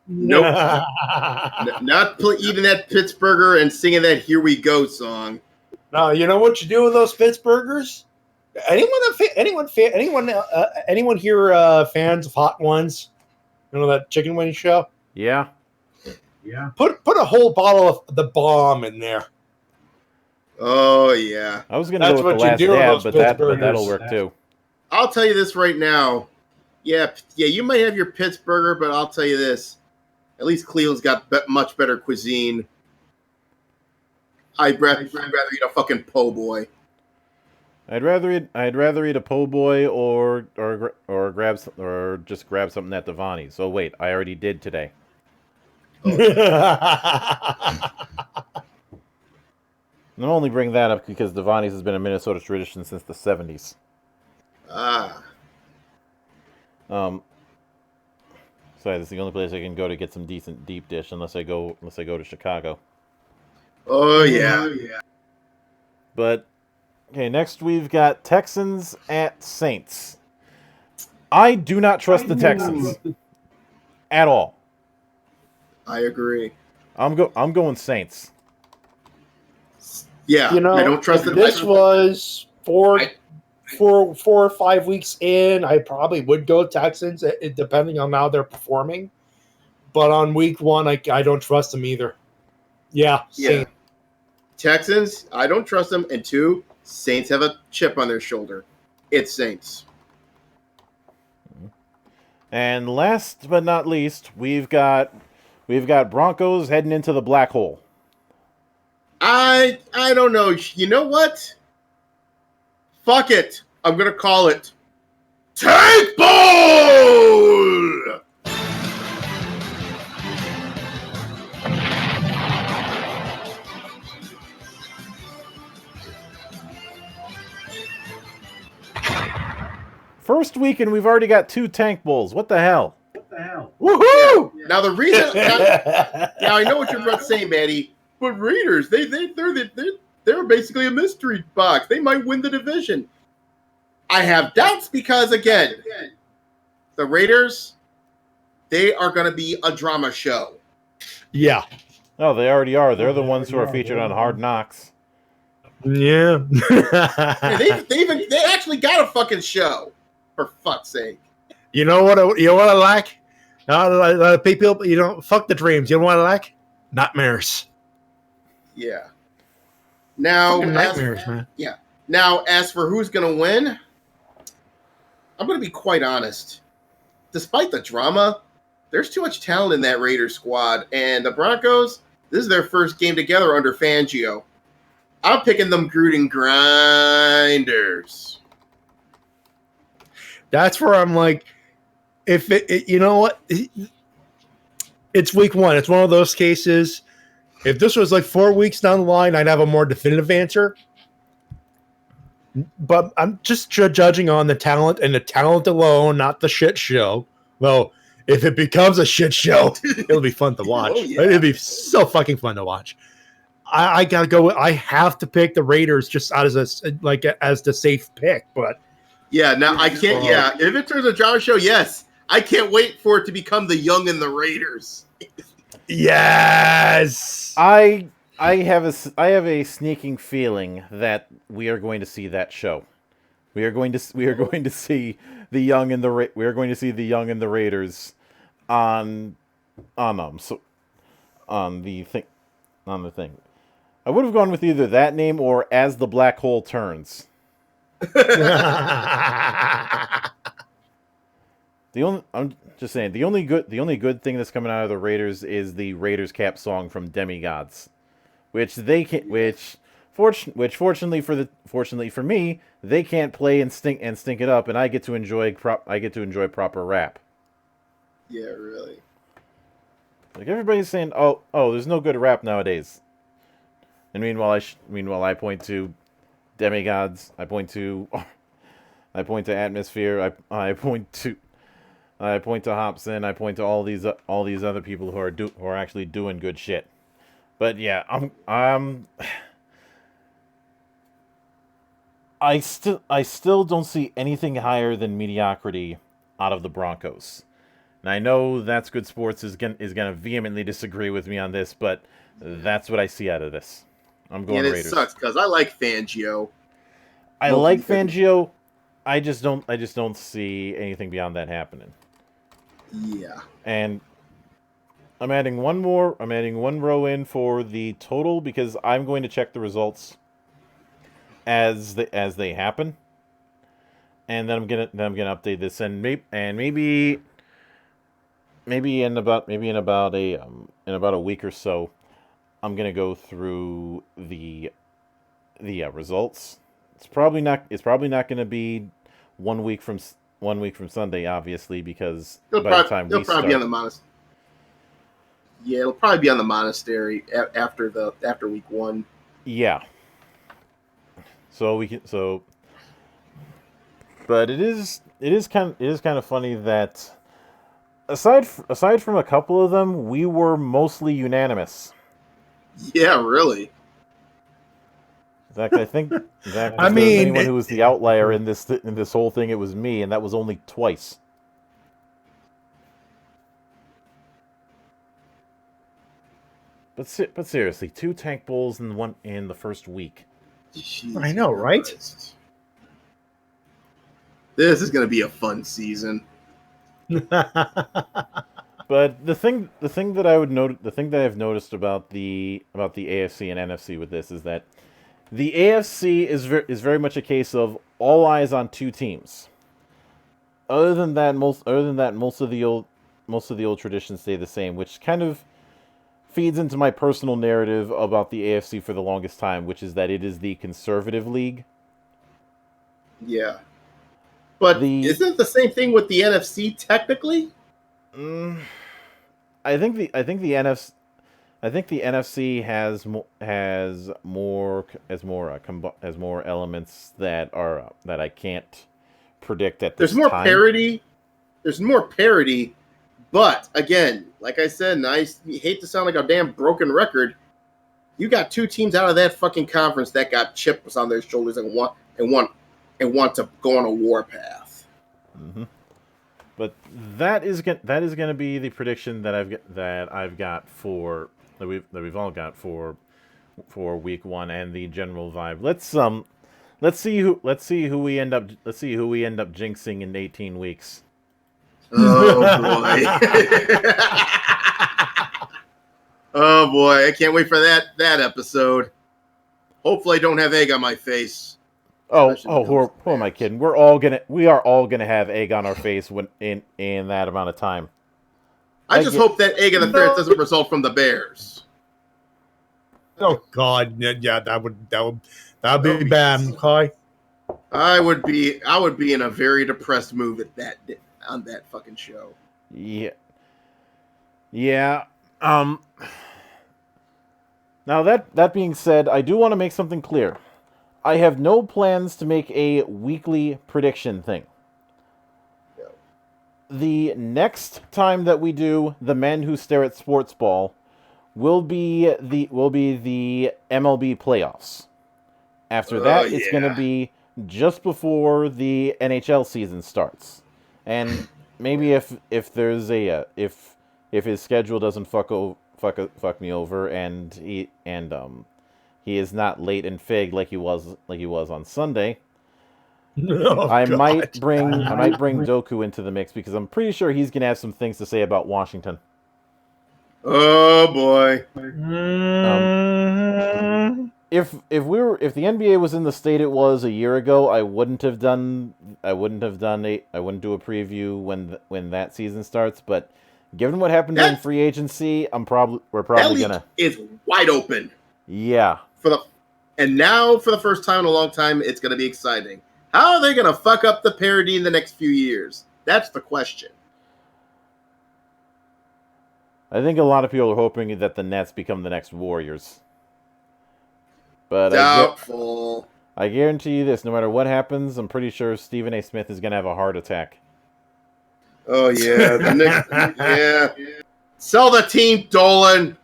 Nope. Not eating that Pittsburgher and singing that "Here We Go" song. No, you know what you do with those Pittsburghers? Anyone here fans of Hot Ones? You know that chicken wing show? Yeah. Yeah. Put a whole bottle of the bomb in there. Oh yeah. I was going to go with the Last Dab, but that'll work too. I'll tell you this right now. Yeah, you might have your Pittsburgher, but I'll tell you this. At least Cleveland's got much better cuisine. I'd rather eat a fucking po' boy. I'd rather eat a po' boy or just grab something at Devani's. So wait, I already did today. Oh. I'm only bringing that up because Devani's has been a Minnesota tradition since the 70s. So this is the only place I can go to get some decent deep dish unless I go to Chicago. Oh yeah. But okay, next we've got Texans at Saints. I do not trust the Texans at all. I agree. I'm going Saints. Yeah, I don't trust it. This was 4 or 5 weeks in. I probably would go Texans, depending on how they're performing. But on week 1, I don't trust them either. Yeah. Texans, I don't trust them. And 2, Saints have a chip on their shoulder. It's Saints. And last but not least, we've got Broncos heading into the black hole. I don't know. You know what? Fuck it. I'm going to call it Tank Bowl! First week and we've already got 2 Tank Bowls. What the hell? Woohoo! Yeah. Now the reason now I know what you're about to say, Maddie, but Raiders, they're basically a mystery box. They might win the division. I have doubts because again, the Raiders, they are going to be a drama show. Yeah. Oh, they already are. They're the ones who are featured on Hard Knocks. Yeah. they actually got a fucking show. For fuck's sake. You know what I like? People, fuck the dreams. You know what I like? Nightmares. Yeah. Now, nightmares, man. Yeah. Now, as for who's going to win, I'm going to be quite honest. Despite the drama, there's too much talent in that Raiders squad. And the Broncos, this is their first game together under Fangio. I'm picking them Gruden grinders. That's where I'm like, if it you know what? It's week 1. It's one of those cases. If this was like 4 weeks down the line, I'd have a more definitive answer. But I'm just judging on the talent and the talent alone, not the shit show. Well, if it becomes a shit show, it'll be fun to watch. Oh, yeah. It'll be so fucking fun to watch. I gotta go. I have to pick the Raiders just out as as the safe pick. But yeah, now I can't. Yeah, if it turns a drama show, yes, I can't wait for it to become the Young and the Raiders. yes, I have a sneaking feeling that we are going to see that show. We are going to see the Young and the Raiders on the thing. I would have gone with either that name or As the Black Hole Turns. I'm just saying the only good thing that's coming out of the Raiders is the Raiders cap song from Demigods, fortunately for me, they can't play and stink it up, and I get to enjoy proper rap. Yeah, really. Like everybody's saying, oh, there's no good rap nowadays. And meanwhile, I point to Demigods. I point to Atmosphere. I point to Hobson. I point to all these other people who are actually doing good shit. But yeah, I still don't see anything higher than mediocrity out of the Broncos. And I know That's Good Sports is gonna vehemently disagree with me on this, but that's what I see out of this. I'm going Raiders. And it sucks because I like Fangio. I like Fangio. I just don't see anything beyond that happening. Yeah. And I'm adding one row in for the total because I'm going to check the results as they happen, and then I'm gonna update this, and maybe in about a week or so, I'm gonna go through the results. It's probably not gonna be 1 week from Sunday, obviously, because by the time we start, be on the Monastery. Yeah, it'll probably be on the Monastery after week 1. Yeah. But it is kind of funny that aside from a couple of them, we were mostly unanimous. Yeah, really. Zach, I think anyone who was the outlier in this whole thing, it was me, and that was only twice. But seriously, 2 tank bowls in the first week. Jeez, I know, right? Christ. This is going to be a fun season. But the thing that I've noticed about the AFC and NFC with this is that the AFC is very much a case of all eyes on 2 teams. Other than that, most of the old traditions stay the same, which kind of feeds into my personal narrative about the AFC for the longest time, which is that it is the conservative league. Yeah. But isn't it the same thing with the NFC technically? I think the NFC has more elements that I can't predict at this time. There's more parity, but again, like I said, and I hate to sound like a damn broken record, you got 2 teams out of that fucking conference that got chips on their shoulders and want to go on a warpath. Mm-hmm. But that is going to be the prediction that I've got for that we've all got for week 1 and the general vibe. Let's see who we end up jinxing in 18 weeks. Oh boy. Oh boy, I can't wait for that episode. Hopefully I don't have egg on my face. Who am I kidding? We are all gonna have egg on our face in that amount of time. I just hope that egg on the face doesn't result from the Bears. Oh God, yeah, that would be bad, okay? I would be in a very depressed mood on that fucking show. Yeah. Yeah. Now that being said, I do want to make something clear. I have no plans to make a weekly prediction thing. The next time that we do the Men Who Stare at Sportsball will be the MLB playoffs. After that, it's going to be just before the NHL season starts, and maybe if there's a if his schedule doesn't fuck me over, and he is not late and fig like he was on Sunday. I might bring Doku into the mix because I'm pretty sure he's gonna have some things to say about Washington. Oh boy. If the NBA was in the state it was a year ago, I wouldn't do a preview when that season starts. But given what happened during free agency, we're probably gonna. Is wide open. Yeah. And now for the first time in a long time, it's gonna be exciting. How are they gonna fuck up the parody in the next few years? That's the question. I think a lot of people are hoping that the Nets become the next Warriors. But doubtful. I guarantee you this: no matter what happens, I'm pretty sure Stephen A. Smith is gonna have a heart attack. Oh yeah, the Knicks. Yeah, sell the team, Dolan.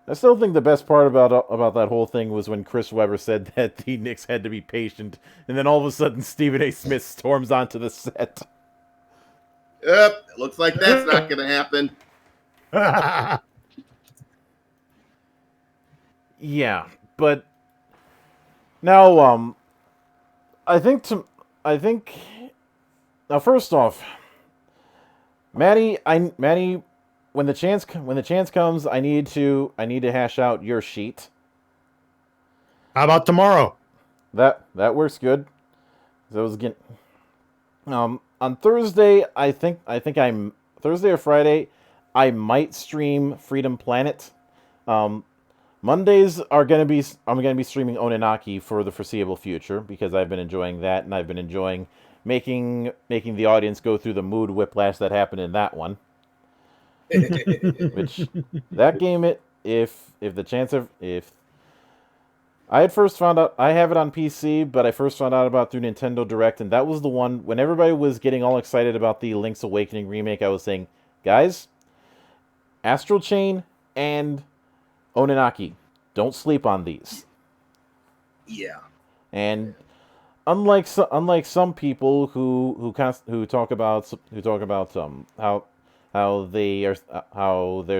I still think the best part about that whole thing was when Chris Webber said that the Knicks had to be patient, and then all of a sudden Stephen A. Smith storms onto the set. Yep, it looks like that's not going to happen. Yeah, but now I think now first off, Maddie, when the chance comes, I need to hash out your sheet. How about tomorrow? That works good. So I was getting on Thursday. I think I'm Thursday or Friday. I might stream Freedom Planet. Mondays I'm gonna be streaming Oninaki for the foreseeable future because I've been enjoying that, and I've been enjoying making the audience go through the mood whiplash that happened in that one. Which that game, if I had first found out, I have it on PC, but I first found out about it through Nintendo Direct, and that was the one when everybody was getting all excited about the Link's Awakening remake. I was saying, guys, Astral Chain and Oninaki, don't sleep on these. Yeah. And unlike some people who talk about how they're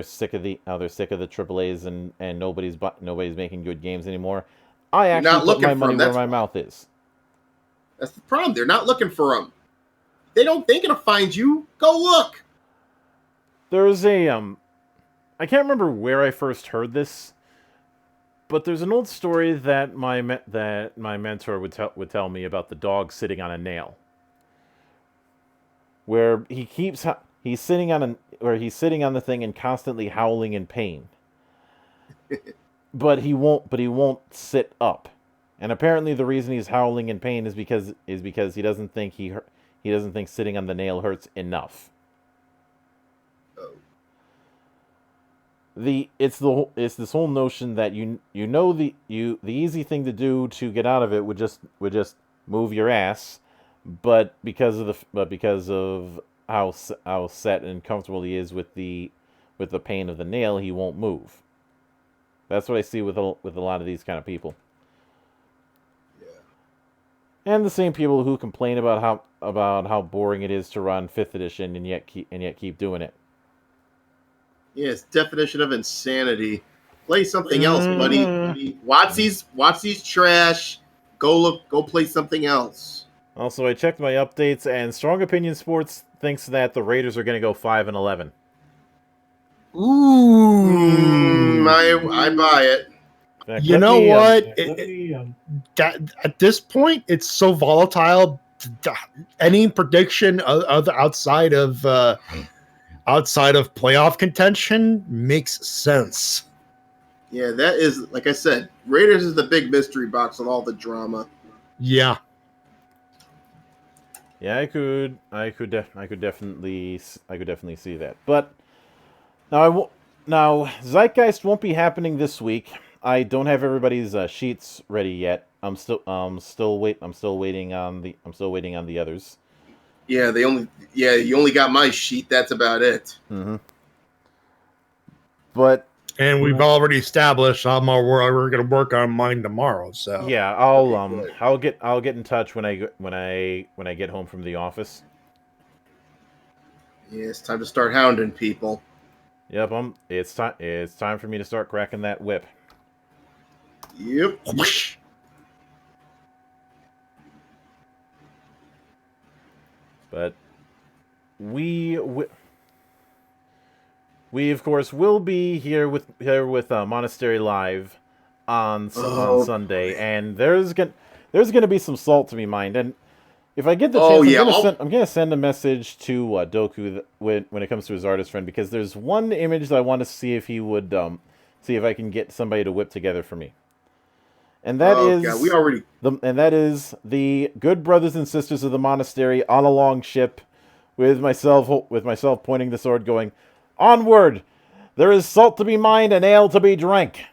sick of the AAAs and nobody's making good games anymore. I actually put my money where my mouth is. That's the problem. They're not looking for them. They're gonna find you. Go look. There's a I can't remember where I first heard this, but there's an old story that my mentor would tell me about the dog sitting on a nail, where he's sitting on the thing and constantly howling in pain. but he won't sit up. And apparently the reason he's howling in pain is because he doesn't think sitting on the nail hurts enough. It's this whole notion that the easy thing to do to get out of it would just move your ass, but because of how set and comfortable he is with the pain of the nail, he won't move. That's what I see with a lot of these kind of people. Yeah. And the same people who complain about how boring it is to run 5th edition and yet keep doing it. Yes, definition of insanity. Play something else, buddy. WotC's trash. Go play something else. Also, I checked my updates, and Strong Opinion Sports thinks that the Raiders are going to go 5-11. Ooh, I buy it. You know what? At this point, it's so volatile. Any prediction outside of playoff contention makes sense. Yeah, that is, like I said, Raiders is the big mystery box of all the drama. Yeah. Yeah, I could definitely see that. But now Now, Zeitgeist won't be happening this week. I don't have everybody's sheets ready yet. I'm still waiting on the others. Yeah, you only got my sheet. That's about it. Mm-hmm. But we've already established we're going to work on mine tomorrow. So yeah, I'll get in touch when I get home from the office. Yeah, it's time to start hounding people. Yep, it's time for me to start cracking that whip. Yep. But we of course will be here with Monastery Live on Sunday, and there's gonna be some salt to be mined. And if I get the chance, I'm gonna send a message to Doku when it comes to his artist friend, because there's one image that I want to see if he would see if I can get somebody to whip together for me. And that is the good brothers and sisters of the monastery on a long ship, with myself pointing the sword, going, "Onward! There is salt to be mined and ale to be drank."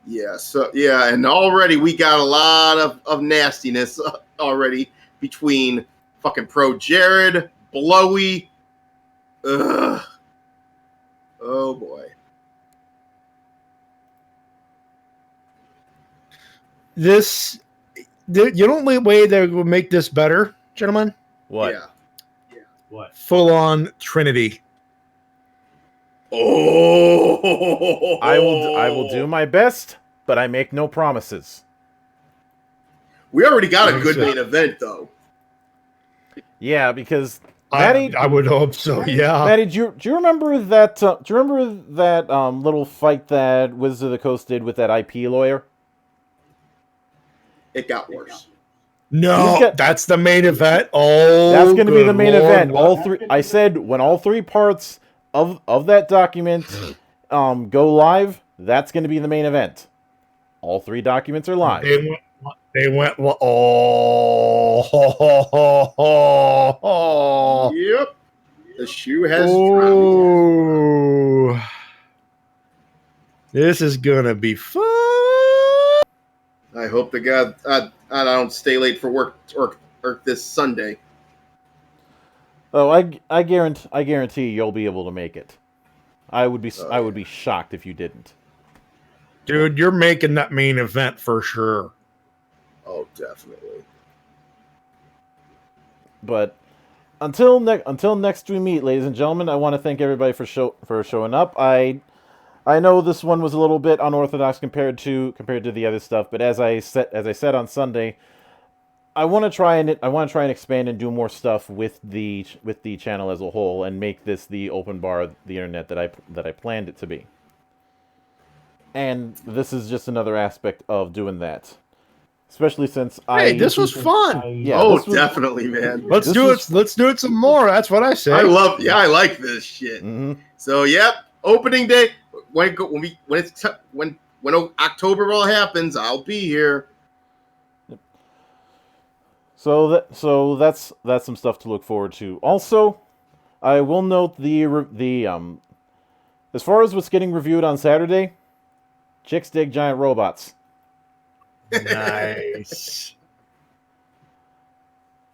Yeah, and already we got a lot of nastiness already between fucking Pro Jared, Blowy. Ugh. Oh boy. The only way that would make this better, gentlemen. What? Yeah. What? Full on Trinity. Oh. I will do my best, but I make no promises. We already got a good main event, though. Yeah, because Maddie, I would hope so. Yeah, Maddie, do you remember that? Do you remember that little fight that Wizard of the Coast did with that IP lawyer? It got worse. No, that's the main event. Oh, that's going to be the main event. What? All three. I said when all three parts of that document go live, that's going to be the main event. All three documents are live. They went. Oh. Yep. The shoe has dropped. This is gonna be fun. I hope to God I don't stay late for work or this Sunday. Oh, I guarantee you'll be able to make it. I would be shocked if you didn't. Dude, you're making that main event for sure. Oh, definitely. But until next we meet, ladies and gentlemen, I want to thank everybody for showing up. I know this one was a little bit unorthodox compared to the other stuff, but as I said on Sunday, I want to try and expand and do more stuff with the channel as a whole, and make this the open bar of the internet that I planned it to be. And this is just another aspect of doing that. Especially since this was fun. Yeah, definitely, man. Let's do it some more. That's what I say. I like this shit. Mm-hmm. So, yep, opening day when October all happens, I'll be here. So that's some stuff to look forward to. Also, I will note the as far as what's getting reviewed on Saturday, chicks dig giant robots. Nice.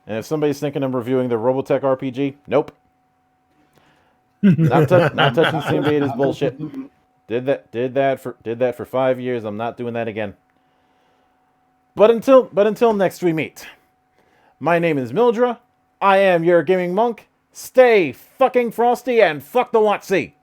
And if somebody's thinking of reviewing the Robotech RPG, nope. Not touching Steam Beta's bullshit. Did that for 5 years. I'm not doing that again. But until next we meet. My name is Mildra. I am your gaming monk. Stay fucking frosty and fuck the Watsy.